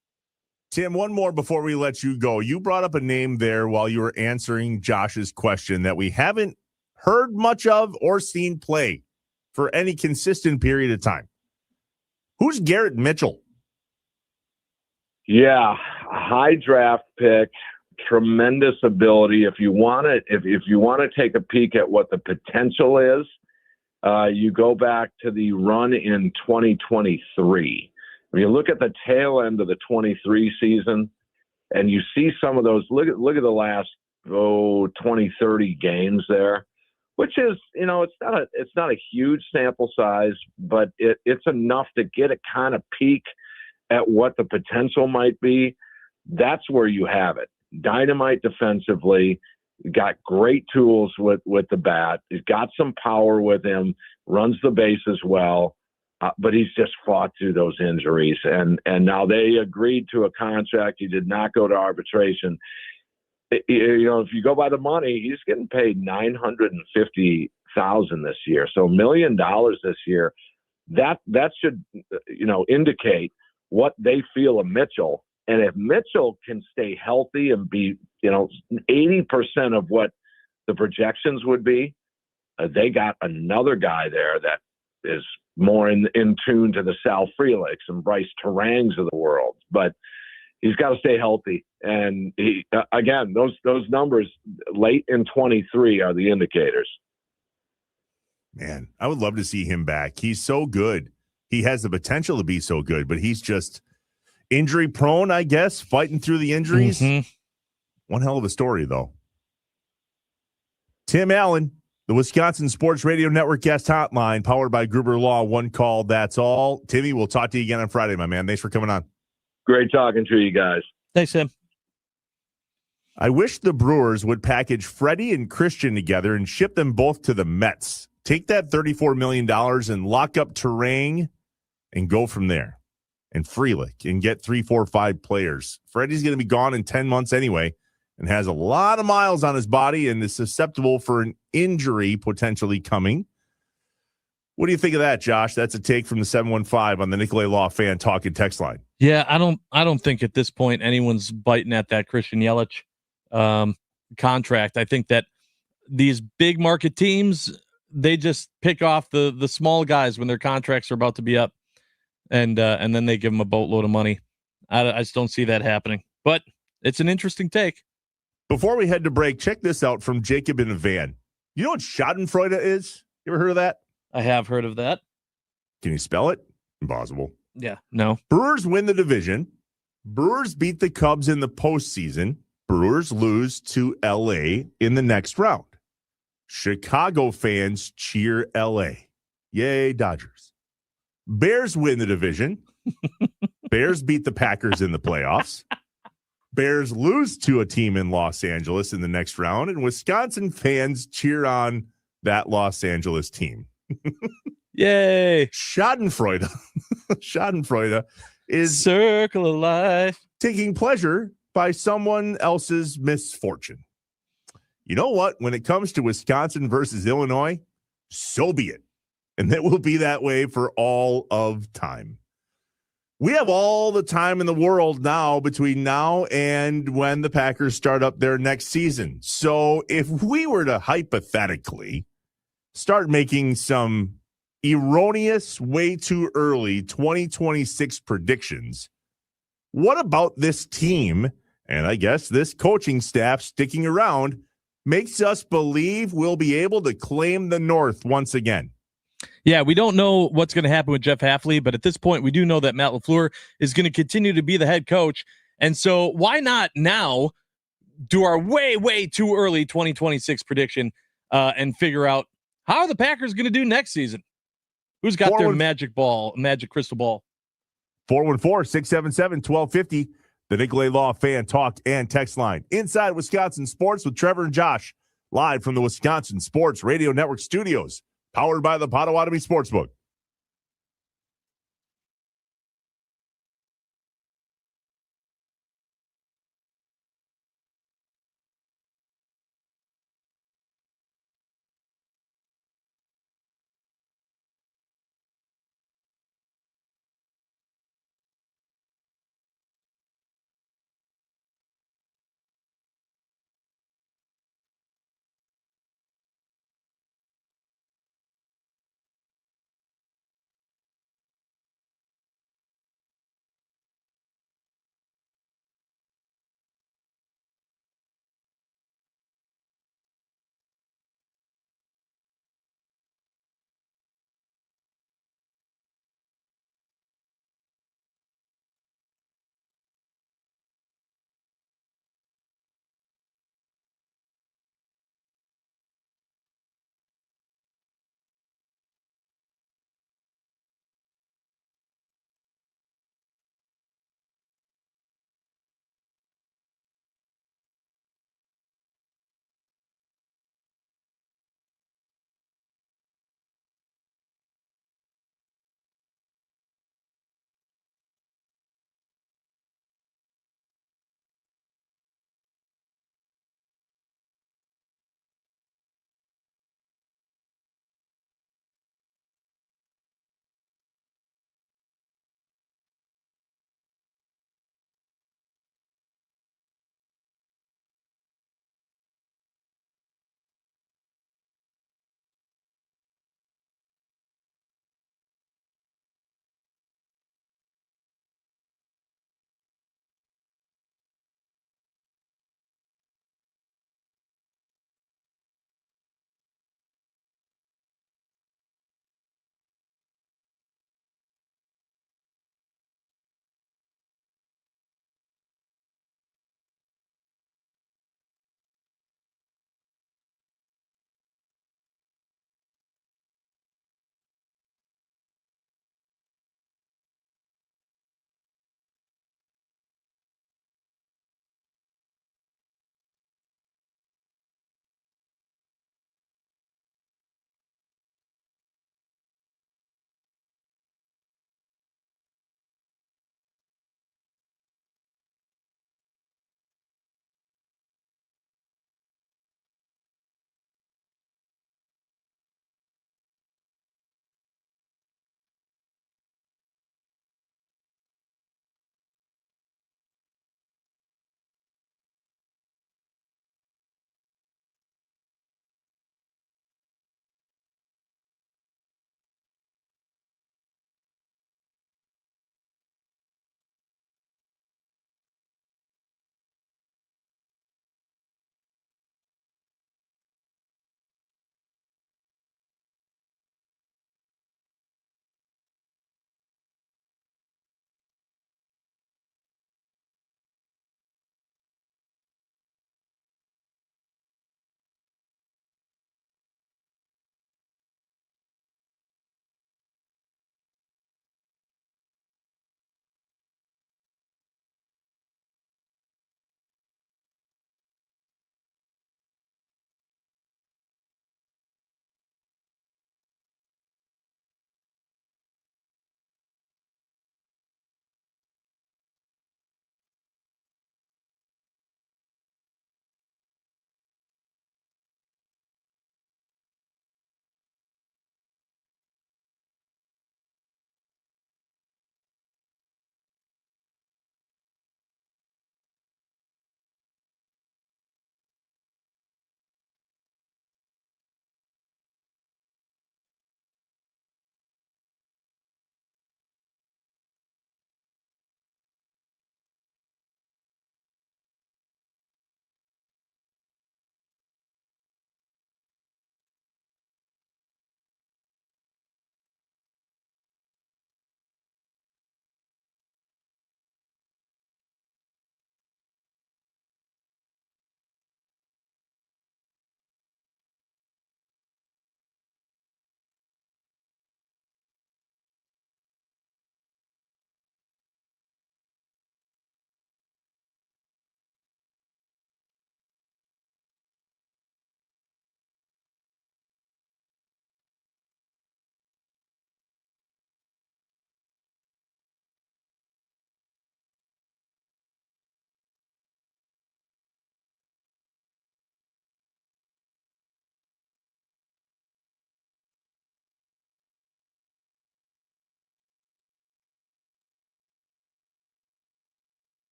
Tim, one more before we let you go. You brought up a name there while you were answering Josh's question that we haven't heard much of or seen play for any consistent period of time. Who's Garrett Mitchell? Yeah, high draft pick, tremendous ability. If you want to take a peek at what the potential is, you go back to the run in 2023. When you look at the tail end of the 23 season, and you see some of those, look at the last 20, 30 games there, which is, it's not a huge sample size, but it's enough to get a kind of peek at what the potential might be. That's where you have it. Dynamite defensively, got great tools with the bat. He's got some power with him, runs the bases well, but he's just fought through those injuries. And now they agreed to a contract. He did not go to arbitration. If you go by the money, he's getting paid $950,000 this year. So $1 million this year. That should, indicate what they feel of Mitchell. And if Mitchell can stay healthy and be, 80% of what the projections would be, they got another guy there that is more in tune to the Sal Freliks and Bryce Terangs of the world. But he's got to stay healthy. And he, again, those numbers late in 23 are the indicators. Man, I would love to see him back. He's so good. He has the potential to be so good, but he's just injury prone, I guess, fighting through the injuries. Mm-hmm. One hell of a story, though. Tim Allen, the Wisconsin Sports Radio Network guest hotline, powered by Gruber Law. One call, that's all. Timmy, we'll talk to you again on Friday, my man. Thanks for coming on. Great talking to you guys. Thanks, Tim. I wish the Brewers would package Freddie and Christian together and ship them both to the Mets. Take that $34 million and lock up Terang and go from there. And Frelick and get 3, 4, 5 players. Freddie's going to be gone in 10 months anyway and has a lot of miles on his body and is susceptible for an injury potentially coming. What do you think of that, Josh? That's a take from the 715 on the Nicolay Law Fan Talk and Text line. Yeah, I don't think at this point anyone's biting at that Christian Yelich contract. I think that these big market teams, they just pick off the small guys when their contracts are about to be up, and then they give them a boatload of money. I just don't see that happening. But it's an interesting take. Before we head to break, check this out from Jacob in a van. You know what Schadenfreude is? You ever heard of that? I have heard of that. Can you spell it? Impossible. Yeah, no. Brewers win the division. Brewers beat the Cubs in the postseason. Brewers lose to L.A. in the next round. Chicago fans cheer L.A. Yay, Dodgers. Bears win the division. Bears beat the Packers in the playoffs. Bears lose to a team in Los Angeles in the next round. And Wisconsin fans cheer on that Los Angeles team. Yay. Schadenfreude. Schadenfreude is circle of life. Taking pleasure by someone else's misfortune. You know what? When it comes to Wisconsin versus Illinois, so be it. And it will be that way for all of time. We have all the time in the world now between now and when the Packers start up their next season. So if we were to hypothetically start making some erroneous, way too early 2026 predictions, what about this team, and I guess this coaching staff sticking around, makes us believe we'll be able to claim the North once again? Yeah, we don't know what's going to happen with Jeff Hafley, but at this point, we do know that Matt LaFleur is going to continue to be the head coach. And so why not now do our way, way too early 2026 prediction and figure out how are the Packers going to do next season? Who's got their magic crystal ball? 414-677-1250, the Nicolay Law Fan Talk and Text Line. Inside Wisconsin Sports with Trevor and Josh, live from the Wisconsin Sports Radio Network studios, powered by the Potawatomi Sportsbook.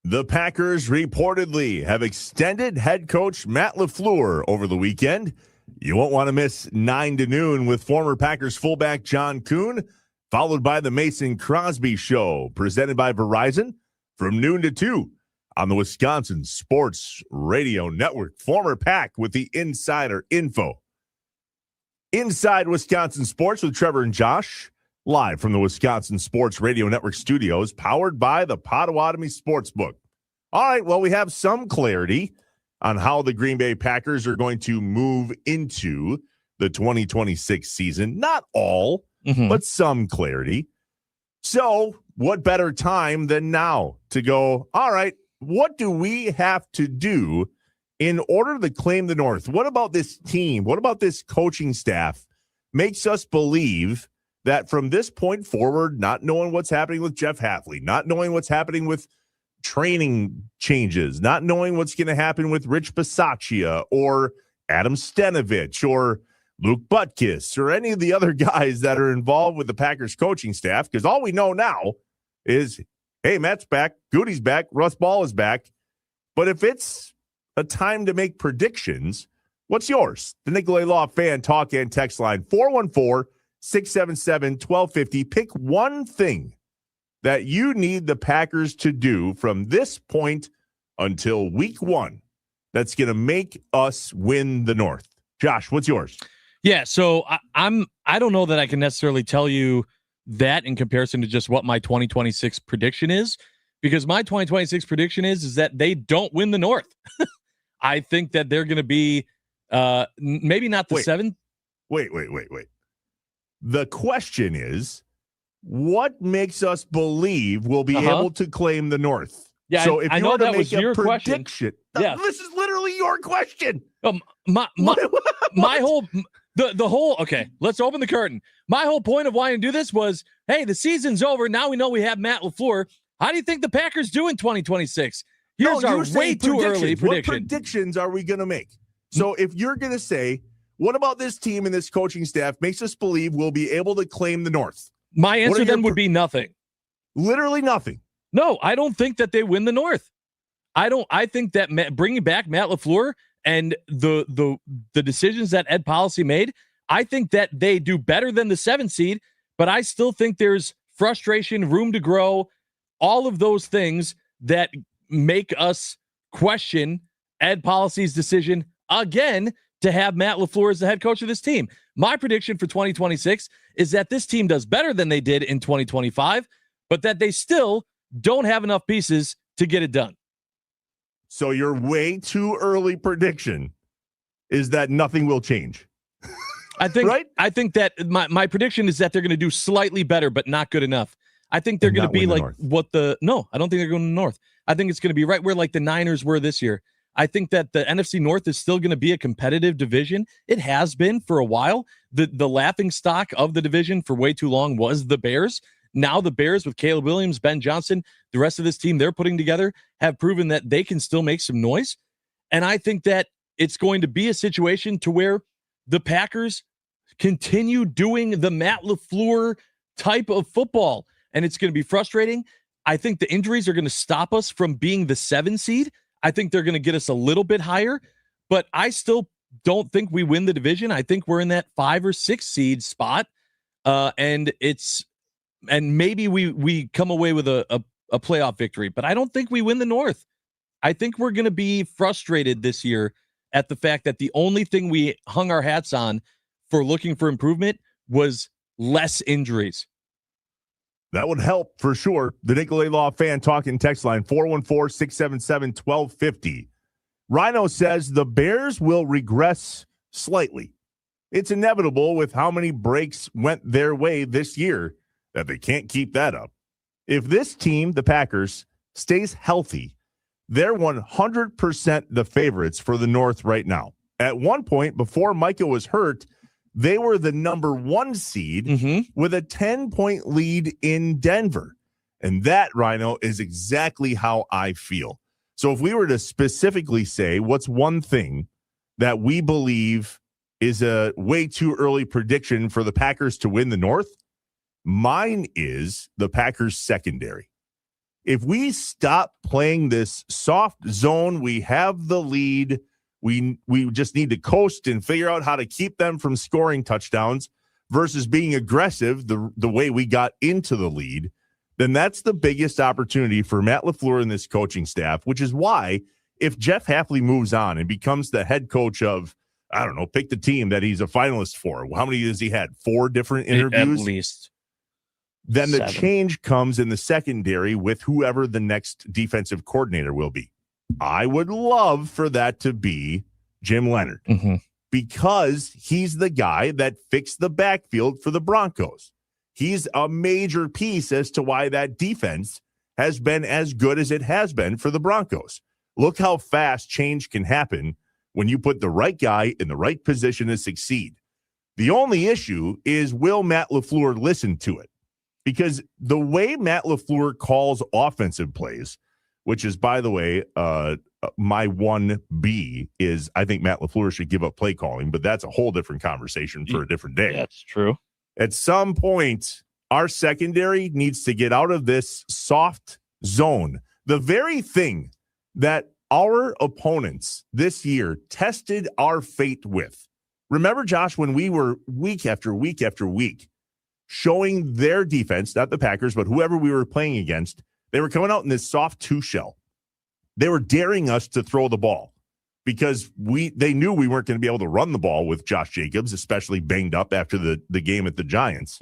The Packers reportedly have extended head coach Matt LaFleur over the weekend. You won't want to miss 9 to noon with former Packers fullback John Kuhn, followed by the Mason Crosby Show, presented by Verizon from noon to 2 on the Wisconsin Sports Radio Network. Former Pack with the insider info. Inside Wisconsin Sports with Trevor and Josh, live from the Wisconsin Sports Radio Network studios, powered by the Potawatomi Sportsbook. All right, well, we have some clarity on how the Green Bay Packers are going to move into the 2026 season. Not all, but some clarity. So what better time than now to go, all right, what do we have to do in order to claim the North? What about this team? What about this coaching staff makes us believe that from this point forward, not knowing what's happening with Jeff Hafley, not knowing what's happening with training changes, not knowing what's going to happen with Rich Bisaccia or Adam Stenovich or Luke Butkus or any of the other guys that are involved with the Packers coaching staff, because all we know now is, hey, Matt's back, Goody's back, Russ Ball is back. But if it's a time to make predictions, what's yours? The Nicolay Law fan talk and text line 414-677-1250. Pick one thing that you need the Packers to do from this point until week 1 that's going to make us win the North. Josh, what's yours? Yeah, so I don't know that I can necessarily tell you that in comparison to just what my 2026 prediction is, because my 2026 prediction is that they don't win the North. I think that they're going to be maybe not the 7th. Wait. The question is, what makes us believe we'll be able to claim the North? Yeah, so if I you know were to that make was a your prediction, question. Yeah. This is literally your question. My whole the whole okay. Let's open the curtain. My whole point of wanting to do this was, hey, the season's over. Now we know we have Matt LaFleur. How do you think the Packers do in 2026? Here's our way too early prediction. What predictions are we going to make? So if you're going to say, what about this team and this coaching staff makes us believe we'll be able to claim the North? My answer then would be nothing. Literally nothing. No, I don't think that they win the North. I think that bringing back Matt LaFleur and the decisions that Ed Policy made, I think that they do better than the 7th seed, but I still think there's frustration, room to grow, all of those things that make us question Ed Policy's decision again to have Matt LaFleur as the head coach of this team. My prediction for 2026 is that this team does better than they did in 2025, but that they still don't have enough pieces to get it done. So your way too early prediction is that nothing will change. I think right? I think that my prediction is that they're going to do slightly better, but not good enough. I think they're going to be like I don't think they're going to the North. I think it's going to be right where like the Niners were this year. I think that the NFC North is still going to be a competitive division. It has been for a while. The laughing stock of the division for way too long was the Bears. Now the Bears with Caleb Williams, Ben Johnson, the rest of this team they're putting together have proven that they can still make some noise. And I think that it's going to be a situation to where the Packers continue doing the Matt LaFleur type of football. And it's going to be frustrating. I think the injuries are going to stop us from being the 7 seed. I think they're going to get us a little bit higher, but I still don't think we win the division. I think we're in that 5 or 6 seed spot. And maybe we come away with a playoff victory, but I don't think we win the North. I think we're going to be frustrated this year at the fact that the only thing we hung our hats on for looking for improvement was less injuries. That would help for sure. The Nicolay Law fan talking text line 414-677-1250. Rhino says the Bears will regress slightly. It's inevitable with how many breaks went their way this year that they can't keep that up. If this team, the Packers, stays healthy, they're 100% the favorites for the North right now. At one point, before Micah was hurt, they were the number 1 seed with a 10-point lead in Denver. And that, Rhino, is exactly how I feel. So if we were to specifically say what's one thing that we believe is a way too early prediction for the Packers to win the North, mine is the Packers secondary. if we stop playing this soft zone, we have the lead. We just need to coast and figure out how to keep them from scoring touchdowns versus being aggressive the way we got into the lead, then that's the biggest opportunity for Matt LaFleur and this coaching staff, which is why if Jeff Hafley moves on and becomes the head coach of, I don't know, pick the team that he's a finalist for. How many has he had? 4 different interviews? At least. Then the 7. change comes in the secondary with whoever the next defensive coordinator will be. I would love for that to be Jim Leonard because he's the guy that fixed the backfield for the Broncos. He's a major piece as to why that defense has been as good as it has been for the Broncos. Look how fast change can happen when you put the right guy in the right position to succeed. The only issue is, will Matt LaFleur listen to it? Because the way Matt LaFleur calls offensive plays, which is, by the way, my 1B is I think Matt LaFleur should give up play calling, but that's a whole different conversation for a different day. That's true. At some point, our secondary needs to get out of this soft zone. The very thing that our opponents this year tested our fate with. Remember, Josh, when we were week after week after week showing their defense, not the Packers, but whoever we were playing against, they were coming out in this soft 2 shell. They were daring us to throw the ball because they knew we weren't going to be able to run the ball with Josh Jacobs, especially banged up after the game at the Giants.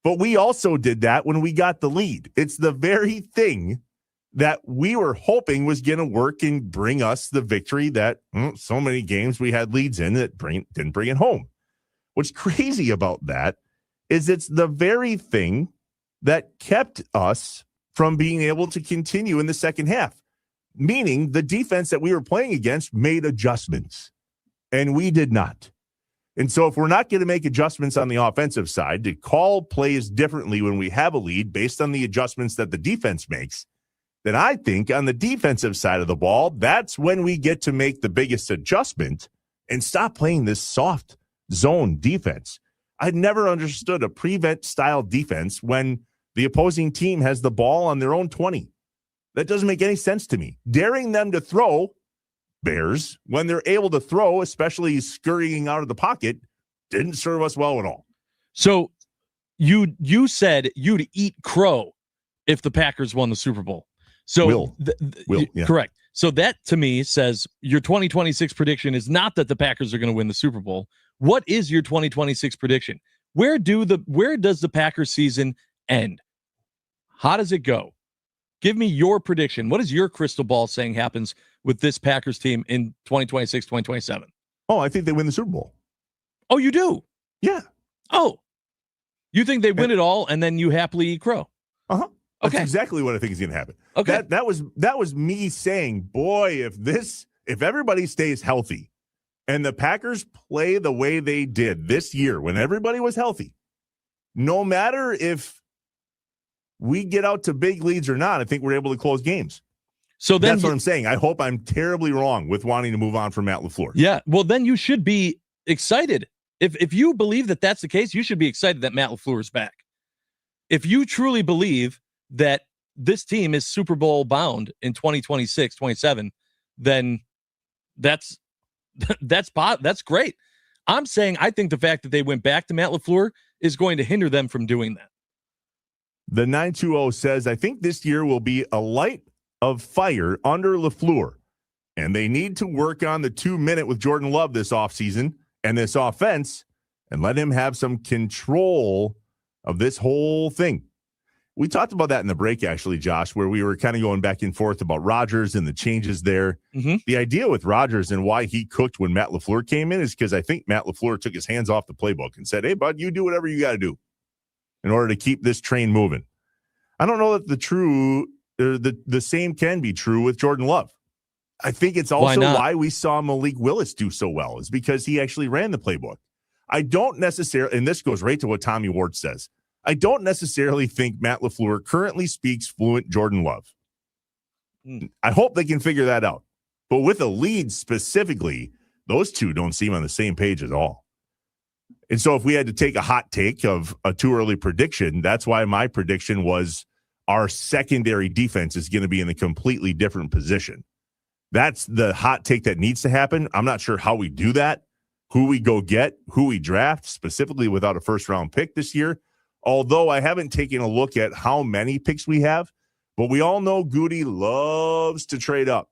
But we also did that when we got the lead. It's the very thing that we were hoping was going to work and bring us the victory that so many games we had leads in that didn't bring it home. What's crazy about that is it's the very thing that kept us from being able to continue in the second half, meaning the defense that we were playing against made adjustments, and we did not. And so if we're not going to make adjustments on the offensive side to call plays differently when we have a lead based on the adjustments that the defense makes, then I think on the defensive side of the ball, that's when we get to make the biggest adjustment and stop playing this soft zone defense. I'd never understood a prevent style defense when the opposing team has the ball on their own 20. That doesn't make any sense to me. Daring them to throw, Bears, when they're able to throw, especially scurrying out of the pocket, didn't serve us well at all. So you said you'd eat crow if the Packers won the Super Bowl. So yeah. Correct. So that to me says your 2026 prediction is not that the Packers are going to win the Super Bowl. What is your 2026 prediction? Where does the Packers season end? How does it go? Give me your prediction. What is your crystal ball saying happens with this Packers team in 2026, 2027? Oh, I think they win the Super Bowl. Oh, you do? Yeah. Oh, you think they win it all and then you happily eat crow? Uh-huh. That's exactly what I think is going to happen. Okay. That was me saying, boy, if everybody stays healthy and the Packers play the way they did this year when everybody was healthy, no matter if we get out to big leads or not, I think we're able to close games. So then that's what I'm saying. I hope I'm terribly wrong with wanting to move on from Matt LaFleur. Yeah. Well, then you should be excited. If you believe that that's the case, you should be excited that Matt LaFleur is back. If you truly believe that this team is Super Bowl bound in 2026, 27, then that's great. I'm saying I think the fact that they went back to Matt LaFleur is going to hinder them from doing that. The 920 says, I think this year will be a light of fire under LaFleur, and they need to work on the 2-minute with Jordan Love this offseason and this offense and let him have some control of this whole thing. We talked about that in the break, actually, Josh, where we were kind of going back and forth about Rodgers and the changes there. The idea with Rodgers and why he cooked when Matt LaFleur came in is because I think Matt LaFleur took his hands off the playbook and said, hey, bud, you do whatever you got to do in order to keep this train moving. I don't know that the same can be true with Jordan Love. I think it's also why we saw Malik Willis do so well is because he actually ran the playbook. I don't necessarily, and this goes right to what Tommy Ward says, I don't necessarily think Matt LaFleur currently speaks fluent Jordan Love. I hope they can figure that out. But with a lead specifically, those two don't seem on the same page at all. And so if we had to take a hot take of a too early prediction, that's why my prediction was our secondary defense is going to be in a completely different position. That's the hot take that needs to happen. I'm not sure how we do that, who we go get, who we draft, specifically without a first-round pick this year. Although I haven't taken a look at how many picks we have, but we all know Goody loves to trade up.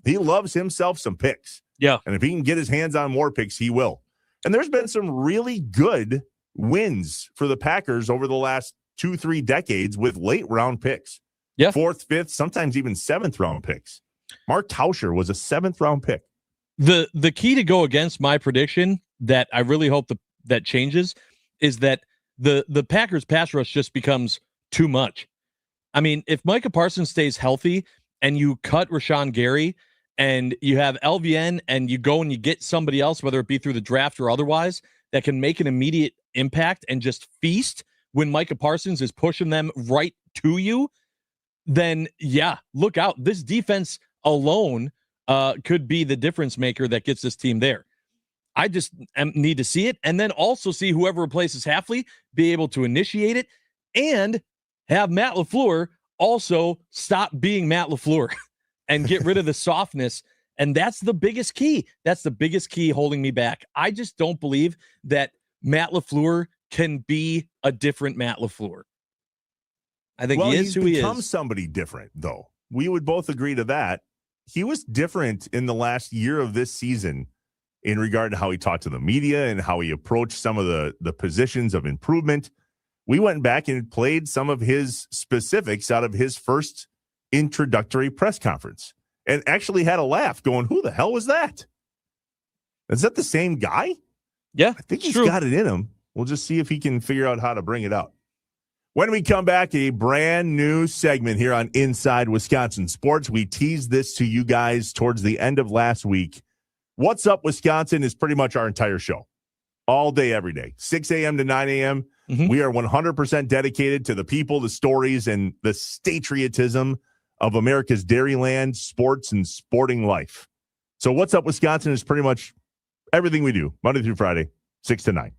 He loves himself some picks. Yeah. And if he can get his hands on more picks, he will. And there's been some really good wins for the Packers over the last 2-3 decades with late round picks. Yeah. 4th, 5th, sometimes even 7th round picks. Mark Tauscher was a 7th round pick. The key to go against my prediction that I really hope that changes is that the Packers pass rush just becomes too much. I mean, if Micah Parsons stays healthy and you cut Rashawn Gary and you have LVN and you go and you get somebody else, whether it be through the draft or otherwise, that can make an immediate impact and just feast when Micah Parsons is pushing them right to you, then yeah, look out. This defense alone could be the difference maker that gets this team there. I just need to see it, and then also see whoever replaces Hafley be able to initiate it and have Matt LaFleur also stop being Matt LaFleur and get rid of the softness. And that's the biggest key. That's the biggest key holding me back. I just don't believe that Matt LaFleur can be a different Matt LaFleur. I think he is who he is. He's become somebody different, though. We would both agree to that. He was different in the last year of this season in regard to how he talked to the media and how he approached some of the positions of improvement. We went back and played some of his specifics out of his first introductory press conference and actually had a laugh going, who the hell was that? Is that the same guy? Yeah, I think he's got it in him. We'll just see if he can figure out how to bring it out. When we come back, a brand new segment here on Inside Wisconsin Sports. We teased this to you guys towards the end of last week. What's Up Wisconsin is pretty much our entire show. All day, every day. 6 a.m. to 9 a.m. Mm-hmm. We are 100% dedicated to the people, the stories, and the patriotism of America's dairyland, sports, and sporting life. So What's Up Wisconsin is pretty much everything we do, Monday through Friday, 6 to 9.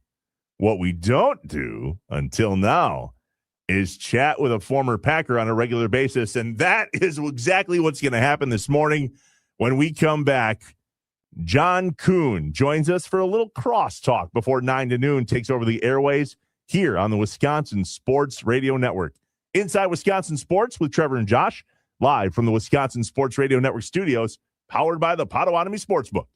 What we don't do until now is chat with a former Packer on a regular basis, and that is exactly what's going to happen this morning when we come back. John Kuhn joins us for a little crosstalk before 9 to noon, takes over the airways here on the Wisconsin Sports Radio Network. Inside Wisconsin Sports with Trevor and Josh, live from the Wisconsin Sports Radio Network studios, powered by the Potawatomi Sportsbook.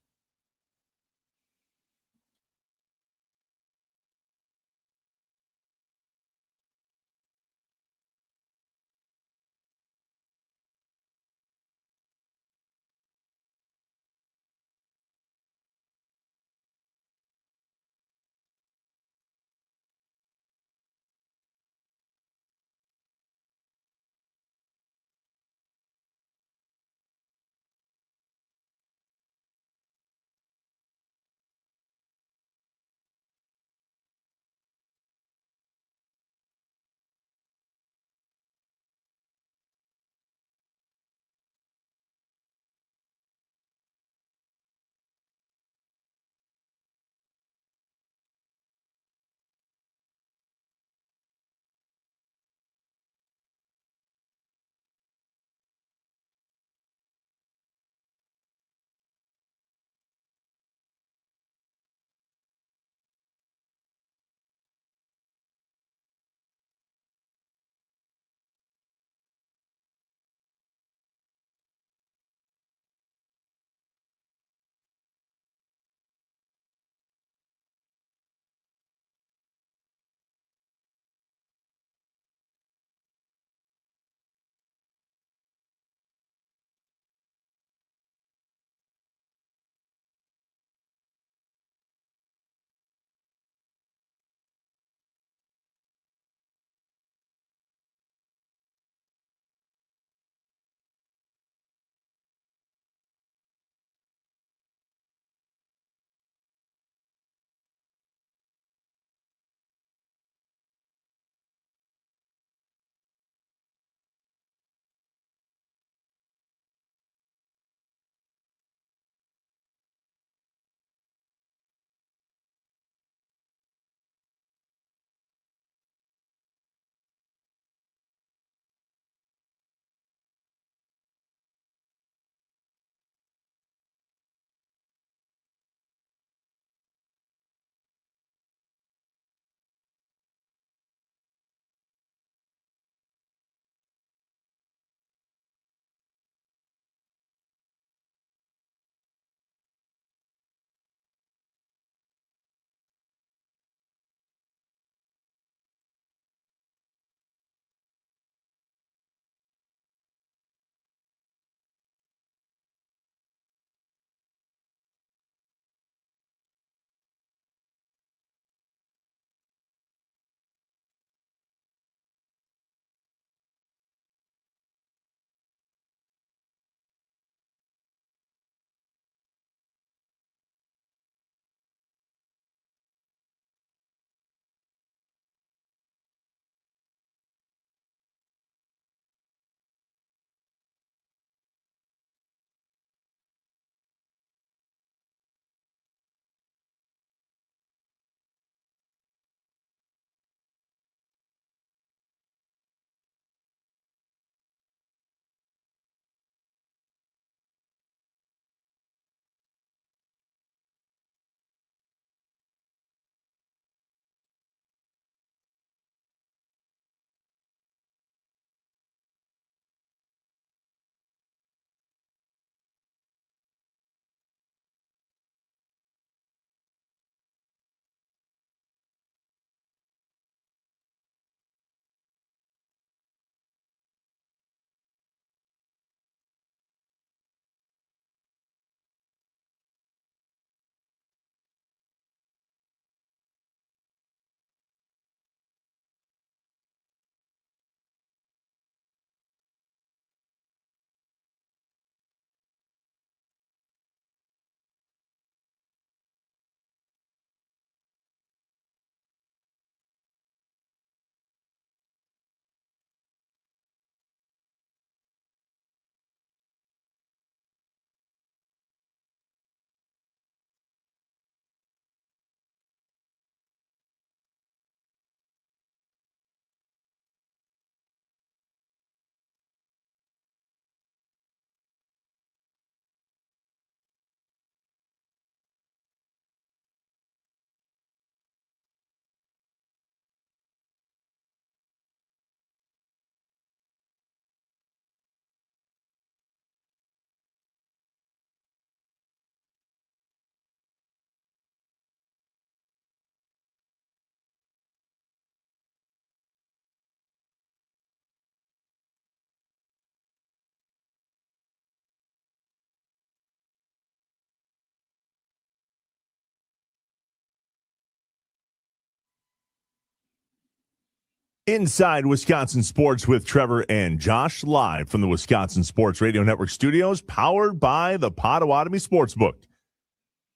Inside Wisconsin Sports with Trevor and Josh, live from the Wisconsin Sports Radio Network studios, powered by the Potawatomi Sportsbook.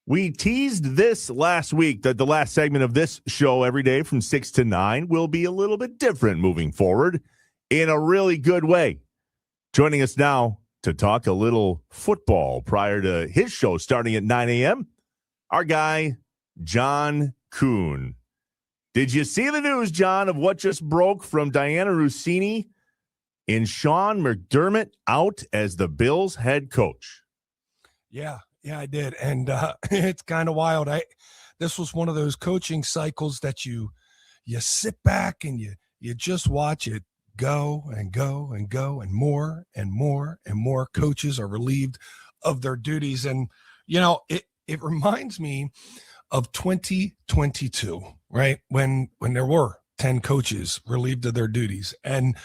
We teased this last week that the last segment of this show every day from 6 to 9 will be a little bit different moving forward in a really good way. Joining us now to talk a little football prior to his show starting at 9 a.m., our guy, John Kuhn. Did you see the news, John, of what just broke from Diana Rossini in Sean McDermott out as the Bills head coach? Yeah, I did. And it's kind of wild. This was one of those coaching cycles that you sit back and you just watch it go and go and go, and more and more and more coaches are relieved of their duties. And, it reminds me of 2022, right? When there were 10 coaches relieved of their duties, and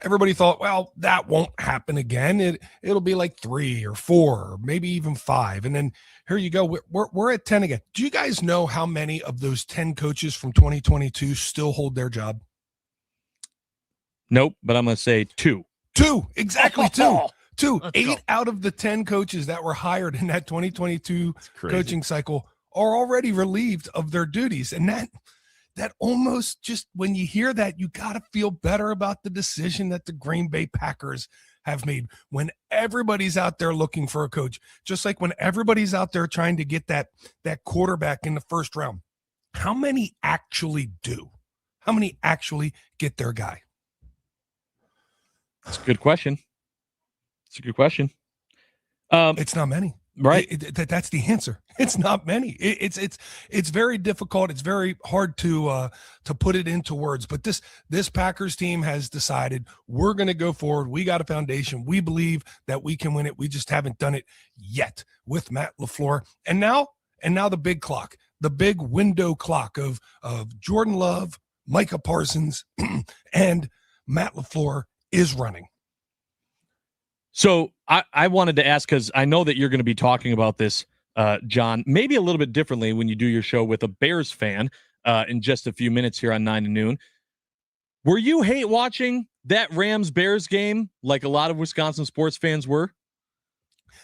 everybody thought, well, that won't happen again. It'll be like 3 or 4, or maybe even 5. And then here you go. We're at 10 again. Do you guys know how many of those 10 coaches from 2022 still hold their job? Nope, but I'm going to say 2. 2, exactly 2. 2. Let's 8 go. out of the 10 coaches that were hired in that 2022 coaching cycle are already relieved of their duties. And that almost, just when you hear that, you got to feel better about the decision that the Green Bay Packers have made. When everybody's out there looking for a coach, just like when everybody's out there trying to get that quarterback in the first round, how many actually do? How many actually get their guy? That's a good question. It's not many. Right. That's the answer. It's not many. It's very difficult. It's very hard to put it into words. But this Packers team has decided we're going to go forward. We got a foundation. We believe that we can win it. We just haven't done it yet with Matt LaFleur. And now the big clock, the big window clock of Jordan Love, Micah Parsons, and Matt LaFleur is running. So I wanted to ask, because I know that you're going to be talking about this, John, maybe a little bit differently when you do your show with a Bears fan in just a few minutes here on 9 to noon. Were you hate watching that Rams-Bears game like a lot of Wisconsin sports fans were?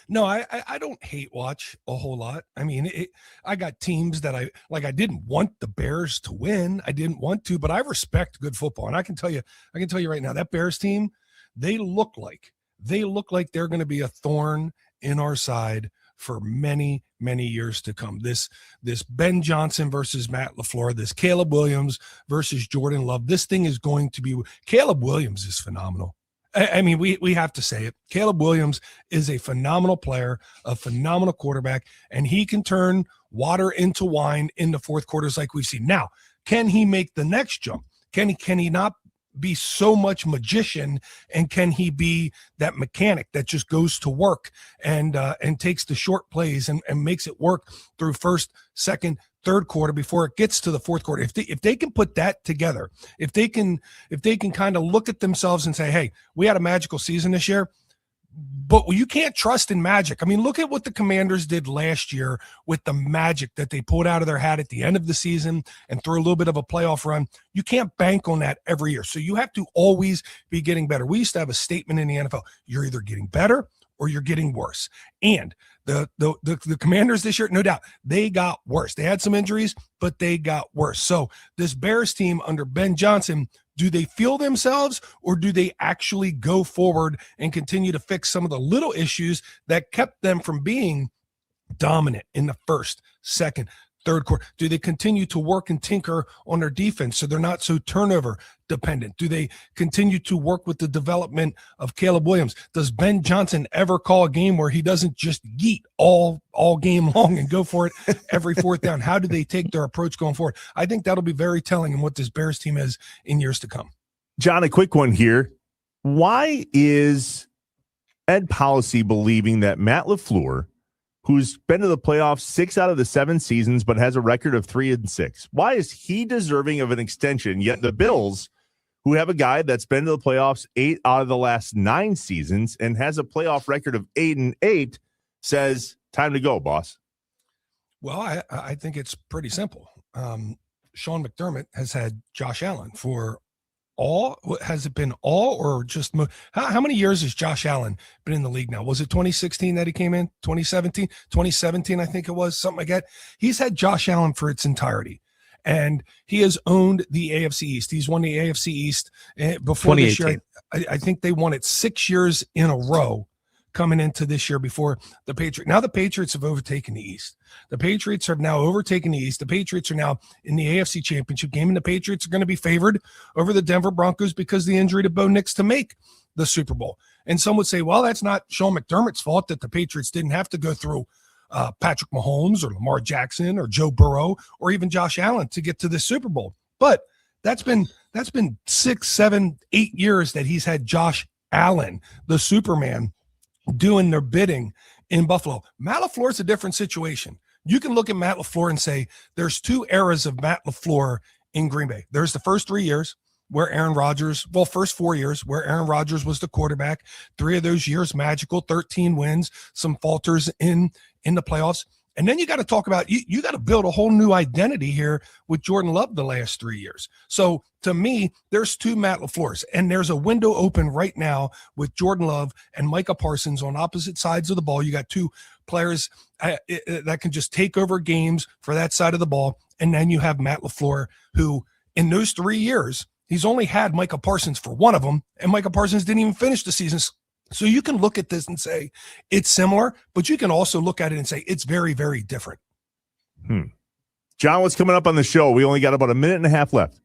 No, I don't hate watch a whole lot. I mean, I got teams that I didn't want the Bears to win. I didn't want to, but I respect good football. And I can tell you right now, that Bears team, they look like they're going to be a thorn in our side for many, many years to come. This Ben Johnson versus Matt LaFleur, this Caleb Williams versus Jordan Love, this thing is going to be – Caleb Williams is phenomenal. I mean, we have to say it. Caleb Williams is a phenomenal player, a phenomenal quarterback, and he can turn water into wine in the fourth quarters like we've seen. Now, can he make the next jump? Can he not be so much magician, and can he be that mechanic that just goes to work and takes the short plays and makes it work through first, second, third quarter before it gets to the fourth quarter? If they can put that together, if they can kind of look at themselves and say, hey, we had a magical season this year, but you can't trust in magic. I mean, look at what the Commanders did last year with the magic that they pulled out of their hat at the end of the season and through a little bit of a playoff run. You can't bank on that every year. So you have to always be getting better. We used to have a statement in the NFL: you're either getting better or you're getting worse. And the Commanders this year, no doubt, they got worse. They had some injuries, but they got worse. So this Bears team under Ben Johnson, do they feel themselves, or do they actually go forward and continue to fix some of the little issues that kept them from being dominant in the first, second, third quarter? Do they continue to work and tinker on their defense so they're not so turnover dependent? Do they continue to work with the development of Caleb Williams? Does Ben Johnson ever call a game where he doesn't just yeet all game long and go for it every fourth down? How do they take their approach going forward? I think that'll be very telling in what this Bears team is in years to come. John, a quick one here. Why is Ed Policy believing that Matt LaFleur, who's been to the playoffs 6 out of the 7 seasons but has a record of 3-6, why is he deserving of an extension? Yet the Bills, who have a guy that's been to the playoffs 8 out of the last 9 seasons and has a playoff record of 8-8, says, time to go, boss? Well, I think it's pretty simple. Sean McDermott has had Josh Allen for all? Has it been all or just how many years has Josh Allen been in the league now? Was it 2016 that he came in? 2017, I think it was, something like that. He's had Josh Allen for its entirety. And he has owned the AFC East. He's won the AFC East before this year. I think they won it 6 years in a row coming into this year before the Patriots. Now the Patriots have overtaken the East. The Patriots have now overtaken the East. The Patriots are now in the AFC Championship game, and the Patriots are going to be favored over the Denver Broncos because of the injury to Bo Nix to make the Super Bowl. And some would say, well, that's not Sean McDermott's fault that the Patriots didn't have to go through Patrick Mahomes or Lamar Jackson or Joe Burrow or even Josh Allen to get to the Super Bowl. But that's been 6, 7, 8 years that he's had Josh Allen, the Superman, doing their bidding in Buffalo. Matt LaFleur is a different situation. You can look at Matt LaFleur and say there's 2 eras of Matt LaFleur in Green Bay. There's the first 3 years where first 4 years where Aaron Rodgers was the quarterback. 3 of those years magical, 13 wins, some falters in the playoffs. And then you got to talk about, you got to build a whole new identity here with Jordan Love the last 3 years. So to me, there's 2 Matt LaFleurs, and there's a window open right now with Jordan Love and Micah Parsons on opposite sides of the ball. You got 2 players that can just take over games for that side of the ball. And then you have Matt LaFleur, who in those 3 years, he's only had Micah Parsons for one of them, and Micah Parsons didn't even finish the season. So you can look at this and say it's similar, but you can also look at it and say it's very, very different. John, what's coming up on the show? We only got about a minute and a half left.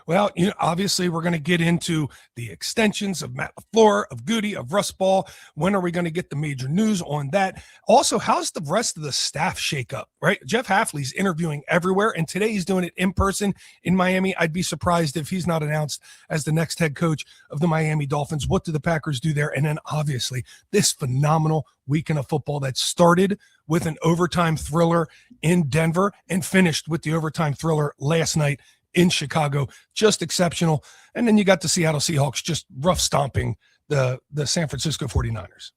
Well, obviously we're going to get into the extensions of Matt LaFleur, of Goody, of Russ Ball. When are we going to get the major news on that? Also, how's the rest of the staff shake up, right? Jeff Hafley's interviewing everywhere, and today he's doing it in person in Miami. I'd be surprised if he's not announced as the next head coach of the Miami Dolphins. What do the Packers do there? And then obviously this phenomenal weekend of football that started with an overtime thriller in Denver and finished with the overtime thriller last night in Chicago. Just exceptional. And then you got the Seattle Seahawks just rough stomping the San Francisco 49ers.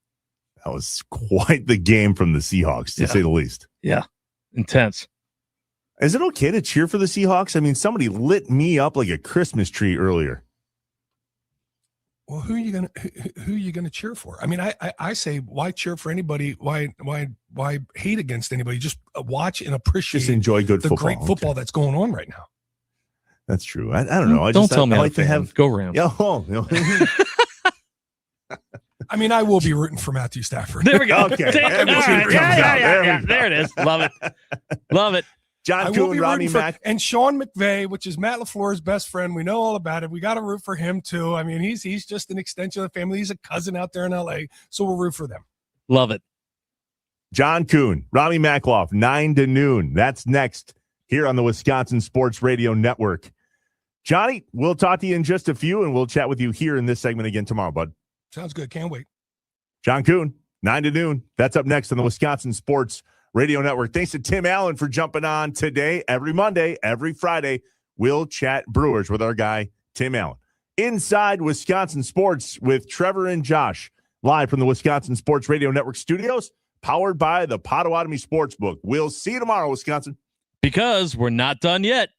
That was quite the game from the Seahawks, to say the least. Yeah. Intense. Is it okay to cheer for the Seahawks? I mean, somebody lit me up like a Christmas tree earlier. Well, who are you gonna cheer for? I mean, I say, why cheer for anybody? Why hate against anybody? Just watch and appreciate. Just enjoy good the football. Great football that's going on right now. That's true. I don't know. Don't tell me. I like to have go Rams. I mean, I will be rooting for Matthew Stafford. There we go. Okay. Yeah. There it is. Love it. Love it. John Kuhn, Ronnie Mack, and Sean McVay, which is Matt LaFleur's best friend. We know all about it. We got to root for him too. I mean, he's just an extension of the family. He's a cousin out there in LA, so we'll root for them. Love it. John Kuhn, Ronnie Mackloff, 9 to noon. That's next here on the Wisconsin Sports Radio Network. Johnny, we'll talk to you in just a few, and we'll chat with you here in this segment again tomorrow, bud. Sounds good. Can't wait. John Kuhn, 9 to noon. That's up next on the Wisconsin Sports Radio Network. Thanks to Tim Allen for jumping on today. Every Monday, every Friday, we'll chat Brewers with our guy, Tim Allen. Inside Wisconsin Sports with Trevor and Josh, live from the Wisconsin Sports Radio Network studios, powered by the Potawatomi Sportsbook. We'll see you tomorrow, Wisconsin. Because we're not done yet.